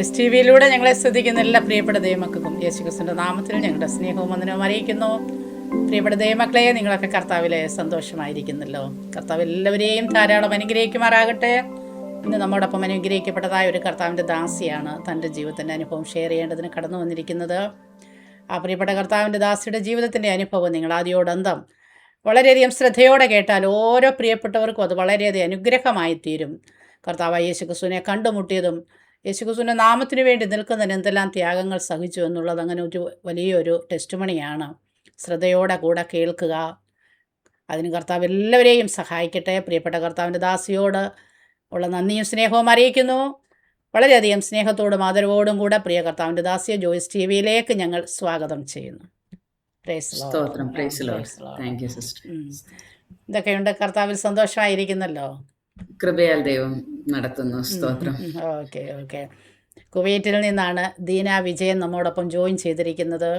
Joyce T വിയിലൂടെ ഞങ്ങളെ ശ്രദ്ധിക്കുന്ന എല്ലാ പ്രിയപ്പെട്ട ദൈവമക്കൾക്കും യേശുക്രിസ്തുവിൻ്റെ നാമത്തിൽ ഞങ്ങളുടെ സ്നേഹവും വന്ദനവും അറിയിക്കുന്നു. പ്രിയപ്പെട്ട ദൈവമക്കളെ, നിങ്ങളൊക്കെ കർത്താവിലെ സന്തോഷമായിരിക്കുന്നല്ലോ. കർത്താവ് എല്ലാവരെയും ധാരാളം അനുഗ്രഹിക്കുമാറാകട്ടെ. ഇന്ന് നമ്മോടൊപ്പം അനുഗ്രഹിക്കപ്പെട്ടതായ ഒരു കർത്താവിൻ്റെ ദാസിയാണ് തൻ്റെ ജീവിതത്തിൻ്റെ അനുഭവം ഷെയർ ചെയ്യേണ്ടതിന് കടന്നു വന്നിരിക്കുന്നത്. ആ പ്രിയപ്പെട്ട കർത്താവിൻ്റെ ദാസിയുടെ ജീവിതത്തിൻ്റെ അനുഭവം നിങ്ങൾ ആദ്യോടന്തം വളരെയധികം ശ്രദ്ധയോടെ കേട്ടാൽ ഓരോ പ്രിയപ്പെട്ടവർക്കും അത് വളരെയധികം അനുഗ്രഹമായി തീരും. കർത്താവായ യേശുക്രിസ്തുവിനെ കണ്ടുമുട്ടിയതും യേശുക്രിസ്തുവിൻ്റെ നാമത്തിന് വേണ്ടി നിൽക്കുന്നതിന് എന്തെല്ലാം ത്യാഗങ്ങൾ സഹിച്ചു എന്നുള്ളത് അങ്ങനെ ഒരു വലിയൊരു ടെസ്റ്റുമണിയാണ്. ശ്രദ്ധയോടെ കൂടെ കേൾക്കുക. അതിന് കർത്താവ് എല്ലാവരെയും സഹായിക്കട്ടെ. പ്രിയപ്പെട്ട കർത്താവിൻ്റെ ദാസിയോട് ഉള്ള നന്ദിയും സ്നേഹവും അറിയിക്കുന്നു. വളരെയധികം സ്നേഹത്തോടും ആദരവോടും കൂടെ പ്രിയ കർത്താവിൻ്റെ ദാസിയെ ജോയ്സ് ടി വിയിലേക്ക് ഞങ്ങൾ സ്വാഗതം ചെയ്യുന്നു. ഇതൊക്കെയുണ്ട്. കർത്താവിൽ സന്തോഷമായിരിക്കുന്നല്ലോ. കൃപയാൽ ദൈവം നടത്തുന്നു. സ്തോത്രം. ഓക്കെ. കുവൈറ്റിൽ നിന്നാണ് ദീന വിജയൻ നമ്മോടൊപ്പം ജോയിൻ ചെയ്തിരിക്കുന്നത്.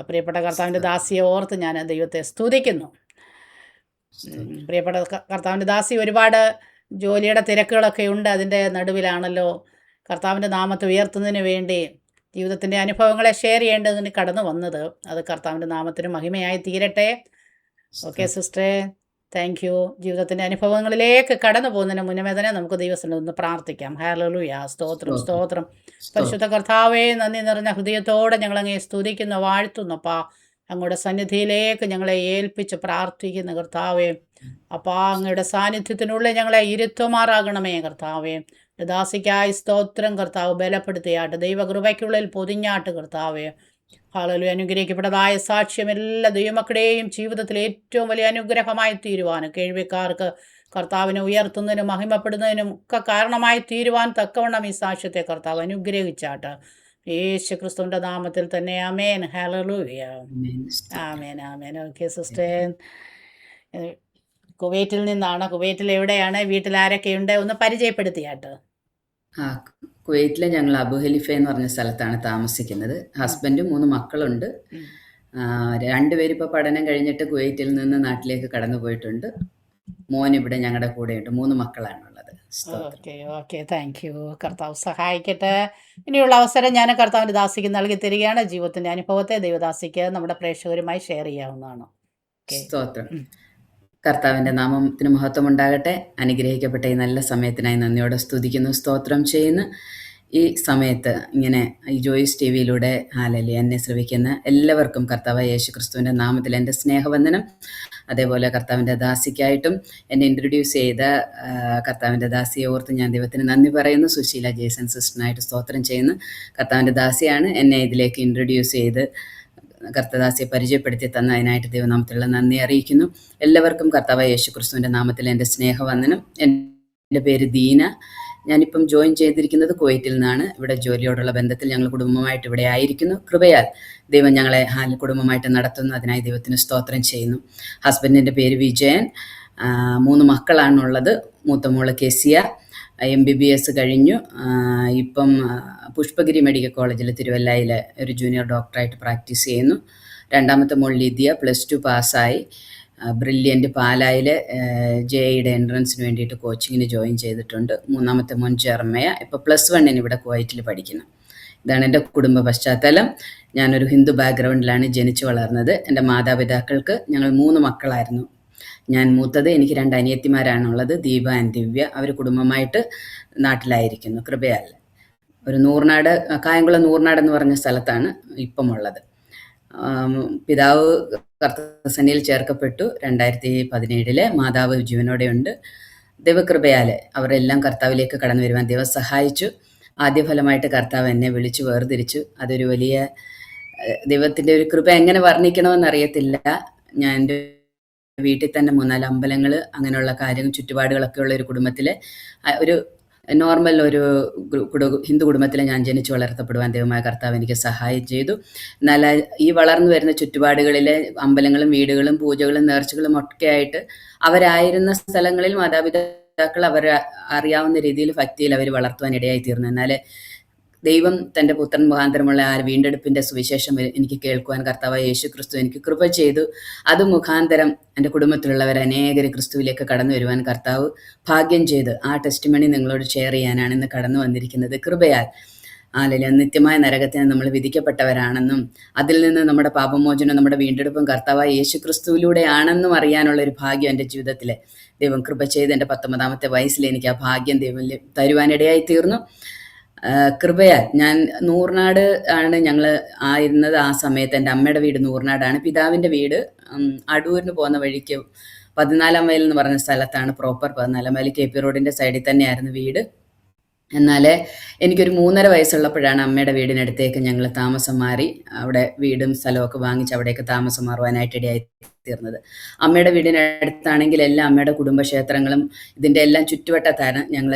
പ്രിയപ്പെട്ട കർത്താവിൻ്റെ ദാസിയെ ഓർത്ത് ഞാൻ ദൈവത്തെ സ്തുതിക്കുന്നു. പ്രിയപ്പെട്ട കർത്താവിൻ്റെ ദാസി ഒരുപാട് ജോലിയുടെ തിരക്കുകളൊക്കെ ഉണ്ട്. അതിൻ്റെ നടുവിലാണല്ലോ കർത്താവിൻ്റെ നാമത്തെ ഉയർത്തുന്നതിന് വേണ്ടി ജീവിതത്തിൻ്റെ അനുഭവങ്ങളെ ഷെയർ ചെയ്യേണ്ടതിന് കടന്നു വന്നത്. അത് കർത്താവിൻ്റെ നാമത്തിന് മഹിമയായി തീരട്ടെ. ഓക്കെ സിസ്റ്ററെ, താങ്ക് യു. ജീവിതത്തിൻ്റെ അനുഭവങ്ങളിലേക്ക് കടന്നു പോകുന്നതിന് മുന്നമേ തന്നെ നമുക്ക് ദൈവത്തിന് ഒന്ന് പ്രാർത്ഥിക്കാം. ഹല്ലേലൂയ. സ്തോത്രം. പരിശുദ്ധ കർത്താവേ, നന്ദി നിറഞ്ഞ ഹൃദയത്തോടെ ഞങ്ങളങ്ങേ സ്തുതിക്കുന്നു, വാഴ്ത്തുന്നപ്പാ. അങ്ങയുടെ സന്നിധിയിലേക്ക് ഞങ്ങളെ ഏൽപ്പിച്ച് പ്രാർത്ഥിക്കുന്ന കർത്താവേ, അപ്പാ അങ്ങയുടെ സാന്നിധ്യത്തിനുള്ളിൽ ഞങ്ങളെ ഇരുത്തുമാറാകണമേ കർത്താവേ. ദാസിക്കായി സ്തോത്രം കർത്താവ്. ബലപ്പെടുത്തിയാട്ട് ദൈവകൃപയ്ക്കുള്ളിൽ പൊതിഞ്ഞാട്ട് കർത്താവേ. ഹല്ലേലൂയ. അനുഗ്രഹിക്കപ്പെട്ടതായ സാക്ഷ്യം എല്ലാ ദൈവമക്കളുടെയും ജീവിതത്തിൽ ഏറ്റവും വലിയ അനുഗ്രഹമായി തീരുവാനും കേൾവിക്കാർക്ക് കർത്താവിനെ ഉയർത്തുന്നതിനും മഹിമപ്പെടുന്നതിനും ഒക്കെ കാരണമായി തീരുവാൻ തക്കവണ്ണം ഈ സാക്ഷ്യത്തെ കർത്താവ് അനുഗ്രഹിച്ചാട്ട് യേശു ക്രിസ്തുവിൻ്റെ നാമത്തിൽ തന്നെ. ആമേൻ. ഹല്ലേലൂയ. ആമേൻ. ഓക്കെ സിസ്റ്റർ, കുവൈറ്റിൽ നിന്നാണ്. കുവൈറ്റിൽ എവിടെയാണ്? വീട്ടിൽ ആരൊക്കെയുണ്ട്? ഒന്ന് പരിചയപ്പെടുത്തിയാട്ട്. കുവൈറ്റിൽ ഞങ്ങൾ അബുഹലിഫ എന്ന് പറഞ്ഞ സ്ഥലത്താണ് താമസിക്കുന്നത്. ഹസ്ബൻഡും 3 മക്കളുണ്ട്. 2 പേര് ഇപ്പോൾ പഠനം കഴിഞ്ഞിട്ട് കുവൈറ്റിൽ നിന്ന് നാട്ടിലേക്ക് കടന്നു പോയിട്ടുണ്ട്. മോൻ ഇവിടെ ഞങ്ങളുടെ കൂടെയുണ്ട്. 3 മക്കളാണുള്ളത്. ഓക്കെ. Thank you. കർത്താവ് സഹായിക്കട്ടെ. ഇനിയുള്ള അവസരം ഞാൻ കർത്താവിൻ്റെ ദാസിക്ക് നൽകി തരികയാണ്. ജീവിതത്തിൻ്റെ അനുഭവത്തെ ദൈവദാസിക്ക് നമ്മുടെ പ്രേക്ഷകരുമായി ഷെയർ ചെയ്യാവുന്നതാണ്. സ്തോത്രം. കർത്താവിൻ്റെ നാമത്തിന് മഹത്വം ഉണ്ടാകട്ടെ. അനുഗ്രഹിക്കപ്പെട്ട ഈ നല്ല സമയത്തിനായി നന്ദിയോടെ സ്തുതിക്കുന്നു, സ്തോത്രം ചെയ്യുന്നു. ഈ സമയത്ത് ഇങ്ങനെ ഈ ജോയ്സ് ടി വിയിലൂടെ ഹല്ലേലൂയ എന്നെ ശ്രവിക്കുന്ന എല്ലാവർക്കും കർത്താവായ യേശു ക്രിസ്തുവിൻ്റെ നാമത്തിൽ എൻ്റെ സ്നേഹവന്ദനം. അതേപോലെ കർത്താവിൻ്റെ ദാസിക്കായിട്ടും എന്നെ ഇൻട്രൊഡ്യൂസ് ചെയ്ത കർത്താവിൻ്റെ ദാസിയെ ഓർത്ത് ഞാൻ ദൈവത്തിന് നന്ദി പറയുന്നു. സുശീല ജേസൺ സിസ്റ്ററിനായിട്ട് സ്തോത്രം ചെയ്യുന്നു. കർത്താവിൻ്റെ ദാസിയാണ് എന്നെ ഇതിലേക്ക് ഇൻട്രൊഡ്യൂസ് ചെയ്ത് കർത്തദാസിയെ പരിചയപ്പെടുത്തി തന്ന അതിനായിട്ട് ദൈവനാമത്തിലുള്ള നന്ദി അറിയിക്കുന്നു. എല്ലാവർക്കും കർത്താവായ യേശു ക്രിസ്തുവിൻ്റെ നാമത്തിൽ എൻ്റെ സ്നേഹവന്ദനം. എൻ്റെ പേര് ദീന. ഞാനിപ്പം ജോയിൻ ചെയ്തിരിക്കുന്നത് കുവൈറ്റിൽ നിന്നാണ്. ഇവിടെ ജോലിയോടുള്ള ബന്ധത്തിൽ ഞങ്ങൾ കുടുംബമായിട്ട് ഇവിടെ ആയിരിക്കുന്നു. കൃപയാൽ ദൈവം ഞങ്ങളെ കുടുംബമായിട്ട് നടത്തുന്നു. അതിനായി ദൈവത്തിന് സ്തോത്രം ചെയ്യുന്നു. ഹസ്ബൻഡിൻ്റെ പേര് വിജയൻ. 3 മക്കളാണുള്ളത്. മൂത്ത മോള് കെസിയ MBBS കഴിഞ്ഞു. ഇപ്പം പുഷ്പഗിരി മെഡിക്കൽ കോളേജിൽ തിരുവല്ലയിൽ ഒരു ജൂനിയർ ഡോക്ടറായിട്ട് പ്രാക്ടീസ് ചെയ്യുന്നു. രണ്ടാമത്തെ മോൾ ലിദിയ +2 പാസ്സായി. ബ്രില്യൻ്റ് പാലായിൽ JEയുടെ എൻട്രൻസിന് വേണ്ടിയിട്ട് കോച്ചിങ്ങിന് ജോയിൻ ചെയ്തിട്ടുണ്ട്. മൂന്നാമത്തെ മോൻ ജെർമയ ഇപ്പോൾ +1 ഇവിടെ കുവൈറ്റിൽ പഠിക്കുന്നു. ഇതാണ് എൻ്റെ കുടുംബ പശ്ചാത്തലം. ഞാനൊരു ഹിന്ദു ബാക്ക്ഗ്രൗണ്ടിലാണ് ജനിച്ചു വളർന്നത്. എൻ്റെ മാതാപിതാക്കൾക്ക് ഞങ്ങൾ 3 മക്കളായിരുന്നു. ഞാൻ മൂത്തത്. എനിക്ക് 2 അനിയത്തിമാരാണുള്ളത്, ദീപ ആൻഡ് ദിവ്യ. അവർ കുടുംബമായിട്ട് നാട്ടിലായിരിക്കുന്നു. കൃപയാൽ ഒരു നൂർനാട്, കായംകുളം നൂർനാട് എന്ന് പറഞ്ഞ സ്ഥലത്താണ് ഇപ്പം ഉള്ളത്. പിതാവ് കർത്തസന്നിയിൽ ചേർക്കപ്പെട്ടു 2017. മാതാവ് ജീവനോടെയുണ്ട്. ദൈവകൃപയാൽ അവരെല്ലാം കർത്താവിലേക്ക് കടന്നു വരുവാൻ ദൈവം സഹായിച്ചു. ആദ്യ ഫലമായിട്ട് കർത്താവ് എന്നെ വിളിച്ചു വേർതിരിച്ചു. അതൊരു വലിയ ദൈവത്തിൻ്റെ ഒരു കൃപ എങ്ങനെ വർണ്ണിക്കണമെന്നറിയത്തില്ല. ഞാൻ എൻ്റെ വീട്ടിൽ തന്നെ 3-4 അമ്പലങ്ങൾ അങ്ങനെയുള്ള കാര്യങ്ങൾ ചുറ്റുപാടുകളൊക്കെ ഉള്ള ഒരു കുടുംബത്തിൽ, ഒരു നോർമൽ ഒരു ഹിന്ദു കുടുംബത്തിൽ ഞാൻ ജനിച്ചു വളർത്തപ്പെടുവാൻ ദൈവമായ കർത്താവ് എനിക്ക് സഹായം ചെയ്തു. എന്നാൽ ഈ വളർന്നു വരുന്ന ചുറ്റുപാടുകളിലെ അമ്പലങ്ങളും വീടുകളും പൂജകളും നേർച്ചകളും ഒക്കെ ആയിട്ട് അവരായിരുന്ന സ്ഥലങ്ങളിൽ മാതാപിതാക്കൾ അവർ അറിയാവുന്ന രീതിയിൽ ഭക്തിയിൽ അവർ വളർത്തുവാൻ ഇടയായി തീർന്നു. എന്നാൽ ദൈവം തൻ്റെ പുത്രൻ മുഖാന്തരമുള്ള ആ വീണ്ടെടുപ്പിൻ്റെ സുവിശേഷം എനിക്ക് കേൾക്കുവാൻ കർത്താവായ യേശു ക്രിസ്തു എനിക്ക് കൃപ ചെയ്തു. അത് മുഖാന്തരം എൻ്റെ കുടുംബത്തിലുള്ളവർ അനേകർ ക്രിസ്തുവിലേക്ക് കടന്നു വരുവാൻ കർത്താവ് ഭാഗ്യം ചെയ്ത് ആ ടെസ്റ്റിമണി നിങ്ങളോട് ഷെയർ ചെയ്യാനാണ് ഇന്ന് കടന്നു വന്നിരിക്കുന്നത്. കൃപയാൽ ആലല നിത്യമായ നരകത്തിന് നമ്മൾ വിധിക്കപ്പെട്ടവരാണെന്നും അതിൽ നിന്ന് നമ്മുടെ പാപമോചനം നമ്മുടെ വീണ്ടെടുപ്പും കർത്താവായ യേശു ക്രിസ്തുവിലൂടെയാണെന്നും അറിയാനുള്ള ഒരു ഭാഗ്യം എൻ്റെ ജീവിതത്തിൽ ദൈവം കൃപ ചെയ്ത് എൻ്റെ 19ാമത്തെ വയസ്സിൽ എനിക്ക് ആ ഭാഗ്യം ദൈവം തരുവാനിടയായി തീർന്നു. കൃപയാൽ ഞാൻ നൂർനാട് ആണ് ഞങ്ങൾ ആയിരുന്നത് ആ സമയത്ത്. എൻ്റെ അമ്മയുടെ വീട് നൂർനാടാണ്, പിതാവിൻ്റെ വീട് അടൂരിന് പോകുന്ന വഴിക്ക് 14 മൈൽ എന്ന് പറഞ്ഞ സ്ഥലത്താണ്. പ്രോപ്പർ 14 മൈൽ KP റോഡിൻ്റെ സൈഡിൽ തന്നെയായിരുന്നു വീട്. എന്നാൽ എനിക്കൊരു 3.5 വയസ്സുള്ളപ്പോഴാണ് അമ്മയുടെ വീടിനടുത്തേക്ക് ഞങ്ങൾ താമസം മാറി അവിടെ വീടും സ്ഥലമൊക്കെ വാങ്ങിച്ച് അവിടേക്ക് താമസം മാറുവാനായിട്ട് ഇടയായി തീർന്നത്. അമ്മയുടെ വീടിനടുത്താണെങ്കിൽ എല്ലാ അമ്മയുടെ കുടുംബക്ഷേത്രങ്ങളും ഇതിൻ്റെ എല്ലാം ചുറ്റുവട്ടത്താണ് ഞങ്ങൾ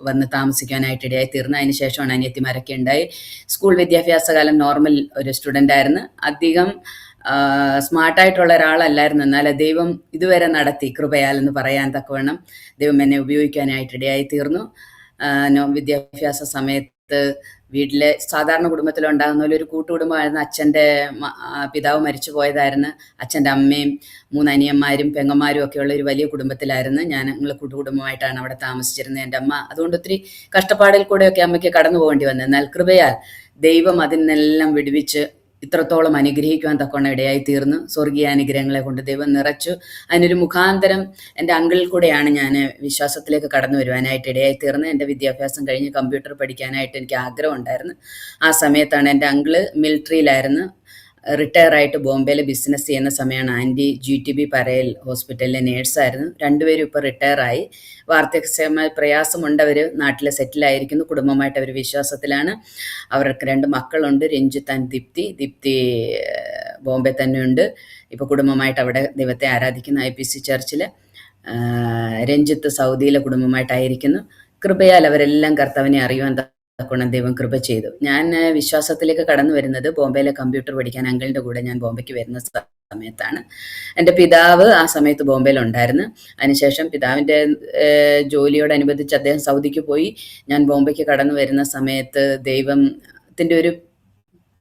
വന്ന് താമസിക്കാനായിട്ട് ഇടയായി തീർന്നത്. അതിന് ശേഷമാണ് അനിയത്തിമാരൊക്കെ ഉണ്ടായി. സ്കൂൾ വിദ്യാഭ്യാസ കാലം നോർമൽ ഒരു സ്റ്റുഡൻ്റ് ആയിരുന്നു. അധികം സ്മാർട്ടായിട്ടുള്ള ഒരാളല്ലായിരുന്നു. എന്നാൽ ദൈവം ഇതുവരെ നടത്തി കൃപയാൽ എന്ന് പറയാൻ തക്കവണ്ണം ദൈവം എന്നെ ഉപയോഗിക്കാനായിട്ട് ഇടയായി തീർന്നു. വിദ്യാഭ്യാസ സമയത്ത് വീട്ടിലെ സാധാരണ കുടുംബത്തിലുണ്ടാകുന്ന പോലെ ഒരു കൂട്ടുകുടുംബമായിരുന്നു. അച്ഛൻ്റെ പിതാവ് മരിച്ചു പോയതായിരുന്നു. അച്ഛൻ്റെ അമ്മയും 3 അനിയന്മാരും പെങ്ങന്മാരും ഒക്കെയുള്ള ഒരു വലിയ കുടുംബത്തിലായിരുന്നു. ഞങ്ങൾ കൂട്ടുകുടുംബമായിട്ടാണ് അവിടെ താമസിച്ചിരുന്നത്. എൻ്റെ അമ്മ അതുകൊണ്ട് ഒത്തിരി കഷ്ടപ്പാടിൽ കൂടെയൊക്കെ അമ്മയ്ക്ക് കടന്നു പോകേണ്ടി വന്നു. എന്നാൽ കൃപയാൽ ദൈവം അതിൽ നിന്നെല്ലാം വിടുവിച്ച് ഇത്രത്തോളം അനുഗ്രഹിക്കുവാൻ തക്കവണ്ണം ഇടയായി തീർന്നു. സ്വർഗീയ അനുഗ്രഹങ്ങളെ കൊണ്ട് ദൈവം നിറച്ചു. അതിനൊരു മുഖാന്തരം എൻ്റെ അങ്കിളിൽ കൂടെയാണ് ഞാൻ വിശ്വാസത്തിലേക്ക് കടന്നു വരുവാനായിട്ട് ഇടയായി തീർന്നത്. എൻ്റെ വിദ്യാഭ്യാസം കഴിഞ്ഞ് കമ്പ്യൂട്ടർ പഠിക്കാനായിട്ട് എനിക്ക് ആഗ്രഹം ഉണ്ടായിരുന്നു. ആ സമയത്താണ് എൻ്റെ അങ്കിള് മിലിറ്ററിയിലായിരുന്നു. റിട്ടയർ ആയിട്ട് ബോംബെയിൽ ബിസിനസ് ചെയ്യുന്ന സമയമാണ്. ആൻറ്റി GTB പരേൽ ഹോസ്പിറ്റലിലെ നേഴ്സായിരുന്നു. രണ്ടുപേരും ഇപ്പോൾ റിട്ടയറായി. വാർദ്ധക്യമായ പ്രയാസമുണ്ടവർ നാട്ടിൽ സെറ്റിലായിരിക്കുന്നു. കുടുംബമായിട്ട് അവർ വിശ്വാസത്തിലാണ്. അവർക്ക് 2 മക്കളുണ്ട്, രഞ്ജിത്ത് ആൻഡ് ദീപ്തി ബോംബെ തന്നെയുണ്ട്. ഇപ്പോൾ കുടുംബമായിട്ട് അവിടെ ദൈവത്തെ ആരാധിക്കുന്നു IPC ചർച്ചിൽ. രഞ്ജിത്ത് സൗദിയിലെ കുടുംബമായിട്ടായിരിക്കുന്നു. കൃപയാൽ അവരെല്ലാം കർത്താവിനെ അറിയുവാൻ കൊണ്ട് ദൈവം കൃപ ചെയ്തു. ഞാൻ വിശ്വാസത്തിലേക്ക് കടന്നു വരുന്നത് ബോംബെയിലെ കമ്പ്യൂട്ടർ പഠിക്കാൻ അങ്കിളിൻ്റെ കൂടെ ഞാൻ ബോംബെക്ക് വരുന്ന സമയത്താണ്. എൻ്റെ പിതാവ് ആ സമയത്ത് ബോംബെയിലുണ്ടായിരുന്നു. അതിനുശേഷം പിതാവിൻ്റെ ജോലിയോടനുബന്ധിച്ച് അദ്ദേഹം സൗദിക്ക് പോയി. ഞാൻ ബോംബെക്ക് കടന്നു വരുന്ന സമയത്ത് ദൈവത്തിൻ്റെ ഒരു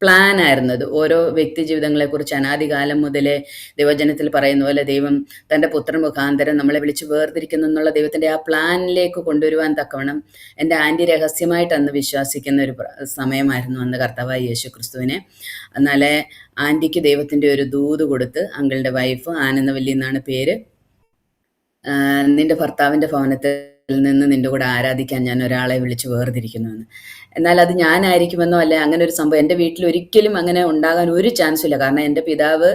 പ്ലാൻ ആയിരുന്നത്. ഓരോ വ്യക്തി ജീവിതങ്ങളെക്കുറിച്ച് അനാദികാലം മുതലേ ദൈവജനത്തിൽ പറയുന്ന പോലെ ദൈവം തൻ്റെ പുത്രൻ മുഖാന്തരം നമ്മളെ വിളിച്ച് വേർതിരിക്കുന്നു എന്നുള്ള ദൈവത്തിൻ്റെ ആ പ്ലാനിലേക്ക് കൊണ്ടുവരുവാൻ തക്കവണ്ണം എൻ്റെ ആൻറ്റി രഹസ്യമായിട്ട് അന്ന് വിശ്വസിക്കുന്ന ഒരു സമയമായിരുന്നു അന്ന് കർത്താവായ യേശു ക്രിസ്തുവിനെ. എന്നാലേ ആൻറ്റിക്ക് ദൈവത്തിൻ്റെ ഒരു ദൂത് കൊടുത്ത്, അങ്കിളിൻ്റെ വൈഫ് ആനന്ദവല്ലി എന്നാണ് പേര്, നിൻ്റെ ഭർത്താവിൻ്റെ ഭവനത്തിൽ നിന്ന് നിൻ്റെ കൂടെ ആരാധിക്കാൻ ഞാൻ ഒരാളെ വിളിച്ച് വേർതിരിക്കുന്നുവെന്ന്. എന്നാൽ അത് ഞാനായിരിക്കുമെന്നോ അല്ലെ അങ്ങനെ ഒരു സംഭവം എൻ്റെ വീട്ടിൽ ഒരിക്കലും അങ്ങനെ ഉണ്ടാകാൻ ഒരു ചാൻസും ഇല്ല. കാരണം എൻ്റെ പിതാവ്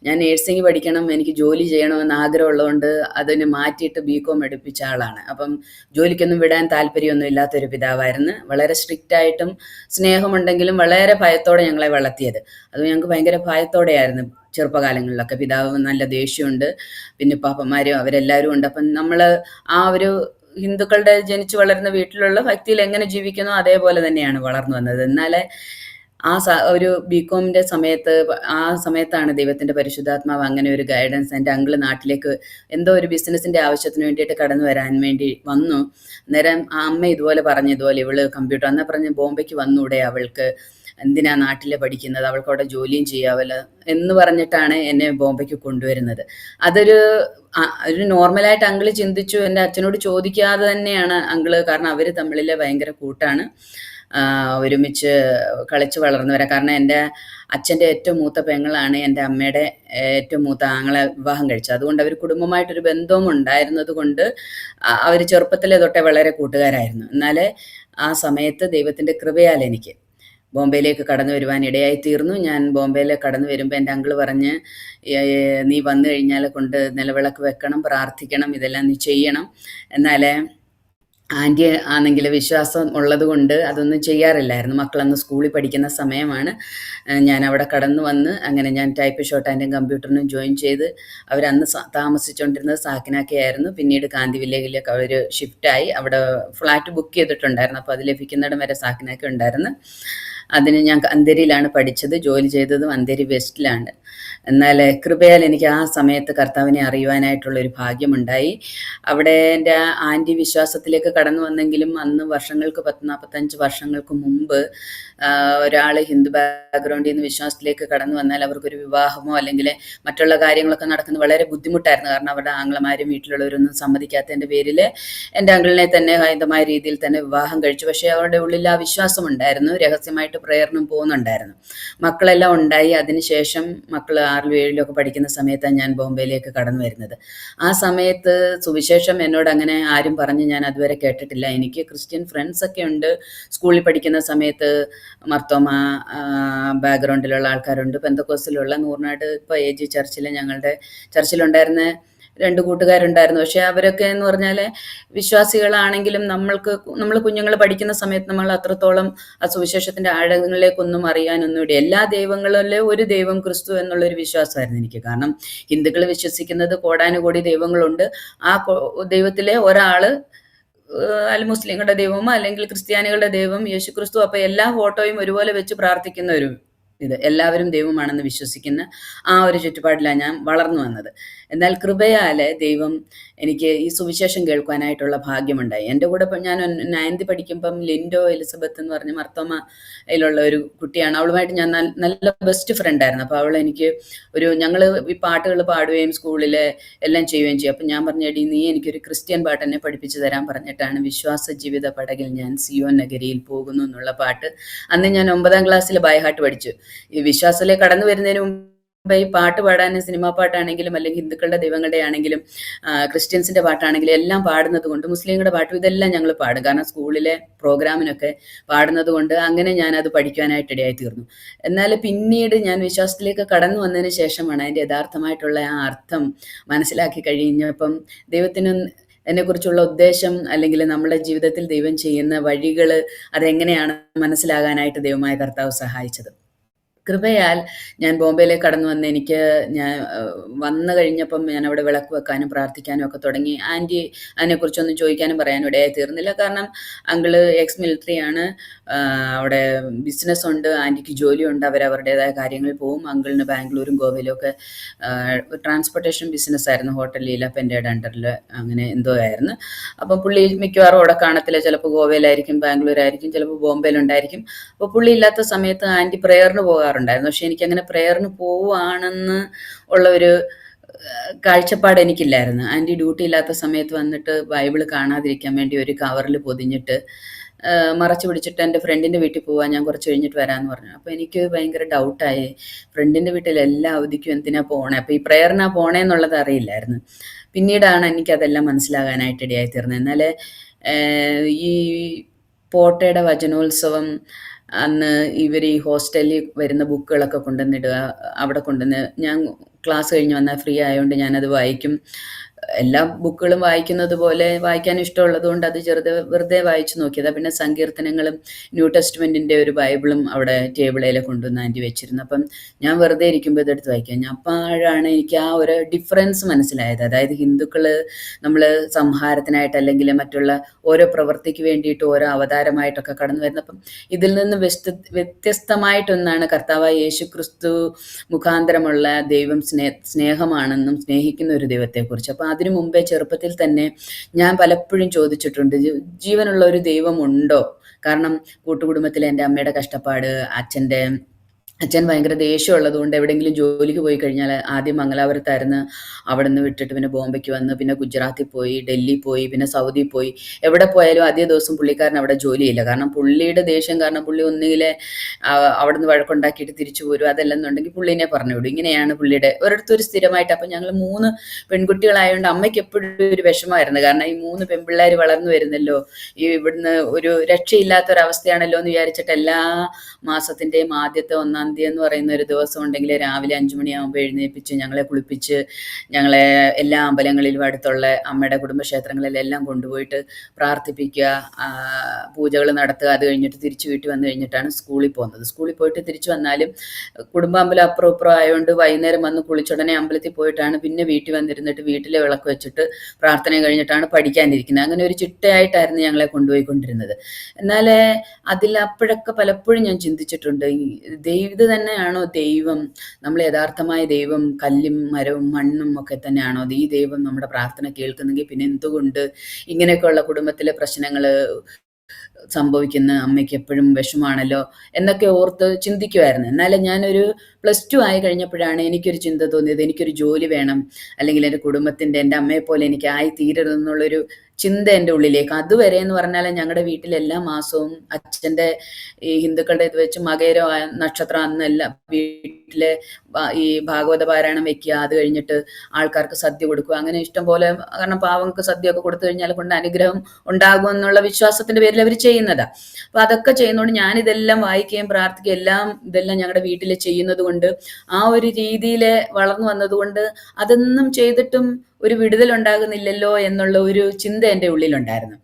ഞാൻ നേഴ്സിംഗ് പഠിക്കണം, എനിക്ക് ജോലി ചെയ്യണമെന്ന് ആഗ്രഹമുള്ളതുകൊണ്ട് അതിന് മാറ്റിയിട്ട് BCom എടുപ്പിച്ച ആളാണ്. അപ്പം ജോലിക്കൊന്നും വിടാൻ താല്പര്യമൊന്നും ഇല്ലാത്തൊരു പിതാവായിരുന്നു. വളരെ സ്ട്രിക്റ്റായിട്ടും സ്നേഹമുണ്ടെങ്കിലും വളരെ ഭയത്തോടെ ഞങ്ങളെ വളർത്തിയത്. അത് ഞങ്ങൾക്ക് ഭയങ്കര ഭയത്തോടെയായിരുന്നു ചെറുപ്പകാലങ്ങളിലൊക്കെ. പിതാവ് നല്ല ദേഷ്യമുണ്ട്, പിന്നെ പാപ്പന്മാരും അവരെല്ലാവരും ഉണ്ട്. അപ്പം നമ്മൾ ആ ഒരു ഹിന്ദുക്കളുടെ ജനിച്ചു വളരുന്ന വീട്ടിലുള്ള ഭക്തിയിൽ എങ്ങനെ ജീവിക്കുന്നോ അതേപോലെ തന്നെയാണ് വളർന്നു വന്നത്. എന്നാൽ ആ ഒരു BComൻ്റെ സമയത്ത് ആ സമയത്താണ് ദൈവത്തിൻ്റെ പരിശുദ്ധാത്മാവ് അങ്ങനെ ഒരു ഗൈഡൻസ്. എൻ്റെ അങ്കിള് നാട്ടിലേക്ക് എന്തോ ഒരു ബിസിനസ്സിൻ്റെ ആവശ്യത്തിന് വേണ്ടിയിട്ട് കടന്നു വരാൻ വേണ്ടി വന്നു. അന്നേരം ആ അമ്മ ഇതുപോലെ പറഞ്ഞു, ഇതുപോലെ ഇവള് കമ്പ്യൂട്ടർ അന്ന് പറഞ്ഞ് ബോംബെക്ക് വന്നൂടെ, അവൾക്ക് എന്തിനാ നാട്ടിൽ പഠിക്കുന്നത്, അവൾക്ക് അവിടെ ജോലിയും ചെയ്യാവല്ലോ എന്ന് പറഞ്ഞിട്ടാണ് എന്നെ ബോംബെക്ക് കൊണ്ടുവരുന്നത്. അതൊരു നോർമലായിട്ട് അങ്കിള് ചിന്തിച്ചു. എൻ്റെ അച്ഛനോട് ചോദിക്കാതെ തന്നെയാണ് അങ്കിള്, കാരണം അവർ തമ്മിലെ ഭയങ്കര കൂട്ടാണ്, ഒരുമിച്ച് കളിച്ച് വളർന്നവരാ. കാരണം എൻ്റെ അച്ഛൻ്റെ ഏറ്റവും മൂത്ത പെങ്ങളാണ് എൻ്റെ അമ്മയുടെ ഏറ്റവും മൂത്ത ആങ്ങളെ വിവാഹം കഴിച്ചത്. അതുകൊണ്ട് അവർ കുടുംബമായിട്ടൊരു ബന്ധവും ഉണ്ടായിരുന്നത് കൊണ്ട് അവർ ചെറുപ്പത്തിലെ തൊട്ടേ വളരെ കൂട്ടുകാരായിരുന്നു. എന്നാൽ ആ സമയത്ത് ദൈവത്തിൻ്റെ കൃപയാൽ എനിക്ക് ബോംബെയിലേക്ക് കടന്നു വരുവാൻ ഇടയായി തീർന്നു. ഞാൻ ബോംബെയിൽ കടന്നു വരുമ്പോൾ എൻ്റെ അങ്കിള് പറഞ്ഞ്, നീ വന്നു കഴിഞ്ഞാൽ കൊണ്ട് നിലവിളക്ക് വെക്കണം, പ്രാർത്ഥിക്കണം, ഇതെല്ലാം നീ ചെയ്യണം. എന്നാലേ ആൻറ്റി ആണെങ്കിൽ വിശ്വാസം ഉള്ളത് കൊണ്ട് അതൊന്നും ചെയ്യാറില്ലായിരുന്നു. മക്കളന്ന് സ്കൂളിൽ പഠിക്കുന്ന സമയമാണ്. ഞാൻ അവിടെ കടന്നു വന്ന് അങ്ങനെ ഞാൻ ടൈപ്പ് ഷോർട്ട് ഹാൻഡും കമ്പ്യൂട്ടറിനും ജോയിൻ ചെയ്ത് അവരന്ന് താമസിച്ചുകൊണ്ടിരുന്നത് സാക്കിനാക്കയായിരുന്നു. പിന്നീട് കാന്തി വില്ലേജിലേക്ക് അവർ ഷിഫ്റ്റായി. അവിടെ ഫ്ലാറ്റ് ബുക്ക് ചെയ്തിട്ടുണ്ടായിരുന്നു. അപ്പോൾ അത് ലഭിക്കുന്നിടം വരെ സാക്കിനാക്ക ഉണ്ടായിരുന്നു. അതിന് ഞാൻ അന്തേരിയിലാണ് പഠിച്ചത്, ജോലി ചെയ്തതും അന്തേരി വെസ്റ്റിലാണ്. എന്നാൽ കൃപയാൽ എനിക്ക് ആ സമയത്ത് കർത്താവിനെ അറിയുവാനായിട്ടുള്ള ഒരു ഭാഗ്യമുണ്ടായി. അവിടെ എൻ്റെ ആൻറ്റി വിശ്വാസത്തിലേക്ക് കടന്നു വന്നെങ്കിലും അന്ന് വർഷങ്ങൾക്ക് 45 വർഷങ്ങൾക്ക് മുമ്പ് ഒരാൾ ഹിന്ദു ബാക്ക്ഗ്രൗണ്ടിൽ നിന്ന് വിശ്വാസത്തിലേക്ക് കടന്നു വന്നാൽ അവർക്കൊരു വിവാഹമോ അല്ലെങ്കിൽ മറ്റുള്ള കാര്യങ്ങളൊക്കെ നടക്കുന്നത് വളരെ ബുദ്ധിമുട്ടായിരുന്നു. കാരണം അവരുടെ ആംഗ്ലമാരും വീട്ടിലുള്ളവരൊന്നും സമ്മതിക്കാത്തതിൻ്റെ പേരിൽ എൻ്റെ അങ്കിളിനെ തന്നെ ഹൈന്ദമായ രീതിയിൽ തന്നെ വിവാഹം കഴിച്ചു. പക്ഷേ അവരുടെ ഉള്ളിൽ ആ വിശ്വാസം ഉണ്ടായിരുന്നു, രഹസ്യമായിട്ട് പ്രേയറിനും പോകുന്നുണ്ടായിരുന്നു. മക്കളെല്ലാം ഉണ്ടായി. അതിനുശേഷം മക്കൾ 6ലും 7ലും ഒക്കെ പഠിക്കുന്ന സമയത്താണ് ഞാൻ ബോംബെയിലേക്ക് കടന്നു വരുന്നത്. ആ സമയത്ത് സുവിശേഷം എന്നോട് അങ്ങനെ ആരും പറഞ്ഞ് ഞാൻ അതുവരെ കേട്ടിട്ടില്ല. എനിക്ക് ക്രിസ്ത്യൻ ഫ്രണ്ട്സൊക്കെ ഉണ്ട്. സ്കൂളിൽ പഠിക്കുന്ന സമയത്ത് മർത്തോമ ബാക്ക്ഗ്രൗണ്ടിലുള്ള ആൾക്കാരുണ്ട്. പെന്തക്കോസ്തിലുള്ള നൂറിനാട് ഇപ്പോൾ AG ചർച്ചിൽ ഞങ്ങളുടെ ചർച്ചിലുണ്ടായിരുന്ന 2 കൂട്ടുകാരുണ്ടായിരുന്നു. പക്ഷേ അവരൊക്കെ എന്ന് പറഞ്ഞാൽ വിശ്വാസികളാണെങ്കിലും നമ്മൾ കുഞ്ഞുങ്ങൾ പഠിക്കുന്ന സമയത്ത് നമ്മൾ അത്രത്തോളം ആ സുവിശേഷത്തിൻ്റെ ആഴങ്ങളിലേക്കൊന്നും അറിയാനൊന്നും ഇട. എല്ലാ ദൈവങ്ങളിലെ ഒരു ദൈവം ക്രിസ്തു എന്നുള്ളൊരു വിശ്വാസമായിരുന്നു എനിക്ക്. കാരണം ഹിന്ദുക്കൾ വിശ്വസിക്കുന്നത് കോടാനുകോടി ദൈവങ്ങളുണ്ട്. ആ ദൈവത്തിലെ ഒരാൾ അല്ല മുസ്ലിങ്ങളുടെ ദൈവമോ അല്ലെങ്കിൽ ക്രിസ്ത്യാനികളുടെ ദൈവം യേശുക്രിസ്തു. അപ്പോൾ എല്ലാ ഫോട്ടോയും ഒരുപോലെ വെച്ച് പ്രാർത്ഥിക്കുന്ന ഒരു എല്ലാവരും ദൈവമാണെന്ന് വിശ്വസിക്കുന്ന ആ ഒരു ചുറ്റുപാടിലാണ് ഞാൻ വളർന്നു വന്നത്. എന്നാൽ കൃപയാലെ ദൈവം എനിക്ക് ഈ സുവിശേഷം കേൾക്കുവാനായിട്ടുള്ള ഭാഗ്യമുണ്ടായി. എൻ്റെ കൂടെ ഞാൻ 9th പഠിക്കുമ്പം ലിൻഡോ എലിസബത്ത് എന്ന് പറഞ്ഞ മർത്തോമയിലുള്ള ഒരു കുട്ടിയാണ്. അവളുമായിട്ട് ഞാൻ നല്ല ബെസ്റ്റ് ഫ്രണ്ടായിരുന്നു. അപ്പോൾ അവൾ എനിക്ക് ഞങ്ങൾ ഈ പാട്ടുകൾ പാടുകയും സ്കൂളിൽ എല്ലാം ചെയ്യുകയും ചെയ്യും. അപ്പം ഞാൻ പറഞ്ഞെടി നീ എനിക്കൊരു ക്രിസ്ത്യൻ പാട്ട് എന്നെ പഠിപ്പിച്ചു തരാൻ പറഞ്ഞിട്ടാണ് വിശ്വാസ ജീവിത പടകിൽ ഞാൻ സിയോൻ നഗരിയിൽ പോകുന്നു എന്നുള്ള പാട്ട് അന്ന് ഞാൻ 9ാം ക്ലാസ്സിൽ ബൈ ഹാർട്ട് പഠിച്ചു. ഈ വിശ്വാസത്തിലേക്ക് കടന്നു വരുന്നതിന് മുമ്പ് ഈ പാട്ട് പാടാനും സിനിമാ പാട്ടാണെങ്കിലും അല്ലെങ്കിൽ ഹിന്ദുക്കളുടെ ദൈവങ്ങളുടെ ആണെങ്കിലും ക്രിസ്ത്യൻസിന്റെ പാട്ടാണെങ്കിലും എല്ലാം പാടുന്നത് കൊണ്ട്, മുസ്ലിങ്ങളുടെ പാട്ടും ഇതെല്ലാം ഞങ്ങൾ പാടും. കാരണം സ്കൂളിലെ പ്രോഗ്രാമിനൊക്കെ പാടുന്നത് കൊണ്ട് അങ്ങനെ ഞാനത് പഠിക്കാനായിട്ട് ഇടയായി തീർന്നു. എന്നാൽ പിന്നീട് ഞാൻ വിശ്വാസത്തിലേക്ക് കടന്നു വന്നതിന് ശേഷമാണ് അതിൻ്റെ യഥാർത്ഥമായിട്ടുള്ള ആ അർത്ഥം മനസ്സിലാക്കി കഴിഞ്ഞപ്പം ദൈവത്തിന് എന്നെക്കുറിച്ചുള്ള ഉദ്ദേശം അല്ലെങ്കിൽ നമ്മുടെ ജീവിതത്തിൽ ദൈവം ചെയ്യുന്ന വഴികൾ അതെങ്ങനെയാണ് മനസ്സിലാകാനായിട്ട് ദൈവമായ കർത്താവ് സഹായിച്ചത്. കൃപയാൽ ഞാൻ ബോംബെയിലേക്ക് കടന്നു വന്ന് ഞാൻ വന്നു കഴിഞ്ഞപ്പം ഞാൻ അവിടെ വിളക്ക് വെക്കാനും പ്രാർത്ഥിക്കാനും ഒക്കെ തുടങ്ങി. ആൻറ്റി അതിനെക്കുറിച്ചൊന്നും ചോദിക്കാനും പറയാനും ഇടയായി തീർന്നില്ല. കാരണം അങ്കിള് എക്സ് മിലിറ്ററി ആണ്, അവിടെ ബിസിനസ് ഉണ്ട്, ആൻറ്റിക്ക് ജോലിയുണ്ട്, അവരവരുടേതായ കാര്യങ്ങളിൽ പോവും. അങ്കിളിന് ബാംഗ്ലൂരും ഗോവയിലും ഒക്കെ ട്രാൻസ്പോർട്ടേഷൻ ബിസിനസ് ആയിരുന്നു, ഹോട്ടൽ ലീലാപ്പൻ്റെ അണ്ടറിൽ അങ്ങനെ എന്തോ ആയിരുന്നു. അപ്പം പുള്ളി മിക്കവാറും അവിടെ കാണത്തില്ല, ചിലപ്പോൾ ഗോവയിലായിരിക്കും, ബാംഗ്ലൂരായിരിക്കും, ചിലപ്പോൾ ബോംബെയിലുണ്ടായിരിക്കും. അപ്പോൾ പുള്ളി ഇല്ലാത്ത സമയത്ത് ആൻറ്റി പ്രേയറിന് പോകാറുണ്ടായിരുന്നു. പക്ഷെ എനിക്കങ്ങനെ പ്രേയറിന് പോവുകയാണെന്ന് ഉള്ള ഒരു കാഴ്ചപ്പാട് എനിക്കില്ലായിരുന്നു. ആൻറ്റി ഡ്യൂട്ടി ഇല്ലാത്ത സമയത്ത് വന്നിട്ട് ബൈബിൾ കാണാതിരിക്കാൻ വേണ്ടി ഒരു കവറിൽ പൊതിഞ്ഞിട്ട് മറച്ചു പിടിച്ചിട്ട് എൻ്റെ ഫ്രണ്ടിൻ്റെ വീട്ടിൽ പോവാൻ ഞാൻ കുറച്ച് കഴിഞ്ഞിട്ട് വരാമെന്ന് പറഞ്ഞു. അപ്പോൾ എനിക്ക് ഭയങ്കര ഡൗട്ടായി, ഫ്രണ്ടിൻ്റെ വീട്ടിൽ എല്ലാ അവധിക്കും എന്തിനാ പോണേ, അപ്പോൾ ഈ പ്രേയറിനാ പോണേന്നുള്ളത് അറിയില്ലായിരുന്നു. പിന്നീടാണ് എനിക്കതെല്ലാം മനസ്സിലാകാനായിട്ട് ഇടയായി തീർന്നത്. എന്നാൽ ഈ പോട്ടയുടെ വചനോത്സവം അന്ന് ഇവർ ഈ ഹോസ്റ്റലിൽ വരുന്ന ബുക്കുകളൊക്കെ കൊണ്ടുവന്നിടുക, അവിടെ കൊണ്ടുവന്ന് ഞാൻ ക്ലാസ് കഴിഞ്ഞ് വന്നാൽ ഫ്രീ ആയതുകൊണ്ട് ഞാനത് വായിക്കും. എല്ലാ ബുക്കുകളും വായിക്കുന്നത് പോലെ വായിക്കാൻ ഇഷ്ടമുള്ളത് കൊണ്ട് അത് വെറുതെ വായിച്ചു നോക്കിയതാണ്. പിന്നെ സങ്കീർത്തനങ്ങളും ന്യൂ ടെസ്റ്റ്മെൻറ്റിൻ്റെ ഒരു ബൈബിളും അവിടെ ടേബിളിൽ കൊണ്ടുവന്ന് ആൻറ്റി വെച്ചിരുന്നു. അപ്പം ഞാൻ വെറുതെ ഇരിക്കുമ്പോൾ ഇതെടുത്ത് വായിക്കാം. അപ്പോഴാണ് എനിക്ക് ആ ഒരു ഡിഫറൻസ് മനസ്സിലായത്. അതായത് ഹിന്ദുക്കൾ നമ്മൾ സംഹാരത്തിനായിട്ട് അല്ലെങ്കിൽ മറ്റുള്ള ഓരോ പ്രവൃത്തിക്ക് വേണ്ടിയിട്ട് ഓരോ അവതാരമായിട്ടൊക്കെ കടന്നു വരുന്നപ്പം ഇതിൽ നിന്ന് വ്യത്യസ്തമായിട്ടൊന്നാണ് കർത്താവായ യേശു ക്രിസ്തു മുഖാന്തരമുള്ള ദൈവം സ്നേഹമാണെന്നും സ്നേഹിക്കുന്ന ഒരു ദൈവത്തെക്കുറിച്ച്. അപ്പം അതിനു മുമ്പേ ചെറുപ്പത്തിൽ തന്നെ ഞാൻ പലപ്പോഴും ചോദിച്ചിട്ടുണ്ട്, ജീവനുള്ള ഒരു ദൈവമുണ്ടോ? കാരണം കൂട്ടുകുടുംബത്തിലെ എൻ്റെ അമ്മയുടെ കഷ്ടപ്പാട്, അച്ഛൻ ഭയങ്കര ദേഷ്യമുള്ളത് കൊണ്ട് എവിടെയെങ്കിലും ജോലിക്ക് പോയി കഴിഞ്ഞാൽ ആദ്യം മംഗലാപുരത്തായിരുന്നു, അവിടെ നിന്ന് വിട്ടിട്ട് പിന്നെ ബോംബെക്ക് വന്ന് പിന്നെ ഗുജറാത്തിൽ പോയി, ഡൽഹി പോയി, പിന്നെ സൗദി പോയി. എവിടെ പോയാലും അതേ ദിവസം പുള്ളിക്കാരൻ അവിടെ ജോലിയില്ല. കാരണം പുള്ളിയുടെ ദേഷ്യം കാരണം പുള്ളി ഒന്നുകിൽ അവിടെ നിന്ന് വഴക്കുണ്ടാക്കിയിട്ട് തിരിച്ചു പോരും, അതല്ലെന്നുണ്ടെങ്കിൽ പുള്ളിനെ പറഞ്ഞു വിടും. ഇങ്ങനെയാണ് പുള്ളിയുടെ ഒരിടത്തൊരു സ്ഥിരമായിട്ട്. അപ്പം ഞങ്ങൾ 3 പെൺകുട്ടികളായതുകൊണ്ട് അമ്മയ്ക്ക് എപ്പോഴും ഒരു വിഷമമായിരുന്നു. കാരണം ഈ 3 പെൺപിള്ളേർ വളർന്നു വരുന്നല്ലോ, ഇവിടുന്ന് ഒരു രക്ഷയില്ലാത്തൊരവസ്ഥയാണല്ലോ എന്ന് വിചാരിച്ചിട്ട് എല്ലാ മാസത്തിൻ്റെയും ആദ്യത്തെ 1-ാം തീയതി എന്ന് പറയുന്ന ഒരു ദിവസം ഉണ്ടെങ്കിൽ രാവിലെ 5 മണിയാകുമ്പോൾ എഴുന്നേൽപ്പിച്ച് ഞങ്ങളെ കുളിപ്പിച്ച് ഞങ്ങളെ എല്ലാ അമ്പലങ്ങളിലും അടുത്തുള്ള അമ്മയുടെ കുടുംബക്ഷേത്രങ്ങളിലെല്ലാം കൊണ്ടുപോയിട്ട് പ്രാർത്ഥിപ്പിക്കുക, പൂജകൾ നടത്തുക. അത് കഴിഞ്ഞിട്ട് തിരിച്ച് വീട്ടിൽ വന്നു കഴിഞ്ഞിട്ടാണ് സ്കൂളിൽ പോകുന്നത്. സ്കൂളിൽ പോയിട്ട് തിരിച്ചു വന്നാലും കുടുംബാമ്പലം അപ്പുറം ഇപ്പുറം ആയതുകൊണ്ട് വൈകുന്നേരം വന്ന് കുളിച്ചുടനെ അമ്പലത്തിൽ പോയിട്ടാണ് പിന്നെ വീട്ടിൽ വന്നിരുന്നിട്ട് വീട്ടിലെ വിളക്ക് വെച്ചിട്ട് പ്രാർത്ഥന കഴിഞ്ഞിട്ടാണ് പഠിക്കാനിരിക്കുന്നത്. അങ്ങനെ ഒരു ചിട്ടയായിട്ടായിരുന്നു ഞങ്ങളെ കൊണ്ടുപോയിക്കൊണ്ടിരുന്നത്. എന്നാൽ അപ്പോഴൊക്കെ പലപ്പോഴും ഞാൻ ചിന്തിച്ചിട്ടുണ്ട്, ഇത് തന്നെയാണോ ദൈവം? നമ്മൾ യഥാർത്ഥമായ ദൈവം കല്ലും മരവും മണ്ണും ഒക്കെ തന്നെയാണോ? ഈ ദൈവം നമ്മുടെ പ്രാർത്ഥന കേൾക്കുന്നെങ്കിൽ പിന്നെ എന്തുകൊണ്ട് ഇങ്ങനെയൊക്കെയുള്ള കുടുംബത്തിലെ പ്രശ്നങ്ങൾ സംഭവിക്കുന്ന? അമ്മയ്ക്ക് എപ്പോഴും വിഷമാണല്ലോ എന്നൊക്കെ ഓർത്ത് ചിന്തിക്കുമായിരുന്നു. എന്നാലും ഞാനൊരു +2 ആയി കഴിഞ്ഞപ്പോഴാണ് എനിക്കൊരു ചിന്ത തോന്നിയത്, എനിക്കൊരു ജോലി വേണം, അല്ലെങ്കിൽ എൻ്റെ കുടുംബത്തിൻ്റെ, എൻ്റെ അമ്മയെപ്പോലെ എനിക്ക് ആയി തീരരുതെന്നുള്ളൊരു ചിന്ത എൻ്റെ ഉള്ളിലേക്ക്. അതുവരെ എന്ന് പറഞ്ഞാൽ ഞങ്ങളുടെ വീട്ടിൽ എല്ലാ മാസവും അച്ഛൻ്റെ ഈ ഹിന്ദുക്കളുടെ ഇത് വെച്ച് മകേരം നക്ഷത്രം അന്നെല്ലാം വീട്ടിലെ ഈ ഭാഗവത പാരായണം വെക്കുക, അത് കഴിഞ്ഞിട്ട് ആൾക്കാർക്ക് സദ്യ കൊടുക്കുക, അങ്ങനെ ഇഷ്ടം പോലെ. കാരണം പാവങ്ങൾക്ക് സദ്യ ഒക്കെ കൊടുത്തു കഴിഞ്ഞാൽ കൊണ്ട് അനുഗ്രഹം ഉണ്ടാകുമെന്നുള്ള വിശ്വാസത്തിന്റെ പേരിൽ അവർ ചെയ്യുന്നതാ. അപ്പൊ അതൊക്കെ ചെയ്യുന്നതുകൊണ്ട് ഞാനിതെല്ലാം വായിക്കുകയും പ്രാർത്ഥിക്കുകയും ഇതെല്ലാം ഞങ്ങളുടെ വീട്ടിൽ ചെയ്യുന്നത് കൊണ്ട്, ആ ഒരു രീതിയിൽ വളർന്നു വന്നതുകൊണ്ട് അതൊന്നും ചെയ്തിട്ടും ഒരു വിടുതൽ ഉണ്ടാകുന്നില്ലല്ലോ എന്നുള്ള ഒരു ചിന്ത എൻ്റെ ഉള്ളിലുണ്ടായിരുന്നു.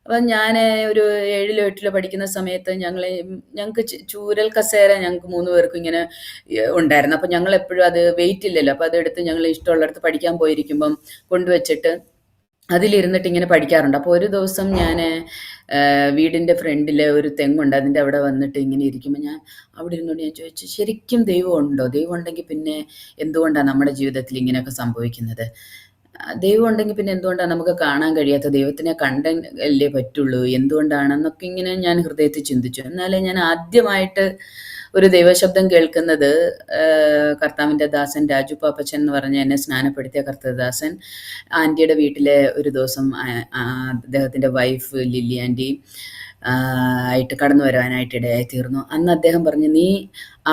അപ്പം ഞാൻ ഒരു 7-ലോ 8-ലോ പഠിക്കുന്ന സമയത്ത് ഞങ്ങൾക്ക് ചൂരൽ കസേര ഞങ്ങൾക്ക് 3 പേർക്കും ഇങ്ങനെ ഉണ്ടായിരുന്നു. അപ്പം ഞങ്ങൾ എപ്പോഴും അത് വെയിറ്റ് ഇല്ലല്ലോ, അപ്പം അതെടുത്ത് ഞങ്ങൾ ഇഷ്ടമുള്ളിടത്ത് പഠിക്കാൻ പോയിരിക്കുമ്പം കൊണ്ടുവച്ചിട്ട് അതിലിരുന്നിട്ട് ഇങ്ങനെ പഠിക്കാറുണ്ട്. അപ്പോൾ ഒരു ദിവസം ഞാൻ വീടിൻ്റെ ഫ്രണ്ടിൽ ഒരു തെങ്ങുണ്ട്, അതിൻ്റെ അവിടെ വന്നിട്ട് ഇങ്ങനെ ഇരിക്കുമ്പോൾ ഞാൻ അവിടെ ഇരുന്നുകൊണ്ട് ഞാൻ ചോദിച്ചു, ശരിക്കും ദൈവം ഉണ്ടോ? ദൈവം ഉണ്ടെങ്കിൽ പിന്നെ എന്തുകൊണ്ടാണ് നമ്മുടെ ജീവിതത്തിൽ ഇങ്ങനെയൊക്കെ സംഭവിക്കുന്നത്? ദൈവം ഉണ്ടെങ്കിൽ പിന്നെ എന്തുകൊണ്ടാണ് നമുക്ക് കാണാൻ കഴിയാത്ത? ദൈവത്തിനെ കണ്ടല്ലേ പറ്റുള്ളൂ, എന്തുകൊണ്ടാണെന്നൊക്കെ ഇങ്ങനെ ഞാൻ ഹൃദയത്തിൽ ചിന്തിച്ചു. എന്നാലേ ഞാൻ ആദ്യമായിട്ട് ഒരു ദൈവശബ്ദം കേൾക്കുന്നത് കർത്താവിൻ്റെ ദാസൻ രാജു പാപ്പച്ചൻ എന്ന് പറഞ്ഞ എന്നെ സ്നാനപ്പെടുത്തിയ കർത്തദാസൻ ആൻറ്റിയുടെ വീട്ടിലെ ഒരു ദിവസം അദ്ദേഹത്തിൻ്റെ വൈഫ് ലില്ലി ആൻറ്റി ആയിട്ട് കടന്നു വരാനായിട്ട് ഇടയായി തീർന്നു. അന്ന് അദ്ദേഹം പറഞ്ഞു, നീ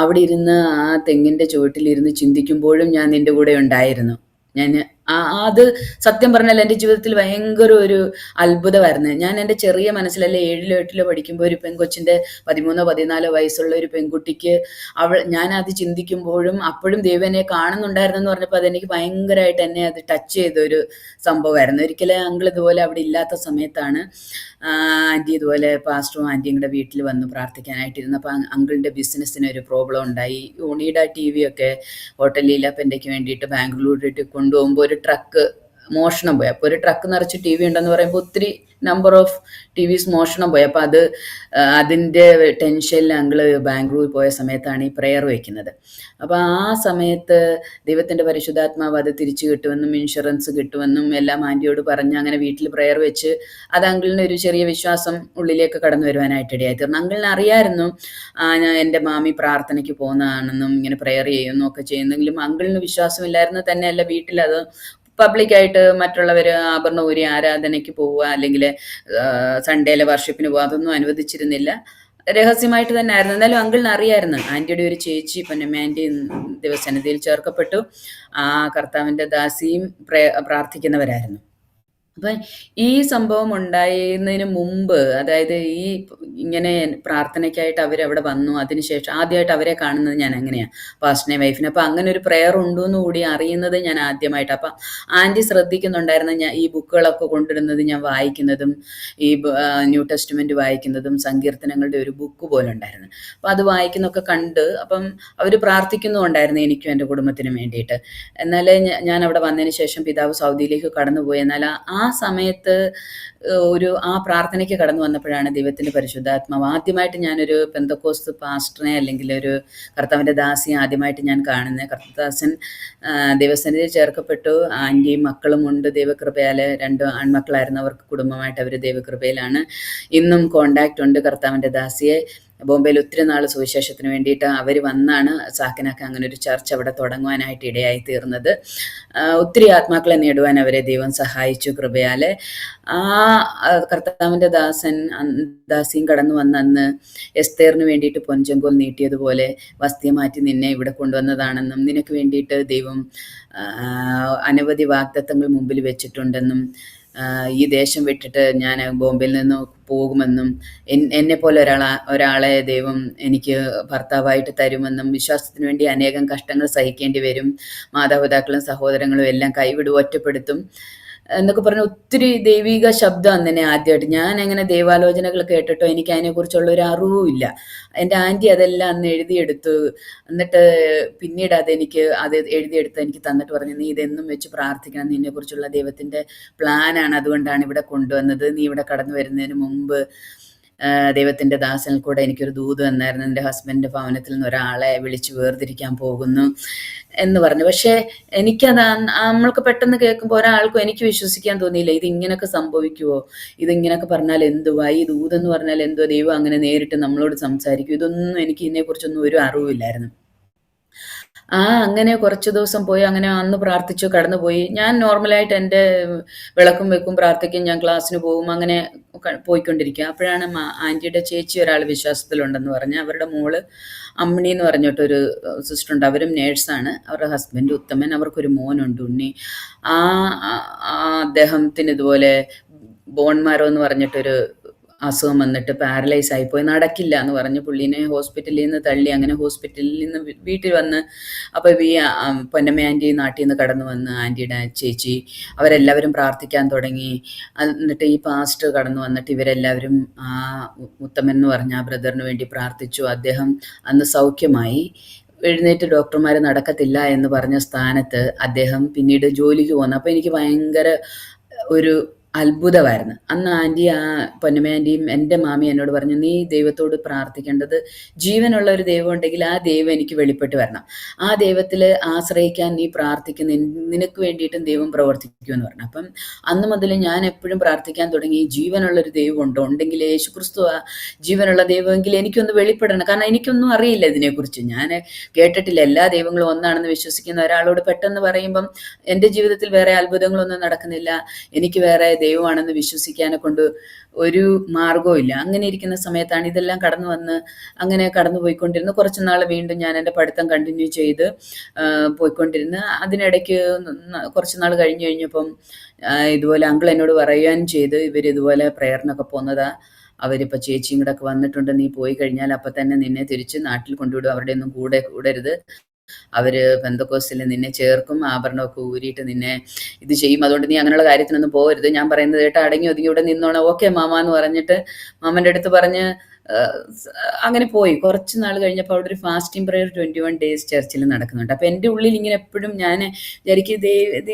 അവിടെ ഇരുന്ന് ആ തെങ്ങിൻ്റെ ചുവട്ടിലിരുന്ന് ചിന്തിക്കുമ്പോഴും ഞാൻ നിൻ്റെ കൂടെ ഉണ്ടായിരുന്നു. അത് സത്യം പറഞ്ഞാൽ എൻ്റെ ജീവിതത്തിൽ ഭയങ്കര ഒരു അത്ഭുതമായിരുന്നു. ഞാൻ എൻ്റെ ചെറിയ മനസ്സിലല്ലേ 7-ലോ 8-ലോ പഠിക്കുമ്പോൾ ഒരു പെൺകൊച്ചിൻ്റെ 13-ഓ 14-ഓ വയസ്സുള്ള ഒരു പെൺകുട്ടിക്ക് ഞാൻ അത് ചിന്തിക്കുമ്പോഴും അപ്പോഴും ദൈവം എന്നെ കാണുന്നുണ്ടായിരുന്നു എന്ന് പറഞ്ഞപ്പോൾ അതെനിക്ക് ഭയങ്കരമായിട്ട് എന്നെ അത് ടച്ച് ചെയ്തൊരു സംഭവമായിരുന്നു. ഒരിക്കലും അങ്കിൾ ഇതുപോലെ അവിടെ ഇല്ലാത്ത സമയത്താണ് ആൻറ്റി ഇതുപോലെ പാസ്റ്ററും ആൻറ്റിയും കൂടെ വീട്ടിൽ വന്ന് പ്രാർത്ഥിക്കാനായിട്ടിരുന്നു. അപ്പോൾ അങ്കിളിൻ്റെ ബിസിനസ്സിന് ഒരു പ്രോബ്ലം ഉണ്ടായി. ഒണീഡ TV ഒക്കെ ഹോട്ടൽ ലീലാപ്പൻ്റെക്ക് വേണ്ടിയിട്ട് ബാംഗ്ലൂരിലേക്ക് കൊണ്ടുപോകുമ്പോൾ ഒരു ട്രക്ക് മോഷണം പോയി. അപ്പോൾ ഒരു ട്രക്ക് നിറച്ച് TV ഉണ്ടെന്ന് പറയുമ്പോൾ ഒത്തിരി നമ്പർ ഓഫ് TVs മോഷണം പോയി. അപ്പോൾ അതിൻ്റെ ടെൻഷനിൽ അങ്കിള് ബാംഗ്ലൂർ പോയ സമയത്താണ് ഈ പ്രെയർ വയ്ക്കുന്നത്. അപ്പോൾ ആ സമയത്ത് ദൈവത്തിൻ്റെ പരിശുദ്ധാത്മാവ് അത് തിരിച്ചു കിട്ടുമെന്നും ഇൻഷുറൻസ് കിട്ടുമെന്നും എല്ലാം ആൻറ്റിയോട് പറഞ്ഞ് അങ്ങനെ വീട്ടിൽ പ്രെയർ വെച്ച് അത് അങ്കിളിന് ഒരു ചെറിയ വിശ്വാസം ഉള്ളിലേക്ക് കടന്നു വരുവാനായിട്ട് ഇടയായി തീർന്നു. അങ്കിളിന് അറിയായിരുന്നു എൻ്റെ മാമി പ്രാർത്ഥനയ്ക്ക് പോകുന്നതാണെന്നും ഇങ്ങനെ പ്രെയർ ചെയ്യുന്നു ഒക്കെ ചെയ്യുന്നെങ്കിലും അങ്കിളിന് വിശ്വാസമില്ലായിരുന്നു. തന്നെയല്ല വീട്ടിലത് പബ്ലിക്കായിട്ട് മറ്റുള്ളവർ ആഭരണ ആരാധനയ്ക്ക് പോവുക, അല്ലെങ്കിൽ സൺഡേയിലെ വർഷിപ്പിന് പോവുക, അതൊന്നും അനുവദിച്ചിരുന്നില്ല. രഹസ്യമായിട്ട് തന്നെ ആയിരുന്നു. എന്നാലും അങ്കിളിന് അറിയായിരുന്നു. ആൻറ്റിയുടെ ഒരു ചേച്ചി പൊന്നമ്മ ദിവസസന്നിധിയിൽ ചേർക്കപ്പെട്ടു. ആ കർത്താവിൻ്റെ ദാസിയും പ്രാർത്ഥിക്കുന്നവരായിരുന്നു. അപ്പം ഈ സംഭവം ഉണ്ടായിരുന്നതിന് മുമ്പ്, അതായത് ഈ ഇങ്ങനെ പ്രാർത്ഥനയ്ക്കായിട്ട് അവരവിടെ വന്നു, അതിനുശേഷം ആദ്യമായിട്ട് അവരെ കാണുന്നത് ഞാൻ അങ്ങനെയാണ്, പാസ്റ്ററിനെ വൈഫിനെ. അപ്പം അങ്ങനെ ഒരു പ്രെയർ ഉണ്ടെന്ന് കൂടി അറിയുന്നത് ഞാൻ ആദ്യമായിട്ട്. അപ്പം ആൻറ്റി ശ്രദ്ധിക്കുന്നുണ്ടായിരുന്നു ഞാൻ ഈ ബുക്കുകളൊക്കെ കൊണ്ടിരുന്നത്, ഞാൻ വായിക്കുന്നതും ഈ ന്യൂ ടെസ്റ്റ്മെൻറ്റ് വായിക്കുന്നതും സങ്കീർത്തനങ്ങളുടെ ഒരു ബുക്ക് പോലെ ഉണ്ടായിരുന്നു. അപ്പം അത് വായിക്കുന്നതൊക്കെ കണ്ട് അപ്പം അവർ പ്രാർത്ഥിക്കുന്നുണ്ടായിരുന്നു എനിക്കും എൻ്റെ കുടുംബത്തിനും വേണ്ടിയിട്ട്. എന്നാലേ ഞാൻ അവിടെ വന്നതിന് ശേഷം പിതാവ് സൗദിയിലേക്ക് കടന്നുപോയി. എന്നാൽ ആ സമയത്ത് ആ പ്രാർത്ഥനയ്ക്ക് കടന്നു വന്നപ്പോഴാണ് ദൈവത്തിൻ്റെ പരിശുദ്ധാത്മാവ് ആദ്യമായിട്ട് ഞാനൊരു പെന്തക്കോസ്ത് പാസ്റ്ററിനെ അല്ലെങ്കിൽ ഒരു കർത്താവിൻ്റെ ദാസിയെ ആദ്യമായിട്ട് ഞാൻ കാണുന്നത്. കർത്തദാസൻ ദൈവസന്നിധിയിൽ ചേർക്കപ്പെട്ടു. ആൻറ്റിയും മക്കളും ഉണ്ട് ദൈവകൃപയാൽ. 2 ആൺമക്കളായിരുന്നു അവർക്ക്. കുടുംബമായിട്ട് അവർ ദൈവകൃപയിലാണ്. ഇന്നും കോണ്ടാക്റ്റ് ഉണ്ട് കർത്താവിൻ്റെ ദാസിയെ. ബോംബെയിൽ ഒത്തിരി നാൾ സുവിശേഷത്തിന് വേണ്ടിയിട്ട് അവർ വന്നാണ് സാക്കിനൊക്കെ അങ്ങനെ ഒരു ചർച്ച അവിടെ തുടങ്ങുവാനായിട്ട് ഇടയായി തീർന്നത്. ഒത്തിരി ആത്മാക്കളെ നേടുവാൻ അവരെ ദൈവം സഹായിച്ചു കൃപയാൽ. ആ കർത്താവിൻ്റെ ദാസിയും കടന്നു വന്ന അന്ന് എസ്തേറിന് വേണ്ടിയിട്ട് പൊൻചെങ്കോൽ നീട്ടിയതുപോലെ വസ്തിയെ മാറ്റി നിന്നെ ഇവിടെ കൊണ്ടുവന്നതാണെന്നും നിനക്ക് വേണ്ടിയിട്ട് ദൈവം അനവധി വാഗ്ദത്തങ്ങൾ മുമ്പിൽ വെച്ചിട്ടുണ്ടെന്നും ഈ ദേശം വിട്ടിട്ട് ഞാൻ ബോംബെയിൽ നിന്ന് പോകുമെന്നും എന്നെപ്പോലെ ഒരാളെ ദൈവം എനിക്ക് ഭർത്താവായിട്ട് തരുമെന്നും വിശ്വാസത്തിന് വേണ്ടി അനേകം കഷ്ടങ്ങൾ സഹിക്കേണ്ടി വരും, മാതാപിതാക്കളും സഹോദരങ്ങളും എല്ലാം കൈവിടും, ഒറ്റപ്പെടുത്തും എന്നൊക്കെ പറഞ്ഞ ഒത്തിരി ദൈവിക ശബ്ദം തന്നെ ആദ്യമായിട്ട്. ഞാൻ അങ്ങനെ ദൈവാലോചനകൾ കേട്ടിട്ടോ എനിക്ക് അതിനെക്കുറിച്ചുള്ള ഒരു അറിവുമില്ല. എൻ്റെ ആൻറ്റി അതെല്ലാം അന്ന് എഴുതിയെടുത്തു. എന്നിട്ട് പിന്നീട് അത് എഴുതിയെടുത്ത് എനിക്ക് തന്നിട്ട് പറഞ്ഞു, നീ ഇതെന്നും വെച്ച് പ്രാർത്ഥിക്കണം, നിന്നെക്കുറിച്ചുള്ള ദൈവത്തിൻ്റെ പ്ലാനാണ്, അതുകൊണ്ടാണ് ഇവിടെ കൊണ്ടുവന്നത്. നീ ഇവിടെ കടന്നു വരുന്നതിന് മുമ്പ് ദൈവത്തിൻ്റെ ദാസനിൽ കൂടെ എനിക്കൊരു ദൂത് വന്നായിരുന്നു, എൻ്റെ ഹസ്ബൻഡിൻ്റെ ഭവനത്തിൽ നിന്ന് ഒരാളെ വിളിച്ച് വേർതിരിക്കാൻ പോകുന്നു എന്ന് പറഞ്ഞു. പക്ഷേ എനിക്കത് നമ്മൾക്ക് പെട്ടെന്ന് കേൾക്കുമ്പോൾ ഒരാൾക്കും എനിക്ക് വിശ്വസിക്കാൻ തോന്നിയില്ല. ഇത് ഇങ്ങനെയൊക്കെ സംഭവിക്കുമോ, ഇതിങ്ങനെയൊക്കെ പറഞ്ഞാൽ എന്തുവാ, ഈ ദൂതെന്ന് പറഞ്ഞാൽ എന്തോ, ദൈവം അങ്ങനെ നേരിട്ട് നമ്മളോട് സംസാരിക്കും, ഇതൊന്നും എനിക്ക് ഇതിനെക്കുറിച്ചൊന്നും ഒരു അറിവില്ലായിരുന്നു. അങ്ങനെ കുറച്ച് ദിവസം പോയി, അങ്ങനെ അന്ന് പ്രാർത്ഥിച്ചു കടന്നുപോയി. ഞാൻ നോർമലായിട്ട് എൻ്റെ വിളക്കും വെക്കും, പ്രാർത്ഥിക്കും, ഞാൻ ക്ലാസ്സിന് പോകും, അങ്ങനെ പോയിക്കൊണ്ടിരിക്കുക. അപ്പോഴാണ് ആൻറ്റിയുടെ ചേച്ചി ഒരാൾ വിശ്വാസത്തിലുണ്ടെന്ന് പറഞ്ഞ് അവരുടെ മോള് അമ്മിണി എന്ന് പറഞ്ഞിട്ടൊരു സിസ്റ്ററുണ്ട്, അവരും നേഴ്സാണ്, അവരുടെ ഹസ്ബൻഡ് ഉത്തമൻ, അവർക്കൊരു മോനുണ്ട് ഉണ്ണി. ആ അദ്ദേഹത്തിന് ഇതുപോലെ ബോൺമാരോ എന്ന് പറഞ്ഞിട്ടൊരു അസുഖം വന്നിട്ട് പാരലൈസ് ആയിപ്പോയി, നടക്കില്ല എന്ന് പറഞ്ഞ് പുള്ളീനെ ഹോസ്പിറ്റലിൽ നിന്ന് തള്ളി. അങ്ങനെ ഹോസ്പിറ്റലിൽ നിന്ന് വീട്ടിൽ വന്ന്, അപ്പോൾ ഈ പൊന്നമ്മ ആൻറ്റി നാട്ടിൽ നിന്ന് കടന്നു വന്ന്, ആൻറ്റിയുടെ ചേച്ചി അവരെല്ലാവരും പ്രാർത്ഥിക്കാൻ തുടങ്ങി. എന്നിട്ട് ഈ പാസ്റ്റർ കടന്നു വന്നിട്ട് ഇവരെല്ലാവരും ഉത്തമൻ എന്ന് പറഞ്ഞ ആ ബ്രദറിന് വേണ്ടി പ്രാർത്ഥിച്ചു. അദ്ദേഹം അന്ന് സൗഖ്യമായി. എഴുന്നേറ്റ് ഡോക്ടർമാർ നടക്കത്തില്ല എന്ന് പറഞ്ഞ സ്ഥാനത്ത് അദ്ദേഹം പിന്നീട് ജോലിക്ക് പോകുന്നു. അപ്പോൾ എനിക്ക് ഭയങ്കര ഒരു അത്ഭുതമായിരുന്നു. അന്ന് ആൻറ്റി, പൊന്നമ്മ ആൻറ്റിയും എൻ്റെ മാമി എന്നോട് പറഞ്ഞു, നീ ദൈവത്തോട് പ്രാർത്ഥിക്കേണ്ടത്, ജീവനുള്ള ഒരു ദൈവം ഉണ്ടെങ്കിൽ ആ ദൈവം എനിക്ക് വെളിപ്പെട്ട് വരണം, ആ ദൈവത്തിൽ ആശ്രയിക്കാൻ നീ പ്രാർത്ഥിക്കുന്ന, നിനക്ക് വേണ്ടിയിട്ടും ദൈവം പ്രവർത്തിക്കുമെന്ന് പറഞ്ഞു. അപ്പം അന്ന് മുതൽ ഞാൻ എപ്പോഴും പ്രാർത്ഥിക്കാൻ തുടങ്ങി, ജീവനുള്ളൊരു ദൈവം ഉണ്ടോ, ഉണ്ടെങ്കിൽ യേശുക്രിസ്തു ആ ജീവനുള്ള ദൈവമെങ്കിൽ എനിക്കൊന്ന് വെളിപ്പെടണം. കാരണം എനിക്കൊന്നും അറിയില്ല ഇതിനെക്കുറിച്ച്, ഞാൻ കേട്ടിട്ടില്ല. എല്ലാ ദൈവങ്ങളും ഒന്നാണെന്ന് വിശ്വസിക്കുന്ന ഒരാളോട് പെട്ടെന്ന് പറയുമ്പം എൻ്റെ ജീവിതത്തിൽ വേറെ അത്ഭുതങ്ങളൊന്നും നടക്കുന്നില്ല, എനിക്ക് വേറെ ദൈവമാണെന്ന് വിശ്വസിക്കാനെ കൊണ്ട് ഒരു മാർഗവും ഇല്ല. അങ്ങനെ ഇരിക്കുന്ന സമയത്താണ് ഇതെല്ലാം കടന്നു വന്ന് അങ്ങനെ കടന്നു പോയിക്കൊണ്ടിരുന്നു. കുറച്ച് നാൾ വീണ്ടും ഞാൻ എൻ്റെ പഠിത്തം കണ്ടിന്യൂ ചെയ്ത് പോയിക്കൊണ്ടിരുന്നു. അതിനിടയ്ക്ക് കുറച്ച് നാൾ കഴിഞ്ഞപ്പം ഇതുപോലെ അങ്കിൾ എന്നോട് പറയുകയും ചെയ്ത്, ഇവരിതുപോലെ പ്രേയറിനൊക്കെ പോകുന്നതാ, അവരിപ്പോൾ ചേച്ചിയും കൂടെ ഒക്കെ വന്നിട്ടുണ്ട്, നീ പോയി കഴിഞ്ഞാൽ അപ്പം തന്നെ നിന്നെ തിരിച്ച് നാട്ടിൽ കൊണ്ടുവിടും, അവരുടെ ഒന്നും കൂടരുത്, അവർ പെന്തക്കോസ്തിൽ നിന്നെ ചേർക്കും, ആഭരണമൊക്കെ ഊരിയിട്ട് നിന്നെ ഇത് ചെയ്യും, അതുകൊണ്ട് നീ അങ്ങനെയുള്ള കാര്യത്തിനൊന്നും പോകരുത്, ഞാൻ പറയുന്നത് കേട്ട് അടങ്ങി ഒതുങ്ങി ഇവിടെ നിന്നോണം, ഓക്കെ മാമ എന്ന് പറഞ്ഞിട്ട് മാമൻ്റെ അടുത്ത് പറഞ്ഞ് അങ്ങനെ പോയി. കുറച്ച് നാൾ കഴിഞ്ഞപ്പോൾ അവിടെ ഒരു ഫാസ്റ്റിംഗ് പ്രയർ 21 days ചർച്ചിൽ നടക്കുന്നുണ്ട്. അപ്പോൾ എൻ്റെ ഉള്ളിൽ ഇങ്ങനെ എപ്പോഴും ഞാൻ വിചാരിക്കും,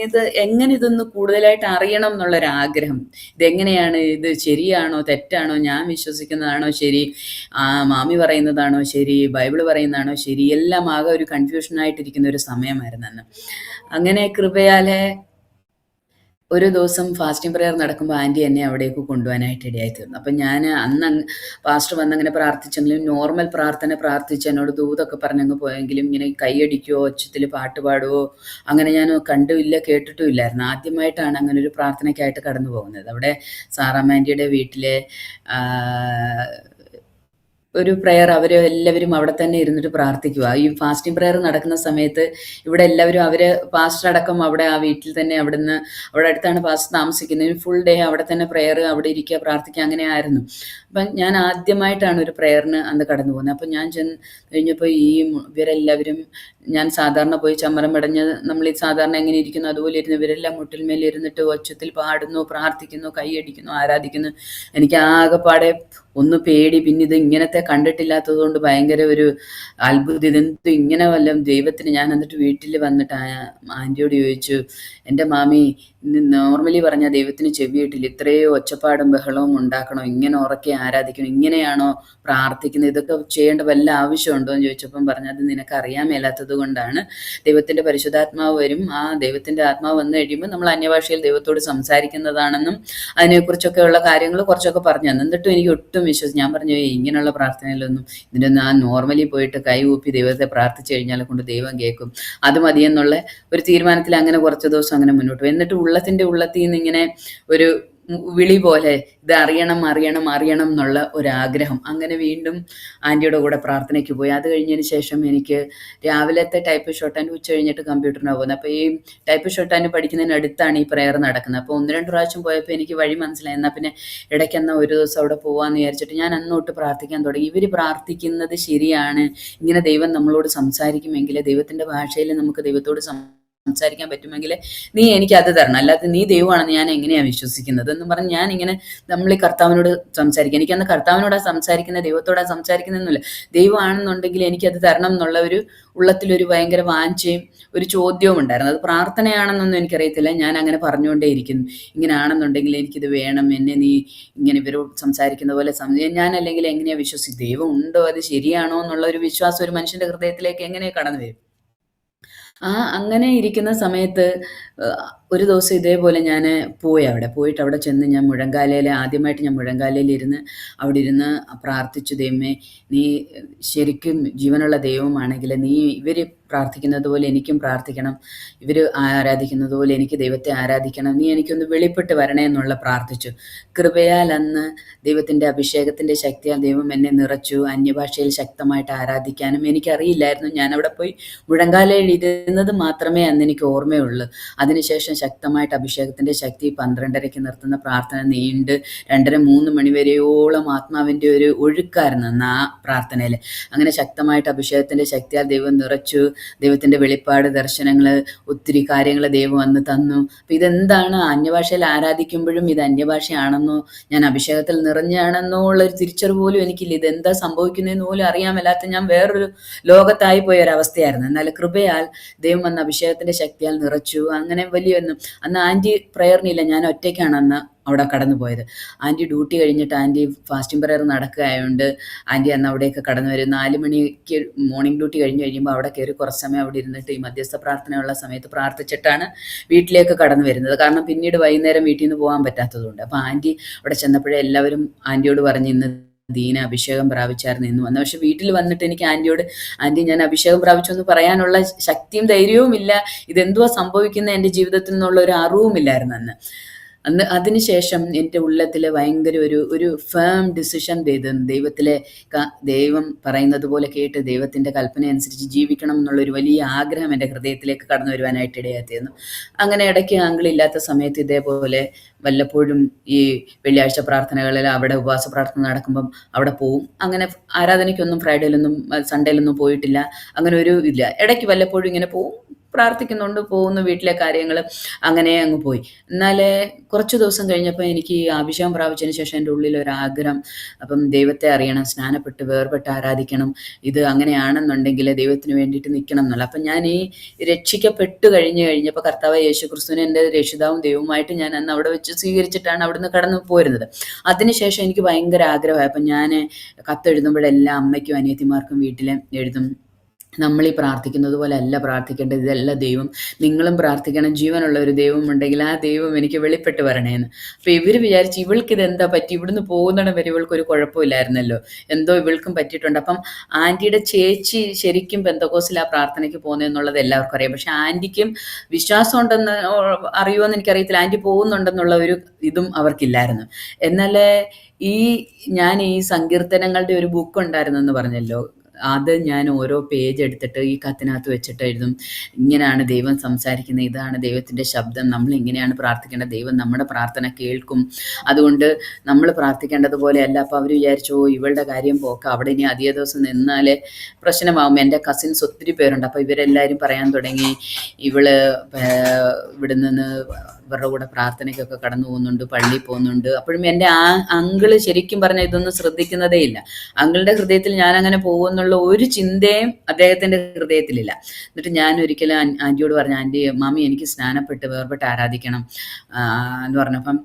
ഇത് എങ്ങനെ ഇതൊന്ന് കൂടുതലായിട്ട് അറിയണം എന്നുള്ളൊരാഗ്രഹം, ഇതെങ്ങനെയാണ്, ഇത് ശരിയാണോ തെറ്റാണോ, ഞാൻ വിശ്വസിക്കുന്നതാണോ ശരി, മാമി പറയുന്നതാണോ ശരി, ബൈബിൾ പറയുന്നതാണോ ശരി, എല്ലാം ആകെ ഒരു കൺഫ്യൂഷനായിട്ടിരിക്കുന്ന ഒരു സമയമായിരുന്നു അന്ന്. അങ്ങനെ കൃപയാലെ ഒരു ദിവസം ഫാസ്റ്റിംഗ് പ്രയർ നടക്കുമ്പോൾ ആൻറ്റി എന്നെ അവിടേക്ക് കൊണ്ടുപോകാനായിട്ട് ഇടയായി തീർന്നു. അപ്പം ഞാൻ അന്ന് പാസ്റ്റർ വന്നങ്ങനെ പ്രാർത്ഥിച്ചെങ്കിലും, നോർമൽ പ്രാർത്ഥിച്ച് എന്നോട് ദൂതൊക്കെ പറഞ്ഞങ്ങ് പോയെങ്കിലും, ഇങ്ങനെ കൈയടിക്കുകയോ ഒച്ചത്തിൽ പാട്ട് പാടുകയോ അങ്ങനെ ഞാൻ കണ്ടുമില്ല കേട്ടിട്ടും ഇല്ലായിരുന്നു. ആദ്യമായിട്ടാണ് അങ്ങനെ ഒരു പ്രാർത്ഥനയ്ക്കായിട്ട് കടന്നു പോകുന്നത്. അവിടെ സാറാമ്മ ആൻറ്റിയുടെ വീട്ടിലെ ഒരു പ്രയർ അവർ എല്ലാവരും അവിടെ തന്നെ ഇരുന്നിട്ട് പ്രാർത്ഥിക്കുക. ഈ ഫാസ്റ്റിംഗ് പ്രയർ നടക്കുന്ന സമയത്ത് ഇവിടെ എല്ലാവരും, അവർ പാസ്റ്റർ അടക്കം അവിടെ ആ വീട്ടിൽ തന്നെ, അവിടെ അടുത്താണ് പാസ്റ്റർ താമസിക്കുന്നത്, ഫുൾ ഡേ അവിടെ തന്നെ പ്രയർ, അവിടെ ഇരിക്കുക, പ്രാർത്ഥിക്കുക, അങ്ങനെ ആയിരുന്നു. അപ്പം ഞാൻ ആദ്യമായിട്ടാണ് ഒരു പ്രയറിന് അന്ന് കടന്നു പോകുന്നത്. അപ്പം ഞാൻ ചെന്ന് കഴിഞ്ഞപ്പോൾ ഇവരെല്ലാവരും, ഞാൻ സാധാരണ പോയി ചമ്മരം പടഞ്ഞ് നമ്മൾ ഈ സാധാരണ എങ്ങനെ ഇരിക്കുന്നു അതുപോലെ ഇരുന്ന് ഇവരെല്ലാം മുട്ടിൽമേൽ ഇരുന്നിട്ട് ഒച്ചത്തിൽ പാടുന്നു, പ്രാർത്ഥിക്കുന്നു, കൈയടിക്കുന്നു, ആരാധിക്കുന്നു. എനിക്ക് ആകെപ്പാടെ ഒന്ന് പേടി. പിന്നെ ഇത് ഇങ്ങനത്തെ കണ്ടിട്ടില്ലാത്തത് കൊണ്ട് ഭയങ്കര ഒരു അത്ഭുതം, ഇതെന്തും ഇങ്ങനെ വല്ലതും ദൈവത്തിന്. ഞാൻ എന്നിട്ട് വീട്ടിൽ വന്നിട്ട് ആൻറ്റിയോട് ചോദിച്ചു, എൻ്റെ മാമി നോർമലി പറഞ്ഞാൽ ദൈവത്തിന് ചെവിയിട്ടില്ല, ഇത്രയോ ഒച്ചപ്പാടും ബഹളവും ഉണ്ടാക്കണോ, ഇങ്ങനെ ഉറക്കെ ആരാധിക്കണം, ഇങ്ങനെയാണോ പ്രാർത്ഥിക്കുന്നത്, ഇതൊക്കെ ചെയ്യേണ്ട വല്ല ആവശ്യമുണ്ടോ എന്ന് ചോദിച്ചപ്പം പറഞ്ഞു, അത് നിനക്ക് അറിയാൻ മേലാത്തത് കൊണ്ടാണ്. ദൈവത്തിൻ്റെ പരിശുദ്ധാത്മാവ് വരും, ആ ദൈവത്തിൻ്റെ ആത്മാവ് വന്നു കഴിയുമ്പോൾ നമ്മൾ അന്യഭാഷയിൽ ദൈവത്തോട് സംസാരിക്കുന്നതാണെന്നും അതിനെക്കുറിച്ചൊക്കെയുള്ള കാര്യങ്ങൾ കുറച്ചൊക്കെ പറഞ്ഞു തന്നു. എന്നിട്ടും എനിക്ക് ഒട്ടും ഞാൻ പറഞ്ഞു, ഇങ്ങനെയുള്ള പ്രാർത്ഥനയിലൊന്നും, ഇതിൻ്റെ ഞാൻ നോർമലി പോയിട്ട് കൈ ഊപ്പി ദൈവത്തെ പ്രാർത്ഥിച്ചു കഴിഞ്ഞാൽ കൊണ്ട് ദൈവം കേൾക്കും, അത് മതിയെന്നുള്ള ഒരു തീരുമാനത്തിൽ അങ്ങനെ കുറച്ച് ദിവസം അങ്ങനെ മുന്നോട്ട് പോയി. എന്നിട്ട് ഉള്ളത്തിൽ നിന്ന് ഇങ്ങനെ ഒരു വിളി പോലെ, ഇത് അറിയണം എന്നുള്ള ഒരാഗ്രഹം. അങ്ങനെ വീണ്ടും ആൻറ്റിയുടെ കൂടെ പ്രാർത്ഥനയ്ക്ക് പോയി. അത് കഴിഞ്ഞതിന് ശേഷം എനിക്ക് രാവിലത്തെ ടൈപ്പ് ഷോർട്ട് ഹാൻഡ്, ഉച്ച കഴിഞ്ഞിട്ട് കമ്പ്യൂട്ടറിനാണ് പോകുന്നത്. അപ്പോൾ ഈ ടൈപ്പ് ഷോർട്ട് ഹാൻഡ് പഠിക്കുന്നതിനടുത്താണ് ഈ പ്രയർ നടക്കുന്നത്. അപ്പോൾ 1-2 പ്രാവശ്യം പോയപ്പോൾ എനിക്ക് വഴി മനസ്സിലായി. എന്നാൽ പിന്നെ ഇടയ്ക്കെന്നാൽ ഒരു ദിവസം അവിടെ പോകാമെന്ന് വിചാരിച്ചിട്ട് ഞാൻ അന്നോട്ട് പ്രാർത്ഥിക്കാൻ തുടങ്ങി. ഇവർ പ്രാർത്ഥിക്കുന്നത് ശരിയാണ്, ഇങ്ങനെ ദൈവം നമ്മളോട് സംസാരിക്കുമെങ്കിൽ ദൈവത്തിൻ്റെ ഭാഷയിൽ നമുക്ക് ദൈവത്തോട് സംസാരിക്കാൻ പറ്റുമെങ്കിൽ നീ എനിക്ക് അത് തരണം, അല്ലാതെ നീ ദൈവമാണെന്ന് ഞാൻ എങ്ങനെയാണ് വിശ്വസിക്കുന്നത് എന്ന് പറഞ്ഞ് ഞാനിങ്ങനെ നമ്മൾ ഈ കർത്താവിനോട് സംസാരിക്കുക. എനിക്കന്ന് കർത്താവിനോടാ സംസാരിക്കുന്ന, ദൈവത്തോടാ സംസാരിക്കുന്നതെന്നില്ല, ദൈവമാണെന്നുണ്ടെങ്കിൽ എനിക്കത് തരണം എന്നുള്ള ഒരു ഉള്ളത്തിലൊരു ഭയങ്കര വാഞ്ചയും ഒരു ചോദ്യവും ഉണ്ടായിരുന്നു. അത് പ്രാർത്ഥനയാണെന്നൊന്നും എനിക്കറിയത്തില്ല. ഞാൻ അങ്ങനെ പറഞ്ഞുകൊണ്ടേയിരിക്കുന്നു, ഇങ്ങനെയാണെന്നുണ്ടെങ്കിൽ എനിക്കിത് വേണം, എന്നെ നീ ഇങ്ങനെ ഇവരോട് സംസാരിക്കുന്ന പോലെ ഞാൻ അല്ലെങ്കിൽ എങ്ങനെയാണ് വിശ്വസിക്കും, ദൈവം ഉണ്ടോ, അത് ശരിയാണോ എന്നുള്ള ഒരു വിശ്വാസം ഒരു മനുഷ്യന്റെ ഹൃദയത്തിലേക്ക് എങ്ങനെ കടന്നു വരും? അങ്ങനെ ഇരിക്കുന്ന സമയത്ത് ഒരു ദിവസം ഇതേപോലെ ഞാൻ പോയിട്ട് അവിടെ ചെന്ന് ഞാൻ ആദ്യമായിട്ട് ഞാൻ മുഴങ്കാലയിലിരുന്ന് അവിടെ ഇരുന്ന് പ്രാർത്ഥിച്ചു. ദൈവമേ, നീ ശരിക്കും ജീവനുള്ള ദൈവമാണെങ്കിൽ നീ ഇവർ പ്രാർത്ഥിക്കുന്നത് പോലെ എനിക്കും പ്രാർത്ഥിക്കണം, ഇവർ ആരാധിക്കുന്നത് പോലെ എനിക്ക് ദൈവത്തെ ആരാധിക്കണം, നീ എനിക്കൊന്ന് വെളിപ്പെട്ട് വരണേ എന്നുള്ള പ്രാർത്ഥിച്ചു. കൃപയാൽ അന്ന് ദൈവത്തിൻ്റെ അഭിഷേകത്തിൻ്റെ ശക്തിയാൽ ദൈവം എന്നെ നിറച്ചു. അന്യഭാഷയിൽ ശക്തമായിട്ട് ആരാധിക്കാനും എനിക്കറിയില്ലായിരുന്നു. ഞാനവിടെ പോയി മുഴങ്കാലയിൽ ഇരുന്നത് മാത്രമേ അന്ന് എനിക്ക് ഓർമ്മയുള്ളൂ. അതിനുശേഷം ശക്തമായിട്ട് അഭിഷേകത്തിൻ്റെ ശക്തി 12:30 നിർത്തുന്ന പ്രാർത്ഥന നീണ്ട് 2:30-3 മണി വരെയോളം ആത്മാവിൻ്റെ ഒരു ഒഴുക്കായിരുന്നു അന്ന് ആ പ്രാർത്ഥനയിൽ. അങ്ങനെ ശക്തമായിട്ട് അഭിഷേകത്തിൻ്റെ ശക്തിയാൽ ദൈവം നിറച്ചു. ദൈവത്തിൻ്റെ വെളിപ്പാട്, ദർശനങ്ങൾ, ഒത്തിരി കാര്യങ്ങൾ ദൈവം അന്ന് തന്നു. അപ്പം ഇതെന്താണ്, അന്യഭാഷയിൽ ആരാധിക്കുമ്പോഴും ഇത് അന്യഭാഷയാണെന്നോ ഞാൻ അഭിഷേകത്തിൽ നിറഞ്ഞാണെന്നോ ഉള്ളൊരു തിരിച്ചറിവ് പോലും എനിക്കില്ല. ഇതെന്താ സംഭവിക്കുന്നതെന്ന് പോലും അറിയാൻ മേലാത്ത ഞാൻ വേറൊരു ലോകത്തായി പോയ ഒരവസ്ഥയായിരുന്നു. എന്നാൽ കൃപയാൽ ദൈവം അന്ന് അഭിഷേകത്തിൻ്റെ ശക്തിയാൽ നിറച്ചു. അങ്ങനെ അന്ന് ആൻറ്റി പ്രയറിനില്ല, ഞാൻ ഒറ്റയ്ക്കാണ് അന്ന് അവിടെ കടന്നു പോയത്. ആൻറ്റി ഡ്യൂട്ടി കഴിഞ്ഞിട്ട് ആൻറ്റി ഫാസ്റ്റിംഗ് പ്രയർ നടക്കുകയായതുകൊണ്ട് ആൻറ്റി അന്ന് അവിടെയൊക്കെ കടന്നു വരും. 4 മണിക്ക് മോർണിംഗ് ഡ്യൂട്ടി കഴിയുമ്പോൾ അവിടെ കയറി കുറച്ച് സമയം അവിടെ ഇരുന്നിട്ട് ഈ മധ്യസ്ഥ പ്രാർത്ഥനയുള്ള സമയത്ത് പ്രാർത്ഥിച്ചിട്ടാണ് വീട്ടിലേക്ക് കടന്നു വരുന്നത്. കാരണം പിന്നീട് വൈകുന്നേരം വീട്ടിൽ നിന്ന് പോകാൻ പറ്റാത്തതുകൊണ്ട്. അപ്പോൾ ആൻറ്റി അവിടെ ചെന്നപ്പോഴേ എല്ലാവരും ആൻറ്റിയോട് പറഞ്ഞ് ഇന്ന് ദീന അഭിഷേകം പ്രാപിച്ചായിരുന്നു എന്ന് വന്നു. പക്ഷെ വീട്ടിൽ വന്നിട്ട് എനിക്ക് ആൻറ്റി ഞാൻ അഭിഷേകം പ്രാപിച്ചു എന്ന് പറയാനുള്ള ശക്തിയും ധൈര്യവും ഇല്ല. ഇതെന്തുവാ സംഭവിക്കുന്നത് എൻ്റെ ജീവിതത്തിൽ നിന്നുള്ള ഒരു അറിവുമില്ലായിരുന്നു അന്ന്. അതിനുശേഷം എൻ്റെ ഉള്ളത്തിൽ ഭയങ്കര ഒരു ഫേം ഡിസിഷൻ ദൈവം പറയുന്നത് പോലെ കേട്ട് ദൈവത്തിൻ്റെ കൽപ്പന അനുസരിച്ച് ജീവിക്കണം എന്നുള്ളൊരു വലിയ ആഗ്രഹം എൻ്റെ ഹൃദയത്തിലേക്ക് കടന്നു വരുവാനായിട്ട് ഇടയായിരുന്നു. അങ്ങനെ ഇടയ്ക്ക് ആങ്കിളില്ലാത്ത സമയത്ത് ഇതേപോലെ വല്ലപ്പോഴും ഈ വെള്ളിയാഴ്ച പ്രാർത്ഥനകളിൽ അവിടെ ഉപവാസ പ്രാർത്ഥന നടക്കുമ്പം അവിടെ പോവും. അങ്ങനെ ആരാധനയ്ക്കൊന്നും ഫ്രൈഡേയിലൊന്നും സൺഡേയിലൊന്നും പോയിട്ടില്ല. അങ്ങനെ ഒരു ഇല്ല. ഇടയ്ക്ക് വല്ലപ്പോഴും ഇങ്ങനെ പോവും, പ്രാർത്ഥിക്കുന്നുണ്ട്, പോകുന്നു, വീട്ടിലെ കാര്യങ്ങൾ അങ്ങനെ അങ്ങ് പോയി. എന്നാൽ കുറച്ച് ദിവസം കഴിഞ്ഞപ്പോൾ എനിക്ക് ഈ അഭിഷേകം പ്രാപിച്ചതിന് ശേഷം എൻ്റെ ഉള്ളിലൊരാഗ്രഹം, അപ്പം ദൈവത്തെ അറിയണം, സ്നാനപ്പെട്ട് വേർപെട്ട് ആരാധിക്കണം, ഇത് അങ്ങനെയാണെന്നുണ്ടെങ്കിൽ ദൈവത്തിന് വേണ്ടിയിട്ട് നിൽക്കണം എന്നുള്ള. അപ്പം ഞാൻ ഈ രക്ഷിക്കപ്പെട്ട് കഴിഞ്ഞപ്പോൾ കർത്താവ് യേശു ക്രിസ്തുവിനെ എൻ്റെ രക്ഷിതാവും ദൈവവുമായിട്ട് ഞാൻ അന്ന് അവിടെ വെച്ച് സ്വീകരിച്ചിട്ടാണ് അവിടുന്ന് കടന്നു പോരുന്നത്. അതിനുശേഷം എനിക്ക് ഭയങ്കര ആഗ്രഹമായി. അപ്പം ഞാൻ കത്തെഴുതുമ്പോഴെല്ലാം അമ്മയ്ക്കും അനിയത്തിമാർക്കും വീട്ടിൽ എഴുതും, നമ്മൾ ഈ പ്രാർത്ഥിക്കുന്നത് പോലെ അല്ല പ്രാർത്ഥിക്കേണ്ടത്, ഇതല്ല ദൈവം, നിങ്ങളും പ്രാർത്ഥിക്കണം, ജീവനുള്ള ഒരു ദൈവം ഉണ്ടെങ്കിൽ ആ ദൈവം എനിക്ക് വെളിപ്പെട്ട് വരണേന്ന്. അപ്പോൾ ഇവർ വിചാരിച്ച് ഇവൾക്ക് ഇതെന്താ പറ്റി, ഇവിടുന്ന് പോകുന്നിടം വരെ ഇവൾക്കൊരു കുഴപ്പമില്ലായിരുന്നല്ലോ, എന്തോ ഇവൾക്കും പറ്റിയിട്ടുണ്ട്. അപ്പം ആൻറ്റിയുടെ ചേച്ചി ശരിക്കും പെന്തക്കോസ്തിൽ ആ പ്രാർത്ഥനയ്ക്ക് പോകുന്നതെന്നുള്ളത് എല്ലാവർക്കും അറിയാം. പക്ഷെ ആൻറ്റിക്കും വിശ്വാസം ഉണ്ടെന്ന് അറിയുമോയെന്ന് എനിക്കറിയത്തില്ല, ആൻറ്റി പോകുന്നുണ്ടെന്നുള്ള ഒരു ഇതും അവർക്കില്ലായിരുന്നു. എന്നാൽ ഞാൻ ഈ സങ്കീർത്തനങ്ങളുടെ ഒരു ബുക്ക് ഉണ്ടായിരുന്നെന്ന് പറഞ്ഞല്ലോ, അത് ഞാൻ ഓരോ പേജ് എടുത്തിട്ട് ഈ കത്തിനകത്ത് വെച്ചിട്ട് എഴുതും. ഇങ്ങനെയാണ് ദൈവം സംസാരിക്കുന്നത്, ഇതാണ് ദൈവത്തിൻ്റെ ശബ്ദം, നമ്മൾ ഇങ്ങനെയാണ് പ്രാർത്ഥിക്കേണ്ടത്, ദൈവം നമ്മുടെ പ്രാർത്ഥന കേൾക്കും, അതുകൊണ്ട് നമ്മൾ പ്രാർത്ഥിക്കേണ്ടതുപോലെ അല്ല. അപ്പോൾ അവർ വിചാരിച്ചു ഇവളുടെ കാര്യം പോക്കാം, അവിടെ ഇനി അധിക ദിവസം നിന്നാലേ പ്രശ്നമാകും. എൻ്റെ കസിൻസ് ഒത്തിരി പേരുണ്ട്. അപ്പോൾ ഇവരെല്ലാവരും പറയാൻ തുടങ്ങി ഇവിടെ നിന്ന് ഇവരുടെ കൂടെ പ്രാർത്ഥനയ്ക്കൊക്കെ കടന്നു പോകുന്നുണ്ട്, പള്ളിയിൽ പോകുന്നുണ്ട്. അപ്പോഴും എൻ്റെ അങ്കിള് ശരിക്കും പറഞ്ഞാൽ ഇതൊന്നും ശ്രദ്ധിക്കുന്നതേ ഇല്ല. അങ്കിളുടെ ഹൃദയത്തിൽ ഞാൻ അങ്ങനെ പോകുമെന്നുള്ള ഒരു ചിന്തയും അദ്ദേഹത്തിൻ്റെ ഹൃദയത്തിലില്ല. എന്നിട്ട് ഞാൻ ഒരിക്കലും ആൻറ്റിയോട് പറഞ്ഞു, ആൻറ്റി മാമി എനിക്ക് സ്നാനപ്പെട്ട് വേർപെട്ട് ആരാധിക്കണം എന്ന് പറഞ്ഞപ്പം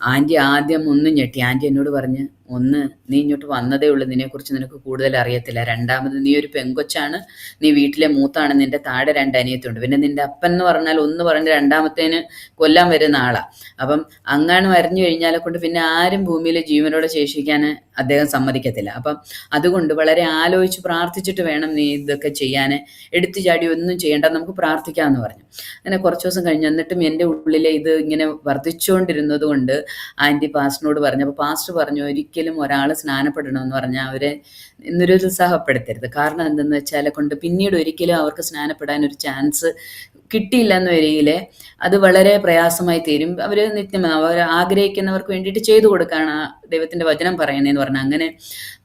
ആൻറ്റി ആദ്യം ഒന്നും ഞെട്ടി. ആൻറ്റി എന്നോട് പറഞ്ഞ്, ഒന്ന്, നീ ഇങ്ങോട്ട് വന്നതേ ഉള്ളൂ, നിന്നെക്കുറിച്ച് നിനക്ക് കൂടുതൽ അറിയത്തില്ല. രണ്ടാമത്, നീ ഒരു പെങ്കൊച്ചാണ്, നീ വീട്ടിലെ മൂത്താണ്, നിൻ്റെ താഴെ 2 അനിയത്തിയുണ്ട്. പിന്നെ നിൻ്റെ അപ്പൻ എന്ന് പറഞ്ഞാൽ ഒന്ന് പറഞ്ഞ് രണ്ടാമത്തേന് കൊല്ലാൻ വരുന്ന ആളാണ്. അപ്പം അങ്ങാണ് വരഞ്ഞു കഴിഞ്ഞാലെ കൊണ്ട് പിന്നെ ആരും ഭൂമിയിൽ ജീവനോടെ ശേഷിക്കാൻ അദ്ദേഹം സമ്മതിക്കത്തില്ല. അപ്പം അതുകൊണ്ട് വളരെ ആലോചിച്ച് പ്രാർത്ഥിച്ചിട്ട് വേണം നീ ഇതൊക്കെ ചെയ്യാൻ, എടുത്തു ചാടി ഒന്നും ചെയ്യേണ്ട, നമുക്ക് പ്രാർത്ഥിക്കാമെന്ന് പറഞ്ഞു. അങ്ങനെ കുറച്ച് ദിവസം കഴിഞ്ഞ് എന്നിട്ടും എൻ്റെ ഉള്ളിലെ ഇത് ഇങ്ങനെ വർദ്ധിച്ചുകൊണ്ടിരുന്നത് കൊണ്ട് ആൻറ്റി പാസ്റ്ററിനോട് പറഞ്ഞു. അപ്പോൾ പാസ്റ്റർ പറഞ്ഞു, ഒരിക്കലും ഒരാൾ സ്നാനപ്പെടണമെന്ന് പറഞ്ഞാൽ അവരെ നിരുത്സാഹപ്പെടുത്തരുത്. കാരണം എന്തെന്ന് വെച്ചാൽ കൊണ്ട് പിന്നീട് ഒരിക്കലും അവർക്ക് സ്നാനപ്പെടാൻ ഒരു ചാൻസ് കിട്ടിയില്ല എന്ന് വരികിൽ അത് വളരെ പ്രയാസമായി തീരും. അവർ അവർ ആഗ്രഹിക്കുന്നവർക്ക് വേണ്ടിയിട്ട് ചെയ്തു കൊടുക്കുകയാണ് ദൈവത്തിൻ്റെ വചനം പറയുന്നതെന്ന് പറഞ്ഞാൽ. അങ്ങനെ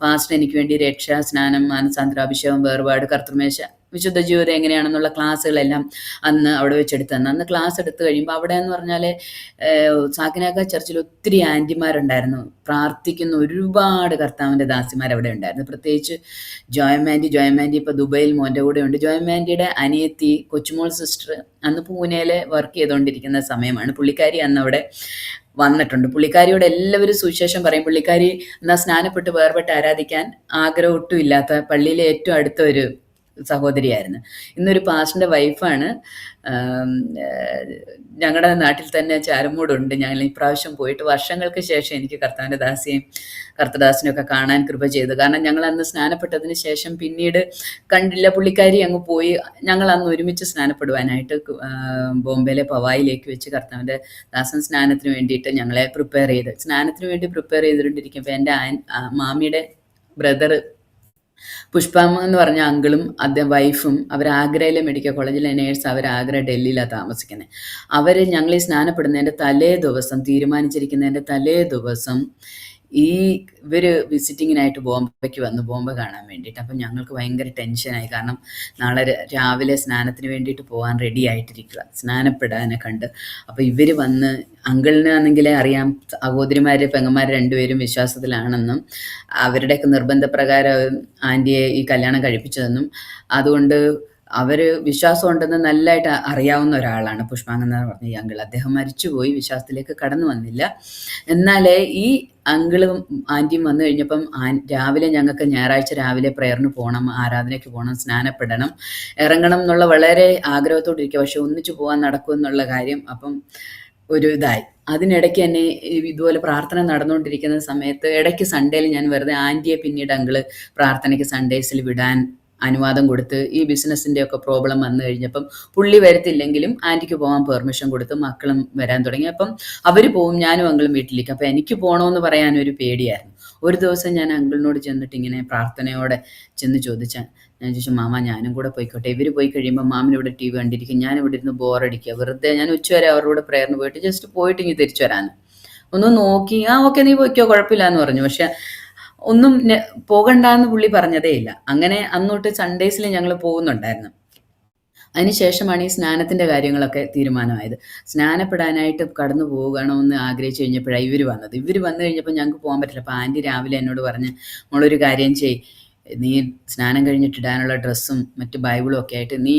പാസ്റ്റർ എനിക്ക് വേണ്ടി രക്ഷാ, സ്നാനം, മാനസാന്തരാഭിഷേകം, വേർപാട്, കർത്തൃമേശ വിശുദ്ധ ജീവിതം എങ്ങനെയാണെന്നുള്ള ക്ലാസ്സുകളെല്ലാം അന്ന് അവിടെ വെച്ചെടുത്ത് തന്നു. അന്ന് ക്ലാസ് എടുത്ത് കഴിയുമ്പോൾ അവിടെ എന്ന് പറഞ്ഞാൽ സാക്കിനാക്ക ചർച്ചിൽ ഒത്തിരി ആൻറ്റിമാരുണ്ടായിരുന്നു, പ്രാർത്ഥിക്കുന്ന ഒരുപാട് കർത്താവിൻ്റെ ദാസിമാർ അവിടെ ഉണ്ടായിരുന്നു. പ്രത്യേകിച്ച് ജോയമാൻറ്റി ഇപ്പോൾ ദുബൈയിൽ മോൻ്റെ കൂടെ ഉണ്ട്. ജോയമാൻറ്റിയുടെ അനിയത്തി കൊച്ചുമോൾ സിസ്റ്റർ അന്ന് പൂനെയിൽ വർക്ക് ചെയ്തുകൊണ്ടിരിക്കുന്ന സമയമാണ്. പുള്ളിക്കാരി അന്ന് അവിടെ വന്നിട്ടുണ്ട്. പുള്ളിക്കാരിയോട് എല്ലാവരും സുവിശേഷം പറയും. പുള്ളിക്കാരി എന്നാൽ സ്നാനപ്പെട്ട് വേർപെട്ട് ആരാധിക്കാൻ ആഗ്രഹം ഒട്ടും ഇല്ലാത്ത പള്ളിയിലെ ഏറ്റവും അടുത്ത ഒരു സഹോദരിയായിരുന്നു. ഇന്നൊരു പാസ്റ്ററിൻ്റെ വൈഫാണ്. ഞങ്ങളുടെ നാട്ടിൽ തന്നെ ചാരമൂടുണ്ട്. ഞങ്ങൾ ഇപ്രാവശ്യം പോയിട്ട് വർഷങ്ങൾക്ക് ശേഷം എനിക്ക് കർത്താവിൻ്റെ ദാസിയെയും കർത്തദാസിനെയൊക്കെ കാണാൻ കൃപ ചെയ്തു. കാരണം ഞങ്ങൾ അന്ന് സ്നാനപ്പെട്ടതിന് ശേഷം പിന്നീട് കണ്ടില്ല. പുള്ളിക്കാരി അങ്ങ് പോയി. ഞങ്ങൾ അന്ന് ഒരുമിച്ച് സ്നാനപ്പെടുവാനായിട്ട് ബോംബെയിലെ പവായിലേക്ക് വെച്ച് കർത്താവിൻ്റെ ദാസൻ സ്നാനത്തിന് വേണ്ടിയിട്ട് ഞങ്ങളെ സ്നാനത്തിന് വേണ്ടി പ്രിപ്പയർ ചെയ്തുകൊണ്ടിരിക്കുമ്പോൾ എൻ്റെ മാമിയുടെ ബ്രദർ പുഷ്പാമ്മ എന്ന് പറഞ്ഞ അങ്കിളും അദ്ദേഹം വൈഫും അവർ ആഗ്രയിലെ മെഡിക്കൽ കോളേജിലെ നേഴ്സ്. അവർ ആഗ്ര ഡൽഹിയിലാണ് താമസിക്കുന്നത്. അവർ ഞങ്ങൾ ഈ സ്നാനപ്പെടുന്നതിൻ്റെ തലേ ദിവസം തീരുമാനിച്ചിരിക്കുന്നതിൻ്റെ തലേ ദിവസം ഇവർ വിസിറ്റിങ്ങിനായിട്ട് ബോംബെക്ക് വന്നു, ബോംബെ കാണാൻ വേണ്ടിയിട്ട്. അപ്പം ഞങ്ങൾക്ക് ഭയങ്കര ടെൻഷനായി. കാരണം നാളെ രാവിലെ സ്നാനത്തിന് വേണ്ടിയിട്ട് പോകാൻ റെഡി ആയിട്ടിരിക്കുക, സ്നാനപ്പെടാനെ കണ്ട്. അപ്പോൾ ഇവർ വന്ന് അങ്കിളിനാണെങ്കിൽ അറിയാം സഹോദരിമാർ പെങ്ങന്മാർ രണ്ടുപേരും വിശ്വാസത്തിലാണെന്നും അവരുടെയൊക്കെ നിർബന്ധപ്രകാരം ആൻറ്റിയെ ഈ കല്യാണം കഴിപ്പിച്ചതെന്നും അതുകൊണ്ട് അവർ വിശ്വാസം ഉണ്ടെന്ന് നല്ലതായിട്ട് അറിയാവുന്ന ഒരാളാണ് പുഷ്പാങ്കെന്ന് പറഞ്ഞ ഈ അങ്കിൾ. അദ്ദേഹം മരിച്ചുപോയി, വിശ്വാസത്തിലേക്ക് കടന്നു വന്നില്ല. എന്നാലേ ഈ അങ്കിളും ആൻറ്റിയും വന്നു കഴിഞ്ഞപ്പം രാവിലെ ഞങ്ങൾക്ക് ഞായറാഴ്ച രാവിലെ പ്രയറിന് പോകണം, ആരാധനയ്ക്ക് പോകണം, സ്നാനപ്പെടണം, ഇറങ്ങണം എന്നുള്ള വളരെ ആഗ്രഹത്തോടിരിക്കുക. പക്ഷെ ഒന്നിച്ചു പോകാൻ നടക്കുമെന്നുള്ള കാര്യം അപ്പം ഒരു ഇതായി. അതിനിടയ്ക്ക് തന്നെ ഇതുപോലെ പ്രാർത്ഥന നടന്നുകൊണ്ടിരിക്കുന്ന സമയത്ത് ഇടയ്ക്ക് സൺഡേയിൽ ഞാൻ വെറുതെ ആൻറ്റിയെ പിന്നീട് അങ്കിള് പ്രാർത്ഥനയ്ക്ക് സൺഡേസിൽ വിടാൻ അനുവാദം കൊടുത്ത് ഈ ബിസിനസ്സിൻ്റെ ഒക്കെ പ്രോബ്ലം വന്നു കഴിഞ്ഞപ്പം പുള്ളി വരത്തില്ലെങ്കിലും ആൻറ്റിക്ക് പോകാൻ പെർമിഷൻ കൊടുത്ത് മക്കളും വരാൻ തുടങ്ങി. അപ്പം അവർ പോവും, ഞാനും അങ്കിളും വീട്ടിലേക്ക്. അപ്പം എനിക്ക് പോകണമെന്ന് പറയാനൊരു പേടിയായിരുന്നു. ഒരു ദിവസം ഞാൻ അങ്കിളിനോട് ചെന്നിട്ട് ഇങ്ങനെ പ്രാർത്ഥനയോടെ ചെന്ന് ഞാൻ ചോദിച്ചു, മാമ ഞാനും കൂടെ പോയിക്കോട്ടെ. ഇവർ പോയി കഴിയുമ്പോൾ മാമിനിവിടെ ടി വി കണ്ടിരിക്കും, ഞാനിവിടെ ഇരുന്ന് ബോറടിക്കുക, വെറുതെ ഞാൻ ഉച്ചവരെ അവരുടെ കൂടെ പ്രേയറിന് പോയിട്ട് ജസ്റ്റ് പോയിട്ട് ഇങ്ങനെ തിരിച്ചു വരാമെന്ന് ഒന്ന് നോക്കി. ഓക്കെ നീ പോയിക്കോ, കുഴപ്പമില്ല എന്ന് പറഞ്ഞു. പക്ഷെ ഒന്നും പോകണ്ടെന്ന് പുള്ളി പറഞ്ഞതേ ഇല്ല. അങ്ങനെ അന്നോട്ട് സൺഡേസിൽ ഞങ്ങൾ പോകുന്നുണ്ടായിരുന്നു. അതിനുശേഷമാണ് ഈ സ്നാനത്തിൻ്റെ കാര്യങ്ങളൊക്കെ തീരുമാനമായത്. സ്നാനപ്പെടാനായിട്ട് കടന്നു പോകണമെന്ന് ആഗ്രഹിച്ചു കഴിഞ്ഞപ്പോഴാണ് ഇവർ വന്നത്. ഇവർ വന്നു കഴിഞ്ഞപ്പോൾ ഞങ്ങൾക്ക് പോകാൻ പറ്റില്ല. അപ്പോൾ ആൻറ്റി രാവിലെ എന്നോട് പറഞ്ഞ്, മോളൊരു കാര്യം ചെയ്യ്, നീ സ്നാനം കഴിഞ്ഞിട്ടിടാനുള്ള ഡ്രസ്സും മറ്റ് ബൈബിളും ഒക്കെ ആയിട്ട് നീ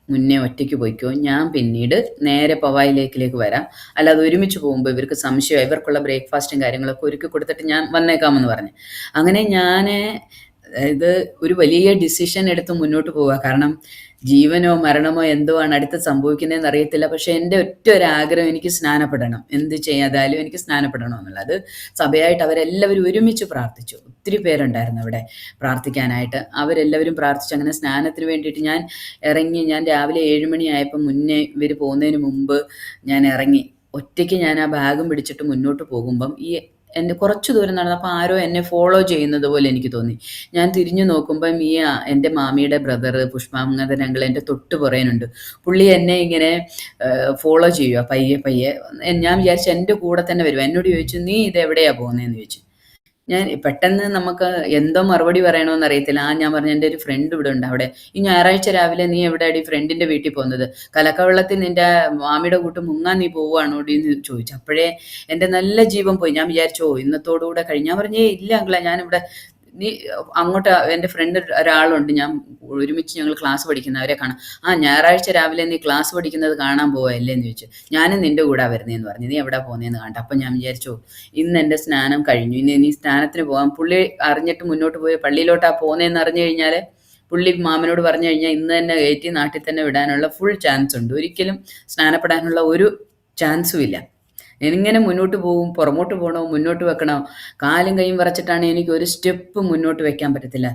മുന്നേ ഒറ്റയ്ക്ക് പോയിക്കോ, ഞാൻ പിന്നീട് നേരെ പവായി ലേക്കിലേക്ക് വരാം. അല്ലാതെ ഒരുമിച്ച് പോകുമ്പോൾ ഇവർക്ക് സംശയമായി, ഇവർക്കുള്ള ബ്രേക്ക്ഫാസ്റ്റും കാര്യങ്ങളൊക്കെ ഒരുക്കി കൊടുത്തിട്ട് ഞാൻ വന്നേക്കാമെന്ന് പറഞ്ഞു. അങ്ങനെ ഞാൻ ഇത് ഒരു വലിയ ഡിസിഷൻ എടുത്ത് മുന്നോട്ട് പോവുക. കാരണം ജീവനോ മരണമോ എന്തോ ആണ് അടുത്ത് സംഭവിക്കുന്നതെന്ന് അറിയത്തില്ല. പക്ഷെ എൻ്റെ ഒറ്റ ഒരു ആഗ്രഹം, എനിക്ക് സ്നാനപ്പെടണം, എന്ത് ചെയ്യാതായാലും എനിക്ക് സ്നാനപ്പെടണം എന്നുള്ളത്. അത് സഭയായിട്ട് അവരെല്ലാവരും ഒരുമിച്ച് പ്രാർത്ഥിച്ചു. ഒത്തിരി പേരുണ്ടായിരുന്നു അവിടെ പ്രാർത്ഥിക്കാനായിട്ട്. അവരെല്ലാവരും പ്രാർത്ഥിച്ചു. അങ്ങനെ സ്നാനത്തിന് വേണ്ടിയിട്ട് ഞാൻ ഇറങ്ങി. ഞാൻ രാവിലെ 7 മണിയായപ്പോൾ മുന്നേ ഇവർ പോകുന്നതിന് മുമ്പ് ഞാൻ ഇറങ്ങി. ഒറ്റയ്ക്ക് ഞാൻ ആ ബാഗും പിടിച്ചിട്ട് മുന്നോട്ട് പോകുമ്പം എൻ്റെ കുറച്ച് ദൂരം നടന്നപ്പോൾ ആരോ എന്നെ ഫോളോ ചെയ്യുന്നത് പോലെ എനിക്ക് തോന്നി. ഞാൻ തിരിഞ്ഞു നോക്കുമ്പം എൻ്റെ മാമിയുടെ ബ്രദർ പുഷ്പാങ്കദൻ അങ്കിൾ എൻ്റെ തൊട്ട് പുറയുന്നുണ്ട്. പുള്ളി എന്നെ ഇങ്ങനെ ഫോളോ ചെയ്യുക പയ്യെ. ഞാൻ വിചാരിച്ചു എൻ്റെ കൂടെ തന്നെ വരും. എന്നോട് ചോദിച്ചു, നീ ഇതെവിടെയാണ് പോകുന്നതെന്ന് ചോദിച്ചു. ഞാൻ പെട്ടെന്ന് നമുക്ക് എന്തോ മറുപടി പറയണമെന്ന് അറിയത്തില്ല. ഞാൻ പറഞ്ഞു, എൻ്റെ ഒരു ഫ്രണ്ട് ഇവിടെ ഉണ്ട്, അവിടെ ഈ ഞായറാഴ്ച രാവിലെ നീ എവിടെയാടി ഫ്രണ്ടിൻ്റെ വീട്ടിൽ പോകുന്നത്? കലക്കവെള്ളത്തിൽ നിൻ്റെ മാമിയുടെ കൂട്ട് മുങ്ങാൻ നീ പോവുകയാണോടി എന്ന് ചോദിച്ചു. അപ്പോഴേ എൻ്റെ നല്ല ജീവൻ പോയി. ഞാൻ വിചാരിച്ചോ ഇന്നത്തോടുകൂടെ കഴിഞ്ഞ്. ഞാൻ പറഞ്ഞേ ഇല്ല അങ്കിളെ, ഞാനിവിടെ നീ അങ്ങോട്ട് എൻ്റെ ഫ്രണ്ട് ഒരാളുണ്ട്, ഞാൻ ഒരുമിച്ച് ഞങ്ങൾ ക്ലാസ് പഠിക്കുന്ന, അവരെ കാണാം. ഞായറാഴ്ച രാവിലെ നീ ക്ലാസ് പഠിക്കുന്നത് കാണാൻ പോവല്ലേ എന്ന് ചോദിച്ചു. ഞാനും നിൻ്റെ കൂടെ വരുന്നതെന്ന് പറഞ്ഞു. നീ എവിടെ പോകുന്നതെന്ന് കാണട്ടെ. അപ്പം ഞാൻ വിചാരിച്ചു ഇന്ന് എൻ്റെ സ്നാനം കഴിഞ്ഞു, ഇനി സ്നാനത്തിന് പോകാം. പുള്ളി അറിഞ്ഞിട്ട് മുന്നോട്ട് പോയി പള്ളിയിലോട്ടാണ് പോകുന്നതെന്ന് അറിഞ്ഞു കഴിഞ്ഞാൽ പുള്ളി മാമനോട് പറഞ്ഞു കഴിഞ്ഞാൽ ഇന്ന് തന്നെ കയറ്റി നാട്ടിൽ തന്നെ വിടാനുള്ള ഫുൾ ചാൻസ് ഉണ്ട്. ഒരിക്കലും സ്നാനപ്പെടാനുള്ള ഒരു ചാൻസും ഇല്ല. എനിങ്ങനെ മുന്നോട്ട് പോകും, പുറമോട്ട് പോകണോ മുന്നോട്ട് വെക്കണോ, കാലും കൈയും വിറച്ചിട്ടാണ് എനിക്ക് ഒരു സ്റ്റെപ്പ് മുന്നോട്ട് വെക്കാൻ പറ്റത്തില്ല.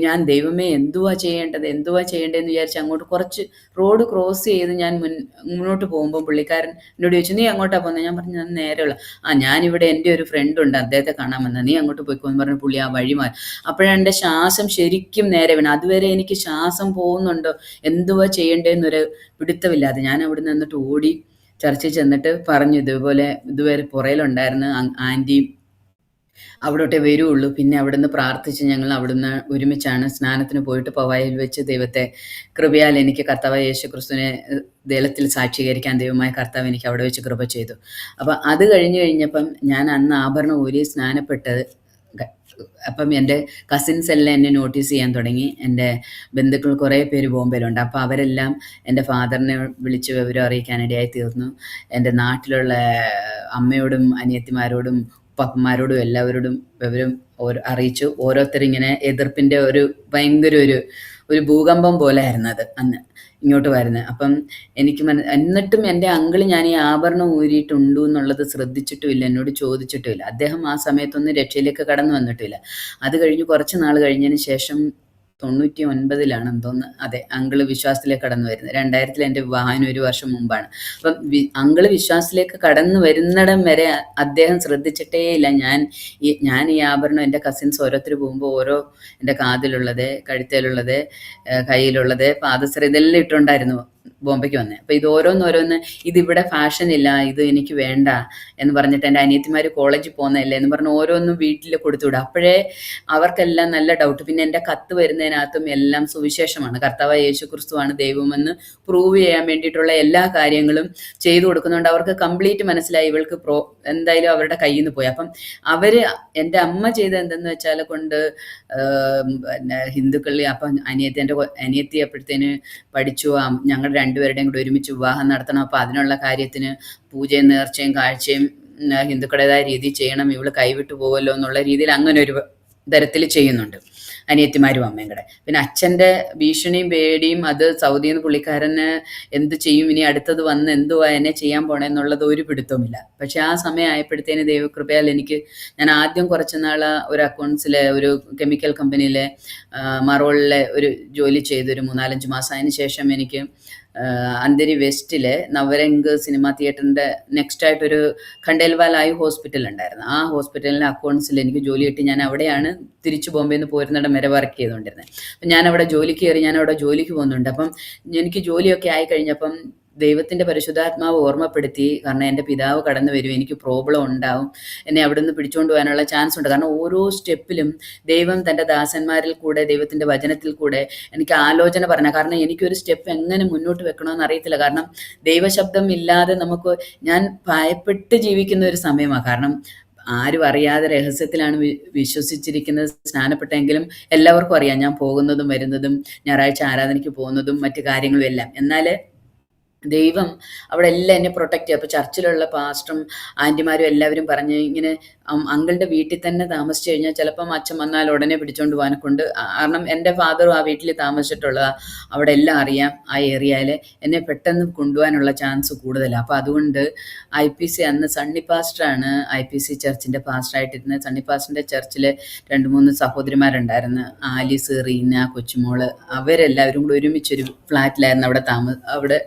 ഞാൻ ദൈവമേ എന്തുവാ ചെയ്യേണ്ടതെന്ന് വിചാരിച്ച് അങ്ങോട്ട് കുറച്ച് റോഡ് ക്രോസ് ചെയ്ത് ഞാൻ മുന്നോട്ട് പോകുമ്പോൾ പുള്ളിക്കാരൻ എന്നോട് ചോദിച്ചു, നീ അങ്ങോട്ടാണ് പോകുന്നത്? ഞാൻ പറഞ്ഞു, ഞാൻ നേരെയുള്ള ഞാനിവിടെ എൻ്റെ ഒരു ഫ്രണ്ട് ഉണ്ട്, അദ്ദേഹത്തെ കാണാൻ വന്നത്, നീ അങ്ങോട്ട് പോയിക്കോന്ന് പറഞ്ഞ് പുള്ളി ആ വഴി മാറി. അപ്പോഴാണ് എൻ്റെ ശ്വാസം ശരിക്കും നേരെ വീണത്. അതുവരെ എനിക്ക് ശ്വാസം പോകുന്നുണ്ടോ എന്തുവാ ചെയ്യേണ്ടതെന്നൊരു പിടുത്തമില്ലാതെ ഞാൻ അവിടെ നിന്നിട്ട് ഓടി ചർച്ചിൽ ചെന്നിട്ട് പറഞ്ഞു, ഇതുപോലെ ഇതുവരെ പുറയിലുണ്ടായിരുന്നു ആൻറ്റിയും അവിടോട്ടേ വരുള്ളൂ. പിന്നെ അവിടുന്ന് പ്രാർത്ഥിച്ച് ഞങ്ങൾ അവിടുന്ന് ഒരുമിച്ചാണ് സ്നാനത്തിന് പോയിട്ട് പവായിൽ വെച്ച് ദൈവത്തെ കൃപയാൽ എനിക്ക് കർത്താവായ യേശുക്രിസ്തുവിനെ ദൈവത്തിൽ സാക്ഷീകരിക്കാൻ ദൈവമായ കർത്താവ് എനിക്ക് അവിടെ വെച്ച് കൃപ ചെയ്തു. അപ്പം അത് കഴിഞ്ഞ് കഴിഞ്ഞപ്പം ഞാൻ അന്ന് ആഭരണം ഊരി സ്നാനപ്പെട്ട് അപ്പം എൻ്റെ കസിൻസ് എല്ലാം എന്നെ നോട്ടീസ് ചെയ്യാൻ തുടങ്ങി. എൻ്റെ ബന്ധുക്കൾ കുറേ പേര് ബോംബെയിലുണ്ട്. അപ്പോൾ അവരെല്ലാം എൻ്റെ ഫാദറിനെ വിളിച്ച് വിവരം അറിയിക്കാനിടയായി തീർന്നു. എൻ്റെ നാട്ടിലുള്ള അമ്മയോടും അനിയത്തിമാരോടും പപ്പന്മാരോടും എല്ലാവരോടും വിവരം അറിയിച്ചു. ഓരോരുത്തരിങ്ങനെ എതിർപ്പിൻ്റെ ഒരു ഭയങ്കര ഒരു ഭൂകമ്പം പോലെ ആയിരുന്നു അത് അന്ന് ഇങ്ങോട്ട് വരുന്നത്. അപ്പം എനിക്ക് എന്നിട്ടും എൻ്റെ അങ്കിള് ഞാൻ ഈ ആഭരണം ഊരിയിട്ടുണ്ടോ എന്നുള്ളത് ശ്രദ്ധിച്ചിട്ടുമില്ല, എന്നോട് ചോദിച്ചിട്ടുമില്ല. അദ്ദേഹം ആ സമയത്തൊന്നും രക്ഷയിലേക്ക് കടന്നു വന്നിട്ടില്ല. അത് കഴിഞ്ഞ് കുറച്ച് നാൾ കഴിഞ്ഞതിന് ശേഷം 99-ലാണെന്ന് തോന്നുന്നു, അതെ, അങ്കിള് വിശ്വാസത്തിലേക്ക് കടന്നു വരുന്നത്. 2000-ൽ എൻ്റെ വിവാഹത്തിന് 1 വർഷം മുമ്പാണ്. അപ്പം അങ്കിള് വിശ്വാസത്തിലേക്ക് കടന്നു വരുന്നിടം വരെ അദ്ദേഹം ശ്രദ്ധിച്ചിട്ടേ ഇല്ല ഞാൻ ഈ ആഭരണം എൻ്റെ കസിൻസ് ഓരോരുത്തർ പോകുമ്പോൾ ഓരോ എൻ്റെ കാതിലുള്ളത്, കഴുത്തേലുള്ളത്, കയ്യിലുള്ളത്, പാദസരം ഇതെല്ലാം ഇട്ടുണ്ടായിരുന്നു ബോംബെക്ക് വന്നത്. അപ്പോൾ ഇത് ഓരോന്നോരോന്ന് ഇതിവിടെ ഫാഷൻ ഇല്ല, ഇത് എനിക്ക് വേണ്ട എന്ന് പറഞ്ഞിട്ട് എൻ്റെ അനിയത്തിമാർ കോളേജിൽ പോകുന്നതല്ലേ എന്ന് പറഞ്ഞ് ഓരോന്നും വീട്ടിൽ കൊടുത്തുവിടും. അപ്പോഴേ അവർക്കെല്ലാം നല്ല ഡൗട്ട്. പിന്നെ എൻ്റെ കത്ത് വരുന്നതിനകത്തും എല്ലാം സുവിശേഷമാണ്, കർത്താവായ യേശുക്രിസ്തുവാണ് ദൈവമെന്ന് പ്രൂവ് ചെയ്യാൻ വേണ്ടിയിട്ടുള്ള എല്ലാ കാര്യങ്ങളും ചെയ്തു കൊടുക്കുന്നുണ്ട്. അവർക്ക് കംപ്ലീറ്റ് മനസ്സിലായി ഇവൾക്ക് എന്തായാലും അവരുടെ കയ്യിൽ നിന്ന് പോയി. അപ്പം എൻ്റെ അമ്മ ചെയ്തത് എന്തെന്ന് വെച്ചാൽ കൊണ്ട് പിന്നെ ഹിന്ദുക്കളിൽ അപ്പം എൻ്റെ അനിയത്തി അപ്പോഴത്തേന് പഠിച്ചു. ഞങ്ങൾ രണ്ടുപേരുടെയും കൂടെ ഒരുമിച്ച് വിവാഹം നടത്തണം. അപ്പോൾ അതിനുള്ള കാര്യത്തിന് പൂജയും നേർച്ചയും കാഴ്ചയും ഹിന്ദുക്കളുടേതായ രീതിയിൽ ചെയ്യണം, ഇവള് കൈവിട്ടു പോവല്ലോ എന്നുള്ള രീതിയിൽ അങ്ങനെ ഒരു തരത്തിൽ ചെയ്യുന്നുണ്ട് അനിയത്തിമാരും അമ്മയും കൂടെ. പിന്നെ അച്ഛൻ്റെ ഭീഷണിയും പേടിയും, അത് സൗദിയിൽ നിന്ന് പുള്ളിക്കാരന് എന്ത് ചെയ്യും, ഇനി അടുത്തത് വന്ന് എന്തുവാ എന്നെ ചെയ്യാൻ പോണെന്നുള്ളത് ഒരു പിടുത്തവുമില്ല. പക്ഷെ ആ സമയം ആയപ്പോഴത്തേന് ദൈവകൃപയാൽ ഞാൻ ആദ്യം കുറച്ച് നാൾ ഒരു അക്കൗണ്ട്സിലെ ഒരു കെമിക്കൽ കമ്പനിയിലെ മറോളിലെ ഒരു ജോലി ചെയ്തു, ഒരു 3-4 മാസം. അതിന് ശേഷം എനിക്ക് അന്തരി വെസ്റ്റിലെ നവരംഗ് സിനിമ തിയേറ്ററിൻ്റെ നെക്സ്റ്റ് ആയിട്ടൊരു ഖണ്ടേൽവാലായി ഹോസ്പിറ്റൽ ഉണ്ടായിരുന്നു. ആ ഹോസ്പിറ്റലിലെ അക്കൗണ്ട്സിൽ എനിക്ക് ജോലി കിട്ടി. ഞാൻ അവിടെയാണ് തിരിച്ചു ബോംബെയിൽ നിന്ന് പോരുന്നിടം വരെ വർക്ക് ചെയ്തുകൊണ്ടിരുന്നത്. അപ്പം ഞാനവിടെ ജോലിക്ക് കയറി, ഞാനവിടെ ജോലിക്ക് പോകുന്നുണ്ട്. അപ്പം എനിക്ക് ജോലിയൊക്കെ ആയിക്കഴിഞ്ഞപ്പം ദൈവത്തിൻ്റെ പരിശുദ്ധാത്മാവ് ഓർമ്മപ്പെടുത്തി, കാരണം എൻ്റെ പിതാവ് കടന്നു വരും, എനിക്ക് പ്രോബ്ലം ഉണ്ടാവും, എന്നെ അവിടെ നിന്ന് പിടിച്ചുകൊണ്ട് പോകാനുള്ള ചാൻസ് ഉണ്ട്. കാരണം ഓരോ സ്റ്റെപ്പിലും ദൈവം തൻ്റെ ദാസന്മാരിൽ കൂടെ, ദൈവത്തിൻ്റെ വചനത്തിൽ കൂടെ എനിക്ക് ആലോചന പറഞ്ഞ. കാരണം എനിക്കൊരു സ്റ്റെപ്പ് എങ്ങനെ മുന്നോട്ട് വെക്കണമെന്ന് അറിയത്തില്ല. കാരണം ദൈവശബ്ദം ഇല്ലാതെ ഞാൻ ഭയപ്പെട്ട് ജീവിക്കുന്ന ഒരു സമയമാണ്. കാരണം ആരും അറിയാതെ രഹസ്യത്തിലാണ് വിശ്വസിച്ചിരിക്കുന്നത്, സ്നാനപ്പെട്ടെങ്കിലും എല്ലാവർക്കും അറിയാം ഞാൻ പോകുന്നതും വരുന്നതും, ഞായറാഴ്ച ആരാധനയ്ക്ക് പോകുന്നതും മറ്റു കാര്യങ്ങളും എല്ലാം. എന്നാൽ ദൈവം അവിടെ എല്ലാം എന്നെ പ്രൊട്ടക്റ്റ് ചെയ്യും. അപ്പോൾ ചർച്ചിലുള്ള പാസ്റ്ററും ആൻറ്റിമാരും എല്ലാവരും പറഞ്ഞ് ഇങ്ങനെ അങ്കിളുടെ വീട്ടിൽ തന്നെ താമസിച്ച് കഴിഞ്ഞാൽ ചിലപ്പം അച്ഛൻ വന്നാൽ ഉടനെ പിടിച്ചുകൊണ്ട് പോകാനെ കൊണ്ട്, കാരണം എൻ്റെ ഫാദറും ആ വീട്ടിൽ താമസിച്ചിട്ടുള്ളതാണ്, അവിടെ എല്ലാം അറിയാം ആ ഏരിയയിൽ, എന്നെ പെട്ടെന്ന് കൊണ്ടുപോകാനുള്ള ചാൻസ് കൂടുതലാണ്. അപ്പോൾ അതുകൊണ്ട് IPC അന്ന് സണ്ണി പാസ്റ്ററാണ് IPC ചർച്ചിൻ്റെ പാസ്റ്ററായിട്ടിരുന്നത്. സണ്ണി പാസ്റ്ററിൻ്റെ ചർച്ചിൽ 2-3 സഹോദരിമാരുണ്ടായിരുന്നു, ആലിസ്, റീന, കൊച്ചുമോള്, അവരെല്ലാവരും കൂടി ഒരുമിച്ചൊരു ഫ്ലാറ്റിലായിരുന്നു അവിടെ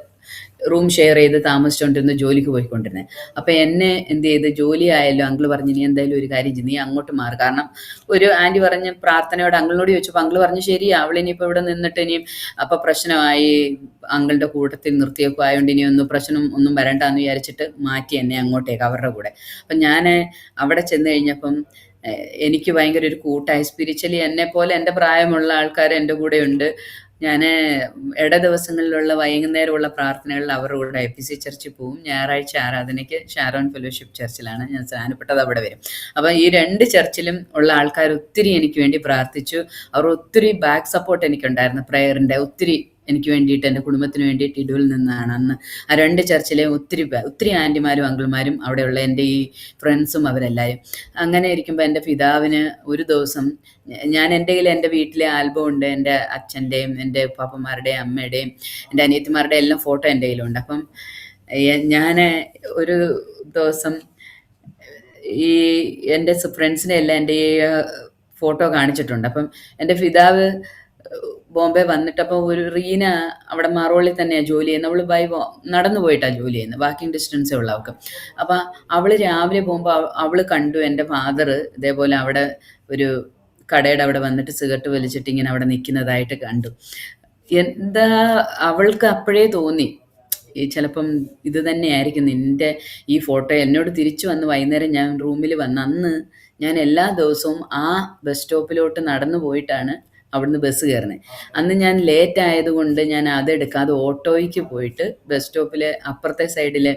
റൂം ഷെയർ ചെയ്ത് താമസിച്ചുകൊണ്ടിരുന്ന് ജോലിക്ക് പോയിക്കൊണ്ടിരുന്നത്. അപ്പോൾ എന്നെ എന്ത് ചെയ്ത്, ജോലി ആയല്ലോ, അങ്കിള് പറഞ്ഞു നീ എന്തായാലും ഒരു കാര്യം ചെയ്യും, നീ അങ്ങോട്ട് മാറും. കാരണം ഒരു ആൻറ്റി പറഞ്ഞ് പ്രാർത്ഥനയോട് അങ്കിളിനോട് ചോദിച്ചപ്പോൾ അങ്കിള് പറഞ്ഞു ശരി, അവളിനിപ്പോൾ ഇവിടെ നിന്നിട്ട് ഇനിയും അപ്പോൾ പ്രശ്നമായി, അങ്കിളുടെ കൂട്ടത്തിൽ നിർത്തിയൊക്കെ ആയതുകൊണ്ട് ഇനിയൊന്നും പ്രശ്നം ഒന്നും വരണ്ടെന്ന് വിചാരിച്ചിട്ട് മാറ്റി എന്നെ അങ്ങോട്ടേക്ക് അവരുടെ കൂടെ. അപ്പം ഞാൻ അവിടെ ചെന്ന് കഴിഞ്ഞപ്പം എനിക്ക് ഭയങ്കര ഒരു കൂട്ടായി. സ്പിരിച്വലി എന്നെപ്പോലെ എൻ്റെ പ്രായമുള്ള ആൾക്കാർ എൻ്റെ കൂടെ ഉണ്ട്. ഞാൻ ദിവസങ്ങളിലുള്ള വൈകുന്നേരമുള്ള പ്രാർത്ഥനകളിൽ അവരുടെ കൂടെ IPC ചർച്ചിൽ പോവും. ഞായറാഴ്ച ആരാധനയ്ക്ക് ഷാരോൺ ഫെലോഷിപ്പ് ചർച്ചിലാണ് ഞാൻ സ്നാനപ്പെട്ടത്, അവിടെ വരും. അപ്പം ഈ 2 ചർച്ചിലും ഉള്ള ആൾക്കാർ ഒത്തിരി എനിക്ക് വേണ്ടി പ്രാർത്ഥിച്ചു. അവർ ഒത്തിരി ബാക്ക് സപ്പോർട്ട് എനിക്കുണ്ടായിരുന്നു, പ്രയറിൻ്റെ ഒത്തിരി എനിക്ക് വേണ്ടിയിട്ട്, എൻ്റെ കുടുംബത്തിന് വേണ്ടിയിട്ട് ഇടുവിൽ നിന്നാണ് അന്ന് ആ 2 ചർച്ചിലെ ഒത്തിരി ആൻറ്റിമാരും അങ്കിൾമാരും അവിടെയുള്ള എൻ്റെ ഈ ഫ്രണ്ട്സും അവരെല്ലാവരും. അങ്ങനെ ഇരിക്കുമ്പോൾ എൻ്റെ പിതാവിന് ഒരു ദിവസം എൻ്റെ കയ്യിൽ എൻ്റെ വീട്ടിലെ ആൽബം ഉണ്ട്, എൻ്റെ അച്ഛൻ്റെയും എൻ്റെ പാപ്പന്മാരുടെയും അമ്മയുടെയും എൻ്റെ അനിയത്തിമാരുടെയും എല്ലാം ഫോട്ടോ എൻ്റെ കയ്യിലുണ്ട്. അപ്പം ഞാൻ ഒരു ദിവസം ഈ എൻ്റെ ഫ്രണ്ട്സിനെ എല്ലാം എൻ്റെ ഈ ഫോട്ടോ കാണിച്ചിട്ടുണ്ട്. അപ്പം എൻ്റെ പിതാവ് ബോംബെ വന്നിട്ടപ്പോൾ ഒരു റീന അവിടെ മറോളിൽ തന്നെയാണ് ജോലി ചെയ്യുന്നത്. അവൾ നടന്നു പോയിട്ടാണ് ജോലി ചെയ്യുന്നത്, വാക്കിംഗ് ഡിസ്റ്റൻസേ ഉള്ള അവൾക്ക്. അപ്പം അവൾ രാവിലെ പോകുമ്പോൾ അവൾ കണ്ടു എൻ്റെ ഫാദർ ഇതേപോലെ അവിടെ ഒരു കടയുടെ അവിടെ വന്നിട്ട് സിഗരറ്റ് വലിച്ചിട്ട് ഇങ്ങനെ അവിടെ നിൽക്കുന്നതായിട്ട് കണ്ടു. എന്താ അവൾക്ക് അപ്പോഴേ തോന്നി, ചിലപ്പം ഇത് തന്നെയായിരിക്കും നിൻ്റെ ഈ ഫോട്ടോ. എന്നോട് തിരിച്ചു വന്ന് വൈകുന്നേരം ഞാൻ റൂമിൽ വന്ന്, അന്ന് ഞാൻ എല്ലാ ദിവസവും ആ ബസ് സ്റ്റോപ്പിലോട്ട് നടന്നു പോയിട്ടാണ് അവിടുന്ന് ബസ് കയറുന്നത്. അന്ന് ഞാൻ ലേറ്റ് ആയതുകൊണ്ട് ഞാൻ അതെടുക്കാതെ ഓട്ടോയ്ക്ക് പോയിട്ട് ബസ് സ്റ്റോപ്പിലെ അപ്പുറത്തെ സൈഡിലെ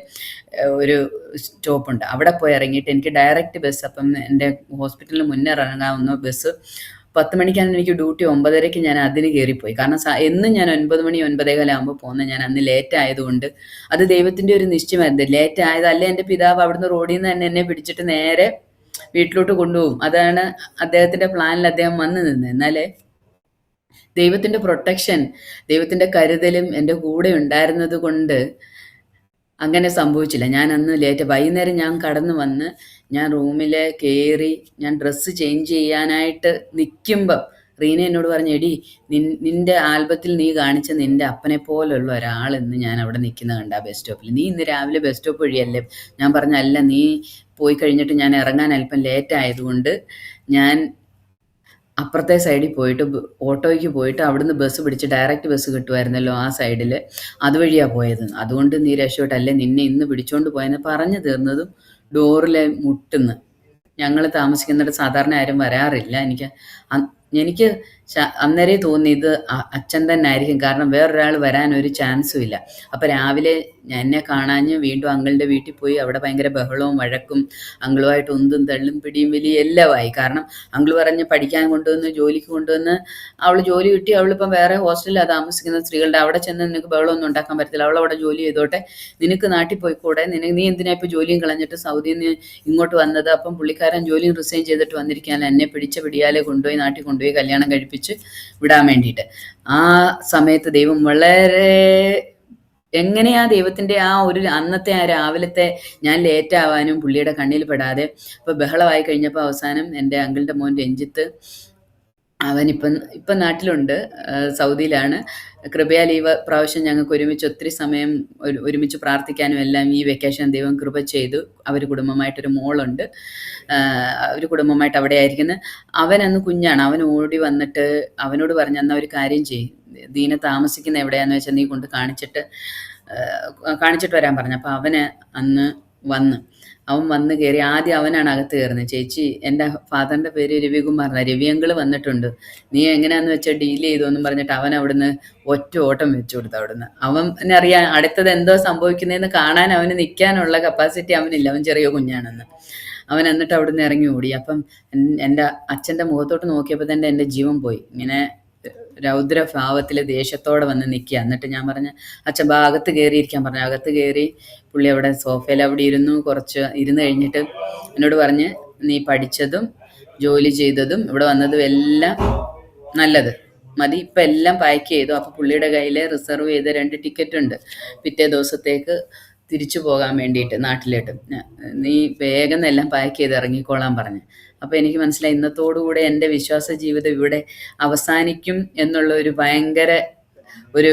ഒരു സ്റ്റോപ്പുണ്ട്, അവിടെ പോയി ഇറങ്ങിയിട്ട് എനിക്ക് ഡയറക്റ്റ് ബസ്, അപ്പം എൻ്റെ ഹോസ്പിറ്റലിന് മുന്നേ ഇറങ്ങാവുന്ന ബസ് 10 മണിക്കാണ് എനിക്ക് ഡ്യൂട്ടി, 9:30 ഞാൻ അതിന് കയറിപ്പോയി. കാരണം എന്നും ഞാൻ 9 മണി 9:15 പോകുന്ന ഞാൻ അന്ന് ലേറ്റ് ആയതുകൊണ്ട് അത് ദൈവത്തിൻ്റെ ഒരു നിശ്ചയമായിരുന്നു. ലേറ്റ് ആയതല്ലേ എൻ്റെ പിതാവ് അവിടുന്ന് റോഡിൽ നിന്ന് തന്നെ എന്നെ പിടിച്ചിട്ട് നേരെ വീട്ടിലോട്ട് കൊണ്ടുപോകും. അതാണ് അദ്ദേഹത്തിൻ്റെ പ്ലാനിൽ അദ്ദേഹം വന്ന് നിന്ന്. എന്നാലേ ദൈവത്തിൻ്റെ പ്രൊട്ടക്ഷൻ, ദൈവത്തിൻ്റെ കരുതലും എൻ്റെ കൂടെ ഉണ്ടായിരുന്നത് കൊണ്ട് അങ്ങനെ സംഭവിച്ചില്ല. ഞാൻ അന്ന് ലേറ്റ്, വൈകുന്നേരം ഞാൻ കടന്നു വന്ന് ഞാൻ റൂമിൽ കയറി ഞാൻ ഡ്രസ്സ് ചേഞ്ച് ചെയ്യാനായിട്ട് നിൽക്കുമ്പം റീന എന്നോട് പറഞ്ഞു, എടി നിൻ്റെ ആൽബത്തിൽ നീ കാണിച്ച നിൻ്റെ അപ്പനെ പോലുള്ള ഒരാൾ ഇന്ന് ഞാൻ അവിടെ നിൽക്കുന്നത് കണ്ട ബസ് സ്റ്റോപ്പിൽ. നീ ഇന്ന് രാവിലെ ബസ് സ്റ്റോപ്പ് വഴിയല്ലേ? ഞാൻ പറഞ്ഞു, അല്ല, നീ പോയി കഴിഞ്ഞിട്ട് ഞാൻ ഇറങ്ങാൻ അല്പം ലേറ്റ് ആയതുകൊണ്ട് ഞാൻ അപ്പുറത്തെ സൈഡിൽ പോയിട്ട് ഓട്ടോയ്ക്ക് പോയിട്ട് അവിടുന്ന് ബസ് പിടിച്ച് ഡയറക്റ്റ് ബസ് കിട്ടുമായിരുന്നല്ലോ ആ സൈഡിൽ, അതുവഴിയാണ് പോയത്. അതുകൊണ്ട് നീ രക്ഷപ്പെട്ടല്ലേ, നിന്നെ ഇന്ന് പിടിച്ചോണ്ട് പോയെന്ന് പറഞ്ഞു തീർന്നതും ഡോറിലെ മുട്ടുന്ന്. ഞങ്ങൾ താമസിക്കുന്നിടത്ത് സാധാരണ ആരും വരാറില്ല. എനിക്ക് അന്നേരേ തോന്നി ഇത് അച്ഛൻ തന്നെ ആയിരിക്കും, കാരണം വേറൊരാൾ വരാൻ ഒരു ചാൻസും ഇല്ല. അപ്പോൾ രാവിലെ എന്നെ കാണാഞ്ഞ് വീണ്ടും അങ്കിളുടെ വീട്ടിൽ പോയി. അവിടെ ഭയങ്കര ബഹളവും വഴക്കും, അങ്കിളുമായിട്ട് ഉന്തും തള്ളും പിടിയും വലിയ എല്ലാമായി. കാരണം അങ്കിൾ പറഞ്ഞ് പഠിക്കാൻ കൊണ്ടുവന്ന് ജോലിക്ക് കൊണ്ടുവന്ന് അവൾ ജോലി കിട്ടി, അവളിപ്പം വേറെ ഹോസ്റ്റലിലാണ് താമസിക്കുന്ന സ്ത്രീകളുടെ, അവിടെ ചെന്ന് നിനക്ക് ബഹളമൊന്നും ഉണ്ടാക്കാൻ പറ്റത്തില്ല, അവളവിടെ ജോലി ചെയ്തോട്ടെ, നിനക്ക് നാട്ടിൽ പോയിക്കൂടെ, നീ എന്തിനാ ഇപ്പോൾ ജോലിയും കളഞ്ഞിട്ട് സൗദിയിൽ നിന്ന് ഇങ്ങോട്ട് വന്നത്? അപ്പം പുള്ളിക്കാരൻ ജോലിയും റിസൈൻ ചെയ്തിട്ട് വന്നിരിക്കാനല്ല, എന്നെ പിടിച്ച പിടിയാലെ കൊണ്ടുപോയി നാട്ടിൽ കൊണ്ടുപോയി കല്യാണം കഴിപ്പിച്ച് വിടാൻ വേണ്ടിയിട്ട്. ആ സമയത്ത് ദൈവം വളരെ എങ്ങനെയാ ദൈവത്തിൻ്റെ ആ ഒരു അന്നത്തെ ആ രാവിലത്തെ ഞാൻ ലേറ്റ് ആവാനും പുള്ളിയുടെ കണ്ണിൽ പെടാതെ ഇപ്പോൾ ബഹളമായി കഴിഞ്ഞപ്പോൾ അവസാനം എൻ്റെ അങ്കിളുടെ മോൻ രഞ്ജിത്ത്, അവനിപ്പം നാട്ടിലുണ്ട്, സൗദിയിലാണ്. കൃപയാൽ ഈ പ്രാവശ്യം ഞങ്ങൾക്ക് ഒരുമിച്ച് ഒത്തിരി സമയം ഒരുമിച്ച് പ്രാർത്ഥിക്കാനും എല്ലാം ഈ വെക്കേഷൻ ദൈവം കൃപ ചെയ്തു. അവർ കുടുംബമായിട്ടൊരു മോളുണ്ട്, അവർ കുടുംബമായിട്ട് അവിടെ ആയിരിക്കുന്നത്. അവനന്ന് കുഞ്ഞാണ്. അവൻ ഓടി വന്നിട്ട് അവനോട് പറഞ്ഞു, എന്നാൽ ഒരു കാര്യം ചെയ്യും, ദീന താമസിക്കുന്ന എവിടെയാന്ന് വെച്ചാൽ നീ കൊണ്ട് കാണിച്ചിട്ട് വരാൻ പറഞ്ഞു. അപ്പോൾ അവന് അന്ന് അവൻ വന്ന് കയറി. ആദ്യം അവനാണ് അകത്ത് കയറുന്നത്. ചേച്ചി, എൻ്റെ ഫാദറിൻ്റെ പേര് രവികുമാർ എന്നാണ്, രവിയങ്കിൾ വന്നിട്ടുണ്ട്, നീ എങ്ങനെയാന്ന് വെച്ചാൽ ഡീൽ ചെയ്തു എന്നും പറഞ്ഞിട്ട് അവൻ അവിടുന്ന് ഒറ്റ ഓട്ടം വെച്ചു കൊടുത്തു. അവിടുന്ന് അവനറിയാം അടുത്തത് എന്തോ സംഭവിക്കുന്നതെന്ന് കാണാൻ അവന് നിൽക്കാനുള്ള കപ്പാസിറ്റി അവനില്ല, അവൻ ചെറിയ കുഞ്ഞാണെന്ന്. അവൻ എന്നിട്ട് അവിടുന്ന് ഇറങ്ങി ഓടി. അപ്പം എൻ്റെ അച്ഛൻ്റെ മുഖത്തോട്ട് നോക്കിയപ്പോൾ തന്നെ എൻ്റെ ജീവൻ പോയി. ഇങ്ങനെ രൗദ്രഭാവത്തിൽ ദേഷ്യത്തോടെ വന്ന് നിൽക്കുക. എന്നിട്ട് ഞാൻ പറഞ്ഞ, അച്ഛൻ അകത്ത് കയറിയിരിക്കാൻ പറഞ്ഞു. അകത്ത് കയറി പുള്ളി അവിടെ സോഫയിൽ അവിടെ ഇരുന്ന് കഴിഞ്ഞിട്ട് എന്നോട് പറഞ്ഞ്, നീ പഠിച്ചതും ജോലി ചെയ്തതും ഇവിടെ വന്നതും എല്ലാം നല്ലത് മതി, ഇപ്പം എല്ലാം പാക്ക് ചെയ്തു. അപ്പോൾ പുള്ളിയുടെ കയ്യിൽ റിസർവ് ചെയ്ത 2 ടിക്കറ്റ് ഉണ്ട് പിറ്റേ ദിവസത്തേക്ക് തിരിച്ചു പോകാൻ വേണ്ടിയിട്ട് നാട്ടിലോട്ട്. നീ വേഗം എല്ലാം പാക്ക് ചെയ്ത് ഇറങ്ങിക്കോളാൻ പറഞ്ഞു. അപ്പോൾ എനിക്ക് മനസ്സിലായി, ഇന്നത്തോടുകൂടെ എൻ്റെ വിശ്വാസ ജീവിതം ഇവിടെ അവസാനിക്കും എന്നുള്ള ഒരു ഭയങ്കര ഒരു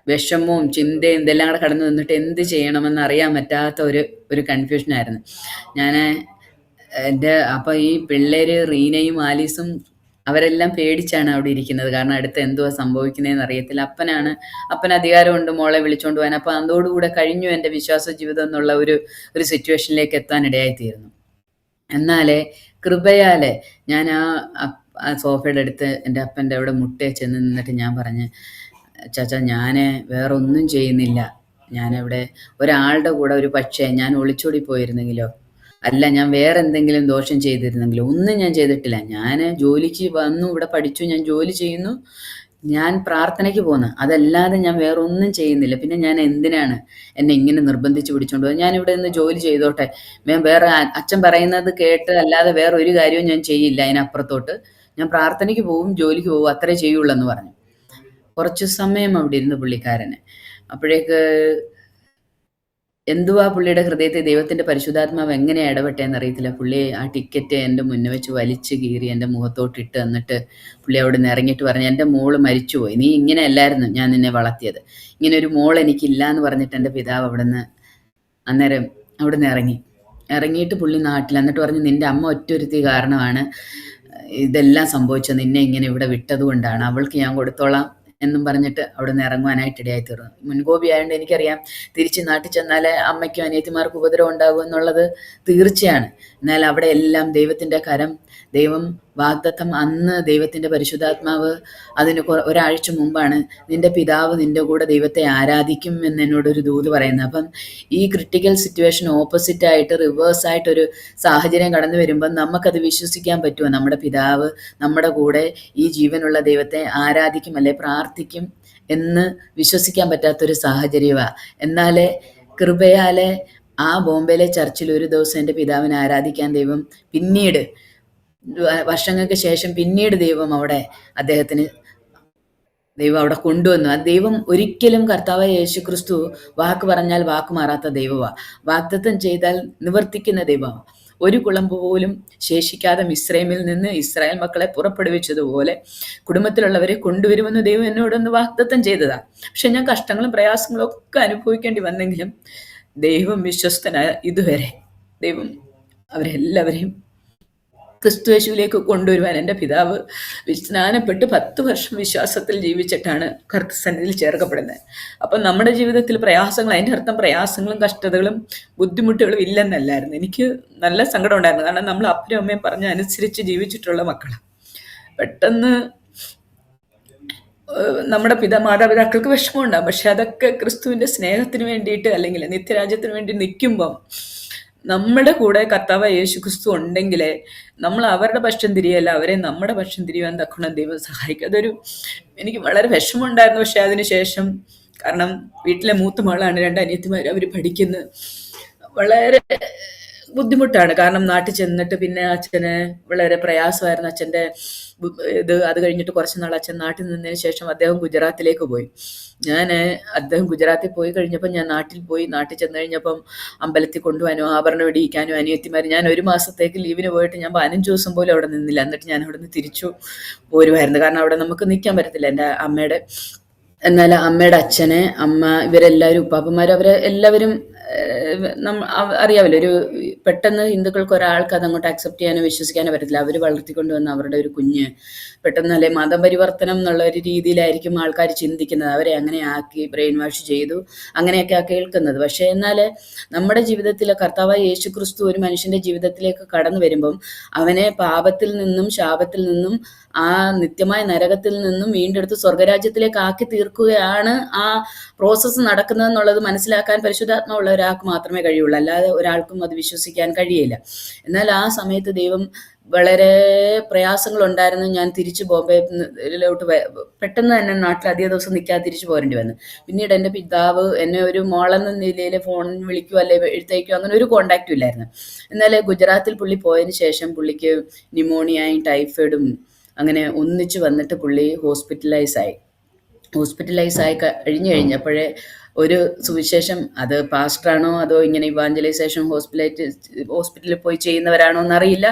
വിഷമവും ചിന്തയും ഇതെല്ലാം കൂടെ കടന്നു നിന്നിട്ട് എന്ത് ചെയ്യണമെന്ന് അറിയാൻ പറ്റാത്ത ഒരു കൺഫ്യൂഷനായിരുന്നു ഞാൻ. അപ്പോൾ ഈ പിള്ളേർ റീനയും ആലീസും അവരെല്ലാം പേടിച്ചാണ് അവിടെ ഇരിക്കുന്നത്. കാരണം അടുത്ത് എന്തുവാ സംഭവിക്കുന്നതെന്ന് അറിയത്തില്ല. അപ്പൻ അധികാരമുണ്ട് മോളെ വിളിച്ചുകൊണ്ട് പോകാൻ. അപ്പോൾ അതോടുകൂടെ കഴിഞ്ഞു എൻ്റെ വിശ്വാസ ജീവിതം എന്നുള്ള ഒരു സിറ്റുവേഷനിലേക്ക് എത്താനിടയായിത്തീരുന്നു. എന്നാലേ കൃപയാലെ ഞാൻ ആ സോഫയുടെ അടുത്ത് എൻ്റെ അപ്പൻ്റെ അവിടെ മുട്ടയെ ചെന്ന് നിന്നിട്ട് ഞാൻ പറഞ്ഞ്, ചാച്ചാ, ഞാൻ വേറെ ഒന്നും ചെയ്യുന്നില്ല, ഞാനവിടെ ഒരാളുടെ കൂടെ ഒരു പക്ഷേ ഞാൻ ഒളിച്ചോടി പോയിരുന്നെങ്കിലോ, അല്ല ഞാൻ വേറെ എന്തെങ്കിലും ദോഷം ചെയ്തിരുന്നെങ്കിലോ, ഒന്നും ഞാൻ ചെയ്തിട്ടില്ല. ഞാൻ ജോലിക്ക് വന്നു, ഇവിടെ പഠിച്ചു, ഞാൻ ജോലി ചെയ്യുന്നു, ഞാൻ പ്രാർത്ഥനയ്ക്ക് പോകുന്നു, അതല്ലാതെ ഞാൻ വേറെ ഒന്നും ചെയ്യുന്നില്ല. പിന്നെ ഞാൻ എന്തിനാണ് എന്നെ ഇങ്ങനെ നിർബന്ധിച്ച് പിടിച്ചോണ്ട് പോകുന്നത്? ഞാനിവിടെ നിന്ന് ജോലി ചെയ്തോട്ടെ, ഞാൻ വേറെ അച്ഛൻ പറയുന്നത് കേട്ട് അല്ലാതെ വേറെ ഒരു കാര്യവും ഞാൻ ചെയ്യില്ല. അതിനപ്പുറത്തോട്ട് ഞാൻ പ്രാർത്ഥനയ്ക്ക് പോവും, ജോലിക്ക് പോവും, അത്രേ ചെയ്യുള്ളൂ എന്ന് പറഞ്ഞു. കുറച്ച് സമയം അവിടെ ഇരുന്ന് പുള്ളിക്കാരന്. അപ്പോഴേക്ക് എന്തുവാ പുള്ളിയുടെ ഹൃദയത്തിൽ ദൈവത്തിൻ്റെ പരിശുദ്ധാത്മാവ് എങ്ങനെയാണ് ഇടപെട്ടതെന്ന് അറിയത്തില്ല. പുള്ളി ആ ടിക്കറ്റ് എൻ്റെ മുന്നേ വെച്ച് വലിച്ച് കീറി എൻ്റെ മുഖത്തോട്ടിട്ട് എന്നിട്ട് പുള്ളി അവിടെ നിന്ന് ഇറങ്ങിയിട്ട് പറഞ്ഞു, എൻ്റെ മോള് മരിച്ചുപോയി, നീ ഇങ്ങനെ അല്ലായിരുന്നു ഞാൻ നിന്നെ വളർത്തിയത്, ഇങ്ങനെ ഒരു മോൾ എനിക്കില്ല എന്ന് പറഞ്ഞിട്ട് എൻ്റെ പിതാവ് അന്നേരം അവിടെ നിന്ന് ഇറങ്ങിയിട്ട് പുള്ളി നാട്ടിൽ എന്നിട്ട് പറഞ്ഞു, നിൻ്റെ അമ്മ ഒറ്റൊരുത്തി കാരണമാണ് ഇതെല്ലാം സംഭവിച്ചത്, നിന്നെ ഇങ്ങനെ ഇവിടെ വിട്ടത് കൊണ്ടാണ്, അവൾക്ക് ഞാൻ കൊടുത്തോളാം എന്നും പറഞ്ഞിട്ട് അവിടെ നിന്ന് ഇറങ്ങുവാനായിട്ട് ഇടയായി തീർന്നു. മുൻകോപി ആയതുകൊണ്ട് എനിക്കറിയാം തിരിച്ച് നാട്ടിൽ ചെന്നാൽ അമ്മയ്ക്കും അനിയത്തിമാർക്കും ഉപദ്രവം ഉണ്ടാകും എന്നുള്ളത് തീർച്ചയാണ്. എന്നാൽ അവിടെ എല്ലാം ദൈവത്തിൻ്റെ കരം, ദൈവം വാഗ്ദത്തം, അന്ന് ദൈവത്തിൻ്റെ പരിശുദ്ധാത്മാവ് അതിന് ഒരാഴ്ച മുമ്പാണ് നിന്റെ പിതാവ് നിന്റെ കൂടെ ദൈവത്തെ ആരാധിക്കും എന്ന് എന്നോടൊരു ദൂത് പറയുന്നത്. അപ്പം ഈ ക്രിട്ടിക്കൽ സിറ്റുവേഷൻ ഓപ്പോസിറ്റായിട്ട് റിവേഴ്സായിട്ടൊരു സാഹചര്യം കടന്നു വരുമ്പം നമുക്കത് വിശ്വസിക്കാൻ പറ്റുമോ? നമ്മുടെ പിതാവ് നമ്മുടെ കൂടെ ഈ ജീവനുള്ള ദൈവത്തെ ആരാധിക്കും അല്ലെ പ്രാർത്ഥിക്കും എന്ന് വിശ്വസിക്കാൻ പറ്റാത്തൊരു സാഹചര്യമാണ്. എന്നാലേ കൃപയാലെ ആ ബോംബെയിലെ ചർച്ചിൽ ഒരു ദിവസം എൻ്റെ പിതാവിനെ ആരാധിക്കാൻ ദൈവം പിന്നീട് വർഷങ്ങൾക്ക് ശേഷം പിന്നീട് ദൈവം അവിടെ കൊണ്ടുവന്നു. ആ ദൈവം ഒരിക്കലും കർത്താവായ യേശുക്രിസ്തു വാക്ക് പറഞ്ഞാൽ വാക്ക് മാറാത്ത ദൈവമാണ്. വാഗ്ദത്തം ചെയ്താൽ നിവർത്തിക്കുന്ന ദൈവമാണ്. ഒരു കുളമ്പ് പോലും ശേഷിക്കാതെ മിസ്രൈമിൽ നിന്ന് ഇസ്രായേൽ മക്കളെ പുറപ്പെടുവിച്ചതുപോലെ കുടുംബത്തിലുള്ളവരെ കൊണ്ടുവരുമെന്ന് ദൈവം എന്നോടൊന്ന് വാഗ്ദത്തം ചെയ്തതാണ്. പക്ഷെ ഞാൻ കഷ്ടങ്ങളും പ്രയാസങ്ങളും ഒക്കെ അനുഭവിക്കേണ്ടി വന്നെങ്കിലും ദൈവം വിശ്വസ്തനായ ഇതുവരെ ദൈവം അവരെല്ലാവരെയും ക്രിസ്തുയേശുവിലേക്ക് കൊണ്ടുവരുവാൻ എൻ്റെ പിതാവ് സ്നാനപ്പെട്ട് 10 വർഷം വിശ്വാസത്തിൽ ജീവിച്ചിട്ടാണ് കർത്തൃസന്നിധിയിൽ ചേർക്കപ്പെടുന്നത്. അപ്പം നമ്മുടെ ജീവിതത്തിൽ പ്രയാസങ്ങൾ, അതിൻ്റെ അർത്ഥം പ്രയാസങ്ങളും കഷ്ടതകളും ബുദ്ധിമുട്ടുകളും ഇല്ലെന്നല്ലായിരുന്നു. എനിക്ക് നല്ല സങ്കടം ഉണ്ടായിരുന്നു. കാരണം നമ്മൾ അപ്പനും അമ്മയും പറഞ്ഞ് അനുസരിച്ച് ജീവിച്ചിട്ടുള്ള മക്കളാണ്. പെട്ടെന്ന് നമ്മുടെ മാതാപിതാക്കൾക്ക് വിഷമമുണ്ടാകും. പക്ഷെ അതൊക്കെ ക്രിസ്തുവിൻ്റെ സ്നേഹത്തിന് വേണ്ടിയിട്ട് അല്ലെങ്കിൽ നിത്യരാജ്യത്തിന് വേണ്ടി നിൽക്കുമ്പം നമ്മുടെ കൂടെ കർത്താവ് യേശു ക്രിസ്തു ഉണ്ടെങ്കിൽ നമ്മൾ അവരുടെ പക്ഷം തിരിയല്ല, അവരെ നമ്മുടെ പക്ഷം തിരിയുവാൻ തക്കണം ദൈവം സഹായിക്കും. എനിക്ക് വളരെ വിഷമമുണ്ടായിരുന്നു. പക്ഷെ അതിനുശേഷം, കാരണം വീട്ടിലെ മൂത്ത മകളാണ്, 2 അനിയത്തിമാർ, അവർ പഠിക്കുന്നത് വളരെ ബുദ്ധിമുട്ടാണ്. കാരണം നാട്ടിൽ ചെന്നിട്ട് പിന്നെ അച്ഛന് വളരെ പ്രയാസമായിരുന്നു. അച്ഛൻ്റെ അത് കഴിഞ്ഞിട്ട് കുറച്ച് നാൾ അച്ഛൻ നാട്ടിൽ നിന്നതിന് ശേഷം അദ്ദേഹം ഗുജറാത്തിലേക്ക് പോയി. അദ്ദേഹം ഗുജറാത്തിൽ പോയി കഴിഞ്ഞപ്പോൾ ഞാൻ നാട്ടിൽ പോയി. നാട്ടിൽ ചെന്ന് കഴിഞ്ഞപ്പം അമ്പലത്തിൽ കൊണ്ടുപോകാനോ ആഭരണം ഇടിയിക്കാനോ അനിയത്തിമാർ, ഞാൻ 1 മാസത്തേക്ക് ലീവിന് പോയിട്ട് ഞാൻ 15 ദിവസം പോലും അവിടെ നിന്നില്ല. എന്നിട്ട് ഞാൻ അവിടെ നിന്ന് തിരിച്ചു പോരുമായിരുന്നു. കാരണം അവിടെ നമുക്ക് നിൽക്കാൻ പറ്റത്തില്ല. എൻ്റെ അമ്മയുടെ, എന്നാൽ അമ്മയുടെ അച്ഛനെ, അമ്മ, ഇവരെല്ലാവരും, ഉപ്പാപ്പന്മാർ, അവരെ എല്ലാവരും അറിയാമല്ലോ, ഒരു പെട്ടെന്ന് ഹിന്ദുക്കൾക്ക് ഒരാൾക്ക് അതങ്ങോട്ട് അക്സെപ്റ്റ് ചെയ്യാനോ വിശ്വസിക്കാനോ പറ്റത്തില്ല. അവർ വളർത്തിക്കൊണ്ടുവന്ന അവരുടെ ഒരു കുഞ്ഞ് പെട്ടെന്ന് അല്ലെ മതപരിവർത്തനം എന്നുള്ള ഒരു രീതിയിലായിരിക്കും ആൾക്കാർ ചിന്തിക്കുന്നത്. അവരെ അങ്ങനെ ആക്കി ബ്രെയിൻ വാഷ് ചെയ്തു, അങ്ങനെയൊക്കെ കേൾക്കുന്നത്. പക്ഷേ എന്നാൽ നമ്മുടെ ജീവിതത്തിൽ കർത്താവായ യേശു ക്രിസ്തു ഒരു മനുഷ്യൻ്റെ ജീവിതത്തിലേക്ക് കടന്നു വരുമ്പം അവനെ പാപത്തിൽ നിന്നും ശാപത്തിൽ നിന്നും ആ നിത്യമായ നരകത്തിൽ നിന്നും വീണ്ടെടുത്ത് സ്വർഗരാജ്യത്തിലേക്ക് ആക്കി തീർക്കുകയാണ് ആ പ്രോസസ്സ് നടക്കുന്നതെന്നുള്ളത് മനസ്സിലാക്കാൻ പരിശുദ്ധാത്മാവുള്ള ഒരാൾക്ക് മാത്രമേ കഴിയുള്ളൂ. അല്ലാതെ ഒരാൾക്കും അത് വിശ്വസിക്കാൻ കഴിയില്ല. എന്നാൽ ആ സമയത്ത് ദൈവം വളരെ പ്രയാസങ്ങളുണ്ടായിരുന്നു. ഞാൻ തിരിച്ച് ബോംബെയിലോട്ട് പെട്ടെന്ന് തന്നെ നാട്ടിൽ അധിക ദിവസം നിൽക്കാതെ തിരിച്ചു പോരേണ്ടി വന്നു. പിന്നീട് എൻ്റെ പിതാവ് എന്നെ ഒരു മോളെന്ന നിലയിൽ ഫോൺ വിളിക്കുകയോ അല്ലെ എഴുത്തയക്കുകയോ അങ്ങനെ ഒരു കോണ്ടാക്റ്റും ഇല്ലായിരുന്നു. എന്നാൽ ഗുജറാത്തിൽ പുള്ളി പോയതിന് ശേഷം പുള്ളിക്ക് ന്യൂമോണിയയും ടൈഫോയിഡും അങ്ങനെ ഒന്നിച്ച് വന്നിട്ട് പുള്ളി ഹോസ്പിറ്റലൈസ് ആയി കഴിഞ്ഞപ്പോഴേ ഒരു സുവിശേഷം, അത് പാസ്റ്ററാണോ അതോ ഇങ്ങനെ ഇവാഞ്ചലൈസേഷൻ ഹോസ്പിറ്റലിൽ പോയി ചെയ്യുന്നവരാണോ എന്നറിയില്ല,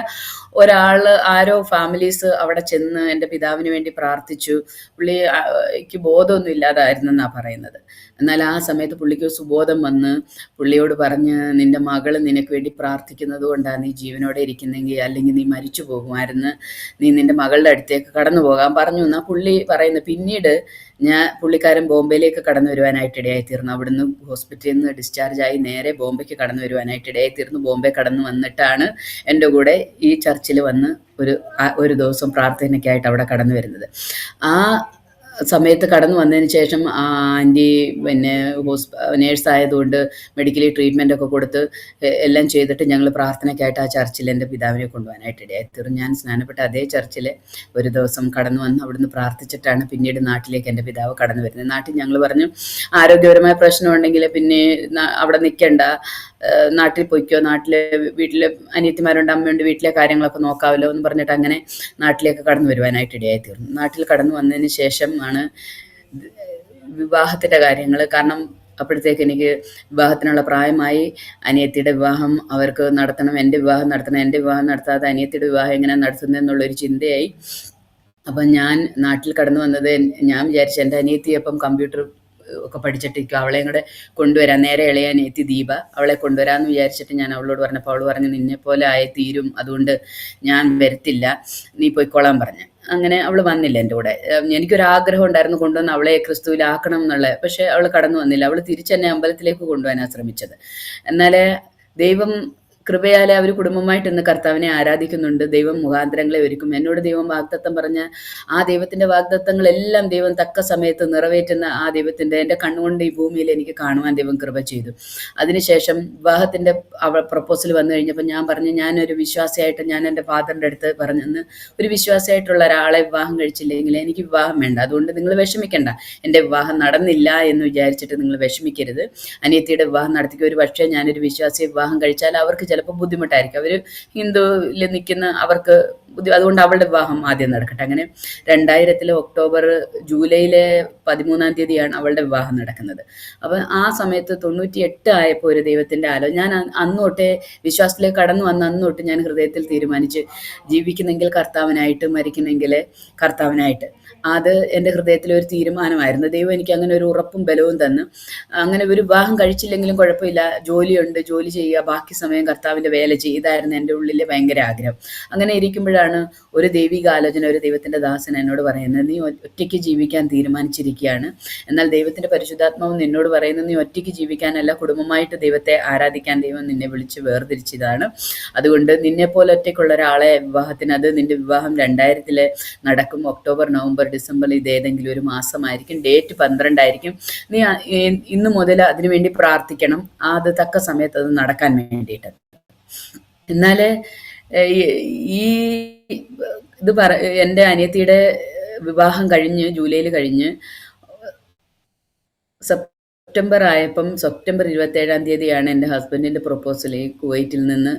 ആരോ ഫാമിലീസ് അവിടെ ചെന്ന് എൻ്റെ പിതാവിന് വേണ്ടി പ്രാർത്ഥിച്ചു. പുള്ളിക്ക് ബോധമൊന്നും ഇല്ലാതായിരുന്നെന്നാണ് പറയുന്നത്. എന്നാൽ ആ സമയത്ത് പുള്ളിക്ക് സുബോധം വന്ന് പുള്ളിയോട് പറഞ്ഞ്, നിൻ്റെ മകൾ നിനക്ക് വേണ്ടി പ്രാർത്ഥിക്കുന്നത് കൊണ്ടാണ് നീ ജീവനോടെ ഇരിക്കുന്നെങ്കിൽ, അല്ലെങ്കിൽ നീ മരിച്ചു പോകുമായിരുന്നു, നീ നിൻ്റെ മകളുടെ അടുത്തേക്ക് കടന്നു പോകാൻ പറഞ്ഞു എന്നാണ് പുള്ളി പറയുന്നത്. പിന്നീട് പുള്ളിക്കാരൻ ബോംബെയിലേക്ക് കടന്നു വരുവാനായിട്ട് ഇടയായിത്തീർന്നു. അവിടുന്ന് ഹോസ്പിറ്റലിൽ നിന്ന് ഡിസ്ചാർജായി നേരെ ബോംബെക്ക് കടന്നു വരുവാനായിട്ട് ഇടയായിത്തീർന്നു. ബോംബെ കടന്നു വന്നിട്ടാണ് എൻ്റെ കൂടെ ഈ ചർച്ചിൽ വന്ന് ഒരു ദിവസം പ്രാർത്ഥനയ്ക്കായിട്ട് അവിടെ കടന്നു വരുന്നത്. ആ സമയത്ത് കടന്നു വന്നതിന് ശേഷം ആ ആൻറ്റി പിന്നെ നേഴ്സായതുകൊണ്ട് മെഡിക്കലി ട്രീറ്റ്മെൻ്റ് ഒക്കെ കൊടുത്ത് എല്ലാം ചെയ്തിട്ട് ഞങ്ങൾ പ്രാർത്ഥനയ്ക്കായിട്ട് ആ ചർച്ചിൽ എൻ്റെ പിതാവിനെ കൊണ്ടുപോകാനായിട്ട് ഇടയായിത്തീർന്നു. ഞാൻ സ്നാനപ്പെട്ട അതേ ചർച്ചിൽ ഒരു ദിവസം കടന്നു വന്ന് അവിടുന്ന് പ്രാർത്ഥിച്ചിട്ടാണ് പിന്നീട് നാട്ടിലേക്ക് എൻ്റെ പിതാവ് കടന്നു വരുന്നത്. നാട്ടിൽ ഞങ്ങൾ പറഞ്ഞു, ആരോഗ്യപരമായ പ്രശ്നമുണ്ടെങ്കിൽ പിന്നെ അവിടെ നിൽക്കേണ്ട, നാട്ടിൽ പൊയ്ക്കോ, വീട്ടിലെ അനിയത്തിമാരുണ്ട്, അമ്മയുണ്ട്, വീട്ടിലെ കാര്യങ്ങളൊക്കെ നോക്കാമല്ലോ എന്ന് പറഞ്ഞിട്ട് അങ്ങനെ നാട്ടിലേക്ക് കടന്നു വരുവാനായിട്ട് ഇടയായിത്തീർന്നു. നാട്ടിൽ കടന്നു വന്നതിന് ശേഷം ആണ് വിവാഹത്തിൻ്റെ കാര്യങ്ങൾ, കാരണം അപ്പോഴത്തേക്ക് എനിക്ക് വിവാഹത്തിനുള്ള പ്രായമായി. അനിയത്തിയുടെ വിവാഹം അവർക്ക് നടത്തണം, എൻ്റെ വിവാഹം നടത്താതെ അനിയത്തിയുടെ വിവാഹം എങ്ങനെ നടത്തുന്നതെന്നുള്ളൊരു ചിന്തയായി. അപ്പം ഞാൻ നാട്ടിൽ കടന്നു വന്നത്, ഞാൻ വിചാരിച്ചു എൻ്റെ അനിയത്തി അപ്പം കമ്പ്യൂട്ടർ ഒക്കെ പഠിച്ചിട്ടിരിക്കും, അവളെയും കൂടെ കൊണ്ടുവരാം, നേരെ ഇളയ അനിയത്തി ദീപ, അവളെ കൊണ്ടുവരാമെന്ന് വിചാരിച്ചിട്ട് ഞാൻ അവളോട് പറഞ്ഞപ്പോൾ അവൾ പറഞ്ഞു, നിന്നെപ്പോലെ ആയി തീരും, അതുകൊണ്ട് ഞാൻ വരത്തില്ല, നീ പോയിക്കോളാൻ പറഞ്ഞു. അങ്ങനെ അവൾ വന്നില്ല എൻ്റെ കൂടെ. എനിക്കൊരാഗ്രഹം ഉണ്ടായിരുന്നു കൊണ്ടുവന്ന് അവളെ ക്രിസ്തുവിലാക്കണം എന്നുള്ളത്. പക്ഷേ അവൾ കടന്നു വന്നില്ല. അവൾ തിരിച്ചെന്നെ അമ്പലത്തിലേക്ക് കൊണ്ടുപോകാനാണ് ശ്രമിച്ചത്. എന്നാൽ ദൈവം കൃപയാലെ അവർ കുടുംബമായിട്ട് ഇന്ന് കർത്താവിനെ ആരാധിക്കുന്നുണ്ട്. ദൈവം മുഖാന്തരങ്ങളെ ഒരുക്കും. എന്നോട് ദൈവം വാഗ്ദത്തം പറഞ്ഞ ആ ദൈവത്തിൻ്റെ വാഗ്ദത്തങ്ങളെല്ലാം ദൈവം തക്ക സമയത്ത് നിറവേറ്റുന്ന ആ ദൈവത്തിൻ്റെ എൻ്റെ കണ്ണുകൊണ്ട് ഈ ഭൂമിയിൽ എനിക്ക് കാണുവാൻ ദൈവം കൃപ ചെയ്തു. അതിനുശേഷം വിവാഹത്തിൻ്റെ പ്രപ്പോസൽ വന്നു കഴിഞ്ഞപ്പോൾ ഞാൻ പറഞ്ഞു, ഞാനൊരു വിശ്വാസിയായിട്ട് ഞാൻ എൻ്റെ ഫാദറിൻ്റെ അടുത്ത് പറഞ്ഞെന്ന്, ഒരു വിശ്വാസിയായിട്ടുള്ള ഒരാളെ വിവാഹം കഴിച്ചില്ലെങ്കിൽ എനിക്ക് വിവാഹം വേണ്ട, അതുകൊണ്ട് നിങ്ങൾ വിഷമിക്കേണ്ട, എൻ്റെ വിവാഹം നടന്നില്ല എന്ന് വിചാരിച്ചിട്ട് നിങ്ങൾ വിഷമിക്കരുത്. അനിയത്തിയുടെ വിവാഹം നടത്തിക്കുക. ഒരു പക്ഷേ ഞാനൊരു വിശ്വാസിയെ വിവാഹം കഴിച്ചാൽ അവർക്ക് ചിലപ്പോൾ ബുദ്ധിമുട്ടായിരിക്കും, അവർ ഹിന്ദുവിൽ നിൽക്കുന്ന അവർക്ക് അതുകൊണ്ട് അവളുടെ വിവാഹം ആദ്യം നടക്കട്ടെ. അങ്ങനെ 2000 ജൂലൈയിലെ 13-ാം തീയതിയാണ് അവളുടെ വിവാഹം നടക്കുന്നത്. അപ്പം ആ സമയത്ത് 98 ആയപ്പോൾ ഒരു ദൈവത്തിൻ്റെ ഞാൻ അന്ന് തൊട്ടേ വിശ്വാസത്തിലേക്ക് കടന്നു വന്ന അന്ന് തൊട്ട് ഞാൻ ഹൃദയത്തിൽ തീരുമാനിച്ച്, ജീവിക്കുന്നെങ്കിൽ കർത്താവിനായിട്ട്, മരിക്കുന്നെങ്കിൽ കർത്താവിനായിട്ട്. അത് എൻ്റെ ഹൃദയത്തിലൊരു തീരുമാനമായിരുന്നു. ദൈവം എനിക്ക് അങ്ങനെ ഒരു ഉറപ്പും ബലവും തന്നു. അങ്ങനെ ഒരു വിവാഹം കഴിച്ചില്ലെങ്കിലും കുഴപ്പമില്ല, ജോലിയുണ്ട്, ജോലി ചെയ്യുക, ബാക്കി സമയം കർത്താവിൻ്റെ വേല ചെയ്തായിരുന്നു എൻ്റെ ഉള്ളിലെ ഭയങ്കര ആഗ്രഹം. അങ്ങനെ ഇരിക്കുമ്പോഴാണ് ഒരു ദൈവിക ആലോചന, ഒരു ദൈവത്തിൻ്റെ ദാസൻ എന്നോട് പറയുന്നത്, നീ ഒറ്റയ്ക്ക് ജീവിക്കാൻ തീരുമാനിച്ചിരിക്കുകയാണ്, എന്നാൽ ദൈവത്തിൻ്റെ പരിശുദ്ധാത്മാവ് നിന്നോട് പറയുന്നത് നീ ഒറ്റയ്ക്ക് ജീവിക്കാനല്ല, കുടുംബമായിട്ട് ദൈവത്തെ ആരാധിക്കാൻ ദൈവം നിന്നെ വിളിച്ച് വേർതിരിച്ചതാണ്. അതുകൊണ്ട് നിന്നെപ്പോലെ ഒറ്റയ്ക്കുള്ള ഒരാളെ വിവാഹത്തിന്, അത് നിൻ്റെ വിവാഹം 2000 നടക്കും, ഒക്ടോബർ, നവംബർ, ഡിസംബർ, ഇത് ഏതെങ്കിലും ഒരു മാസമായിരിക്കും, ഡേറ്റ് 12 ആയിരിക്കും. നീ ഇന്ന് മുതൽ അതിനുവേണ്ടി പ്രാർത്ഥിക്കണം, അത് തക്ക സമയത്ത് അത് നടക്കാൻ വേണ്ടിയിട്ട്. എന്നാൽ ഈ ഇത് എൻ്റെ അനിയത്തിയുടെ വിവാഹം കഴിഞ്ഞ് ജൂലൈയിൽ കഴിഞ്ഞ് സെപ്റ്റംബർ ആയപ്പം, സെപ്റ്റംബർ 27-ാം തീയതിയാണ് എൻ്റെ ഹസ്ബൻഡിൻ്റെ പ്രൊപ്പോസൽ കുവൈറ്റിൽ നിന്ന്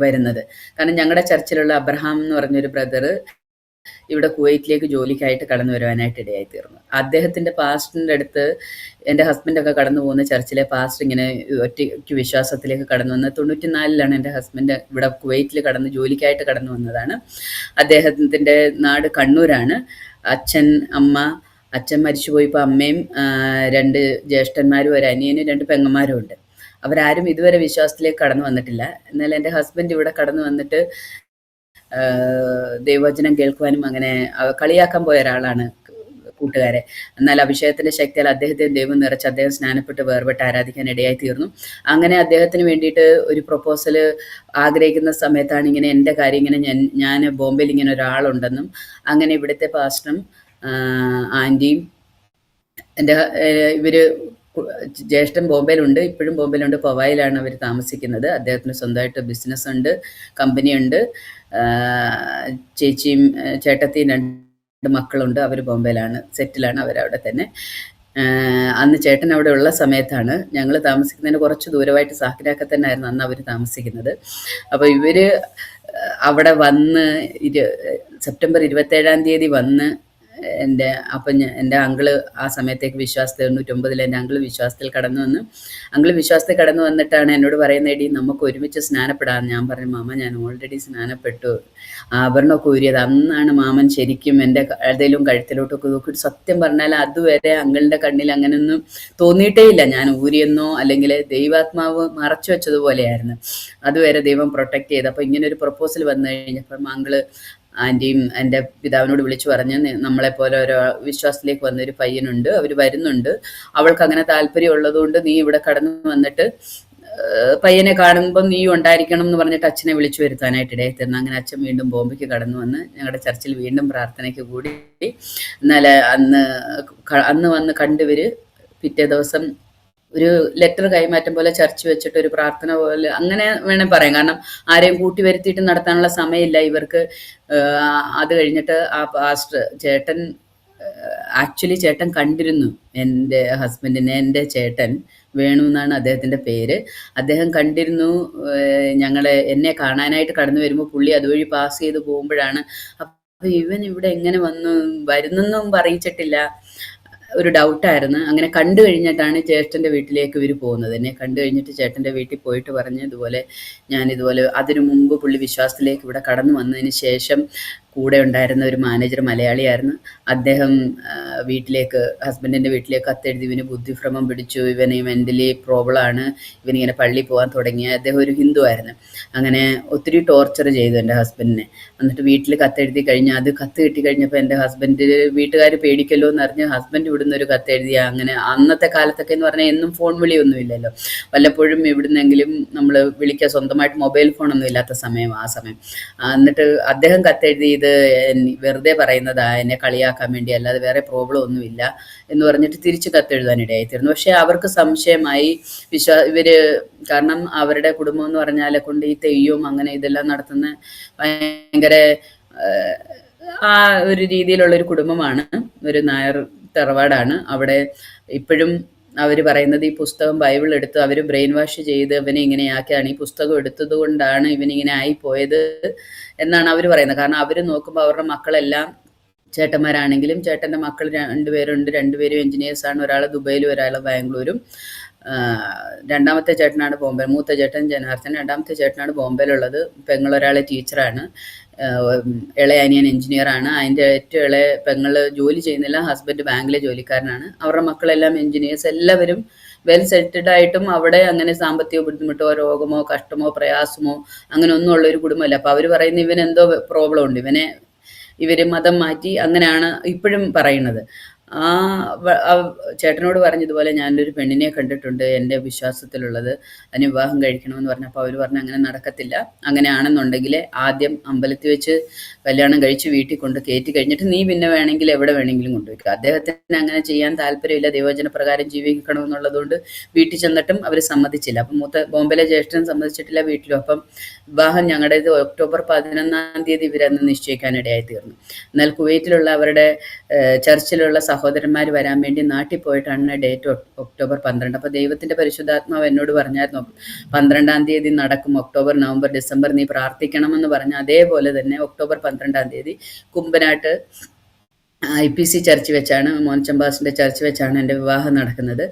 വരുന്നത്. കാരണം ഞങ്ങളുടെ ചർച്ചിലുള്ള അബ്രഹാം എന്ന് പറഞ്ഞൊരു ബ്രദർ ഇവിടെ കുവൈറ്റിലേക്ക് ജോലിക്കായിട്ട് കടന്നു വരുവാനായിട്ട് ഇടയായി തീർന്നു. അദ്ദേഹത്തിൻ്റെ പാസ്റ്ററിൻ്റെ അടുത്ത് എൻ്റെ ഹസ്ബൻഡൊക്കെ കടന്നു പോകുന്ന ചർച്ചിലെ പാസ്റ്റർ ഇങ്ങനെ ഒറ്റയ്ക്ക് വിശ്വാസത്തിലേക്ക് കടന്നു വന്നത് 94-ലാണ് എൻ്റെ ഹസ്ബൻഡ് ഇവിടെ കുവൈറ്റിൽ ജോലിക്കായിട്ട് കടന്നു വന്നതാണ്. അദ്ദേഹത്തിൻ്റെ നാട് കണ്ണൂരാണ്. അച്ഛൻ, അമ്മ, അച്ഛൻ മരിച്ചുപോയി, ഇപ്പോൾ അമ്മയും 2 ജ്യേഷ്ഠന്മാരും ഒരു അനിയനും 2 പെങ്ങന്മാരും ഉണ്ട്. അവരാരും ഇതുവരെ വിശ്വാസത്തിലേക്ക് കടന്നു വന്നിട്ടില്ല. എന്നാൽ എൻ്റെ ഹസ്ബൻഡ് ഇവിടെ കടന്നു വന്നിട്ട് ദൈവവചനം കേൾക്കുവാനും അങ്ങനെ കളിയാക്കാൻ പോയ ഒരാളാണ് കൂട്ടുകാരെ. എന്നാൽ അഭിഷേകത്തിൻ്റെ ശക്തിയാൽ അദ്ദേഹത്തെ ദൈവം നിറച്ച് അദ്ദേഹം സ്നാനപ്പെട്ട് വേർപെട്ട് ആരാധിക്കാൻ ഇടയായി തീർന്നു. അങ്ങനെ അദ്ദേഹത്തിന് വേണ്ടിയിട്ട് ഒരു പ്രൊപ്പോസൽ ആഗ്രഹിക്കുന്ന സമയത്താണ് ഇങ്ങനെ എൻ്റെ കാര്യം ഇങ്ങനെ ഞാൻ ബോംബെയിൽ ഇങ്ങനെ ഒരാളുണ്ടെന്നും, അങ്ങനെ ഇവിടുത്തെ പാസ്റ്ററും ആൻറ്റിയും എൻ്റെ ഇവർ ജ്യേഷ്ഠൻ ബോംബെയിലുണ്ട്, ഇപ്പോഴും ബോംബെയിലുണ്ട്, പവായിലാണ് അവർ താമസിക്കുന്നത്. അദ്ദേഹത്തിന് സ്വന്തമായിട്ട് ബിസിനസ്സുണ്ട്, കമ്പനിയുണ്ട്. ചേച്ചിയും ചേട്ടത്തിയും 2 മക്കളുണ്ട്, അവർ ബോംബെയിലാണ് സെറ്റിലാണ്, അവരവിടെ തന്നെ. അന്ന് ചേട്ടൻ അവിടെ ഉള്ള സമയത്താണ് ഞങ്ങൾ താമസിക്കുന്നതിന് കുറച്ച് ദൂരമായിട്ട് സാക്കിനൊക്കെ തന്നെ ആയിരുന്നു അന്ന് അവർ താമസിക്കുന്നത്. അപ്പോൾ ഇവർ അവിടെ വന്ന് സെപ്റ്റംബർ 27-ാം തീയതി വന്ന് എൻ്റെ അങ്കിള് ആ സമയത്തേക്ക് വിശ്വാസത്തിൽ 99-ൽ എൻ്റെ അങ്കിള് വിശ്വാസത്തിൽ കടന്നു വന്നു. അങ്കിള് വിശ്വാസത്തിൽ കടന്നു വന്നിട്ടാണ് എന്നോട് പറയുന്നത്, എടി നമുക്ക് ഒരുമിച്ച് സ്നാനപ്പെടാം. ഞാൻ പറഞ്ഞു, മാമ ഞാൻ ഓൾറെഡി സ്നാനപ്പെട്ടു, ആഭരണമൊക്കെ ഊരിയത് അന്നാണ് മാമൻ ശരിക്കും എൻ്റെ ഏതെങ്കിലും കഴുത്തിലോട്ടൊക്കെ നോക്കിയിട്ട്. സത്യം പറഞ്ഞാൽ അതുവരെ അങ്കിളിൻ്റെ കണ്ണിൽ അങ്ങനെയൊന്നും തോന്നിയിട്ടേ ഇല്ല, ഞാൻ ഊരിയെന്നോ അല്ലെങ്കിൽ ദൈവാത്മാവ് മറച്ചു വെച്ചതുപോലെയായിരുന്നു. അതുവരെ ദൈവം പ്രൊട്ടക്റ്റ് ചെയ്ത്. അപ്പോൾ ഇങ്ങനൊരു പ്രൊപ്പോസൽ വന്നു കഴിഞ്ഞപ്പം അങ്കിള് ആൻറ്റിയും എൻ്റെ പിതാവിനോട് വിളിച്ചു പറഞ്ഞ്, നമ്മളെപ്പോലെ ഒരു വിശ്വാസത്തിലേക്ക് വന്നൊരു പയ്യനുണ്ട്, അവർ വരുന്നുണ്ട്, അവൾക്ക് അങ്ങനെ താല്പര്യം ഉള്ളതുകൊണ്ട് നീ ഇവിടെ കടന്നു വന്നിട്ട് പയ്യനെ കാണുമ്പം നീ ഉണ്ടായിരിക്കണം എന്ന് പറഞ്ഞിട്ട് അച്ഛനെ വിളിച്ചു വരുത്താനായിട്ട് ഇടയായി തീർന്നു. അങ്ങനെ അച്ഛൻ വീണ്ടും ബോംബെക്ക് കടന്നു വന്ന് ഞങ്ങളുടെ ചർച്ചിൽ വീണ്ടും പ്രാർത്ഥനയ്ക്ക് കൂടി. എന്നാൽ അന്ന് വന്ന് കണ്ടവർ പിറ്റേ ദിവസം ഒരു ലെറ്റർ കൈമാറ്റം പോലെ ചർച്ച് വെച്ചിട്ട് ഒരു പ്രാർത്ഥന പോലെ അങ്ങനെ വേണേൽ പറയാം. കാരണം ആരെയും കൂട്ടി വരുത്തിയിട്ട് നടത്താനുള്ള സമയമില്ല ഇവർക്ക്. അത് കഴിഞ്ഞിട്ട് ആ പാസ്റ്റർ ചേട്ടൻ കണ്ടിരുന്നു എൻ്റെ ഹസ്ബൻഡിനെ. എൻ്റെ ചേട്ടൻ വേണു എന്നാണ് അദ്ദേഹത്തിൻ്റെ പേര്. അദ്ദേഹം കണ്ടിരുന്നു. എന്നെ കാണാനായിട്ട് കടന്നു വരുമ്പോൾ പുള്ളി അതുവഴി പാസ് ചെയ്ത് പോകുമ്പോഴാണ്, അപ്പോൾ ഇവൻ ഇവിടെ എങ്ങനെ വരുന്നെന്നും പറയിച്ചിട്ടില്ല, ഒരു ഡൗട്ടായിരുന്നു. അങ്ങനെ കണ്ടു കഴിഞ്ഞിട്ടാണ് ചേട്ടൻ്റെ വീട്ടിലേക്ക് ഇവർ പോകുന്നത്. എന്നെ കണ്ടു കഴിഞ്ഞിട്ട് ചേട്ടൻ്റെ വീട്ടിൽ പോയിട്ട് പറഞ്ഞ്, ഞാനിതുപോലെ അതിനു മുമ്പ് പുള്ളി വിശ്വാസത്തിലേക്ക് ഇവിടെ കടന്നു വന്നതിന് ശേഷം കൂടെ ഉണ്ടായിരുന്ന ഒരു മാനേജർ മലയാളിയായിരുന്നു. അദ്ദേഹം ഹസ്ബൻഡിൻ്റെ വീട്ടിലേക്ക് കത്തെഴുതി ഇവന് ബുദ്ധിഭ്രമം പിടിച്ചു, ഇവന് മെൻ്റലി പ്രോബ്ലമാണ്, ഇവനിങ്ങനെ പള്ളിയിൽ പോകാൻ തുടങ്ങിയ. അദ്ദേഹം ഒരു ഹിന്ദു ആയിരുന്നു. അങ്ങനെ ഒത്തിരി ടോർച്ചർ ചെയ്തു എൻ്റെ ഹസ്ബൻഡിനെ. എന്നിട്ട് വീട്ടിൽ കത്തെഴുതി കഴിഞ്ഞ് അത് കത്ത് കിട്ടിക്കഴിഞ്ഞപ്പോൾ എൻ്റെ ഹസ്ബൻഡ് വീട്ടുകാർ പേടിക്കല്ലോ എന്നറിഞ്ഞ് ഹസ്ബൻഡ് ഇവിടുന്ന് ഒരു കത്തെഴുതിയ. അങ്ങനെ അന്നത്തെ കാലത്തൊക്കെ എന്ന് പറഞ്ഞാൽ എന്നും ഫോൺ വിളിയൊന്നും ഇല്ലല്ലോ, വല്ലപ്പോഴും എവിടുന്നെങ്കിലും നമ്മൾ വിളിക്കുക, സ്വന്തമായിട്ട് മൊബൈൽ ഫോണൊന്നും ഇല്ലാത്ത സമയം ആ സമയം. എന്നിട്ട് അദ്ദേഹം കത്തെഴുതി ഇത് വെറുതെ പറയുന്നതാ, എന്നെ കളിയാക്കാൻ വേണ്ടി, അല്ലാതെ വേറെ പ്രോബ്ലം ഒന്നുമില്ല എന്ന് പറഞ്ഞിട്ട് തിരിച്ച് കത്തെഴുതാനിടയായിത്തീർന്നു. പക്ഷേ അവർക്ക് സംശയമായി. ഇവര് കാരണം അവരുടെ കുടുംബം എന്ന് പറഞ്ഞാലെ കൊണ്ട് ഈ തെയ്യവും അങ്ങനെ ഇതെല്ലാം നടത്തുന്ന ഭയങ്കര ആ ഒരു രീതിയിലുള്ളൊരു കുടുംബമാണ്. ഒരു നായർ തറവാടാണ്. അവിടെ ഇപ്പോഴും അവർ പറയുന്നത് ഈ പുസ്തകം ബൈബിൾ എടുത്ത് അവർ ബ്രെയിൻ വാഷ് ചെയ്ത് ഇവനെ ഇങ്ങനെയാക്കിയാണ്, ഈ പുസ്തകം എടുത്തത് കൊണ്ടാണ് ഇവനിങ്ങനെ ആയിപ്പോയത് എന്നാണ് അവർ പറയുന്നത്. കാരണം അവർ നോക്കുമ്പോൾ അവരുടെ മക്കളെല്ലാം ചേട്ടന്മാരാണെങ്കിലും ചേട്ടൻ്റെ മക്കൾ 2 പേരുണ്ട്. 2 പേരും എൻജിനീയേഴ്സാണ്. ഒരാൾ ദുബൈയിലും ഒരാൾ ബാംഗ്ലൂരും. രണ്ടാമത്തെ ചേട്ടനാണ് ബോംബെ, മൂത്ത ചേട്ടൻ ജനാർദ്ദൻ, രണ്ടാമത്തെ ചേട്ടനാണ് ബോംബെയിലുള്ളത്. പെങ്ങളൊരാൾ ടീച്ചറാണ്, ഇളയ അനിയൻ എൻജിനീയറാണ്. അതിൻ്റെ ഏറ്റവും ഇളയ പെങ്ങൾ ജോലി ചെയ്യുന്നില്ല, ഹസ്ബൻഡ് ബാങ്കിലെ ജോലിക്കാരനാണ്. അവരുടെ മക്കളെല്ലാം എൻജിനീയേഴ്സ്. എല്ലാവരും വെൽ സെറ്റിൽഡ് ആയിട്ടും അവിടെ അങ്ങനെ സാമ്പത്തിക ബുദ്ധിമുട്ടോ രോഗമോ കഷ്ടമോ പ്രയാസമോ അങ്ങനെ ഒന്നും ഉള്ളൊരു കുടുംബമല്ല. അപ്പോൾ അവർ പറയുന്ന ഇവനെന്തോ പ്രോബ്ലം ഉണ്ട്, ഇവർ മതം മാറ്റി, അങ്ങനെയാണ് ഇപ്പോഴും പറയുന്നത്. ചേട്ടനോട് പറഞ്ഞതുപോലെ ഞാനൊരു പെണ്ണിനെ കണ്ടിട്ടുണ്ട് എൻ്റെ വിശ്വാസത്തിലുള്ളത്, അതിന് വിവാഹം കഴിക്കണമെന്ന് പറഞ്ഞപ്പോൾ അവർ പറഞ്ഞു അങ്ങനെ നടക്കത്തില്ല, അങ്ങനെയാണെന്നുണ്ടെങ്കിൽ ആദ്യം അമ്പലത്തിൽ വെച്ച് കല്യാണം കഴിച്ച് വീട്ടിൽ കൊണ്ട് കയറ്റി കഴിഞ്ഞിട്ട് നീ പിന്നെ വേണമെങ്കിൽ എവിടെ വേണമെങ്കിലും കൊണ്ടുവയ്ക്കുക. അദ്ദേഹത്തിന് അങ്ങനെ ചെയ്യാൻ താല്പര്യമില്ല, ദൈവവചന പ്രകാരം ജീവിക്കണമെന്നുള്ളതുകൊണ്ട് വീട്ടിൽ ചെന്നിട്ടും അവർ സമ്മതിച്ചില്ല. അപ്പം ബോംബെയിലെ ജ്യേഷ്ഠൻ സമ്മതിച്ചിട്ടില്ല, വീട്ടിലും. അപ്പം വിവാഹം ഞങ്ങളുടേത് ഒക്ടോബർ 11-ാം തീയതി ഇവരന്ന് നിശ്ചയിക്കാനിടയായി തീർന്നു. എന്നാൽ കുവൈറ്റിലുള്ള അവരുടെ ചർച്ചിലുള്ള സഹോദരന്മാർ വരാൻ വേണ്ടി നാട്ടിൽ പോയിട്ടാണ് ഡേറ്റ് ഒക്ടോബർ 12. അപ്പോൾ ദൈവത്തിൻ്റെ പരിശുദ്ധാത്മാവ് എന്നോട് പറഞ്ഞായിരുന്നു 12-ാം തീയതി നടക്കും, ഒക്ടോബർ നവംബർ ഡിസംബർ നീ പ്രാർത്ഥിക്കണമെന്ന് പറഞ്ഞ്. അതേപോലെ തന്നെ ഒക്ടോബർ 12-ാം തീയതി കുമ്പനാട്ട് IPC ചർച്ച് വെച്ചാണ്, മോൻ ചമ്പാസിൻ്റെ ചർച്ച് വെച്ചാണ് എൻ്റെ വിവാഹം നടക്കുന്നത്.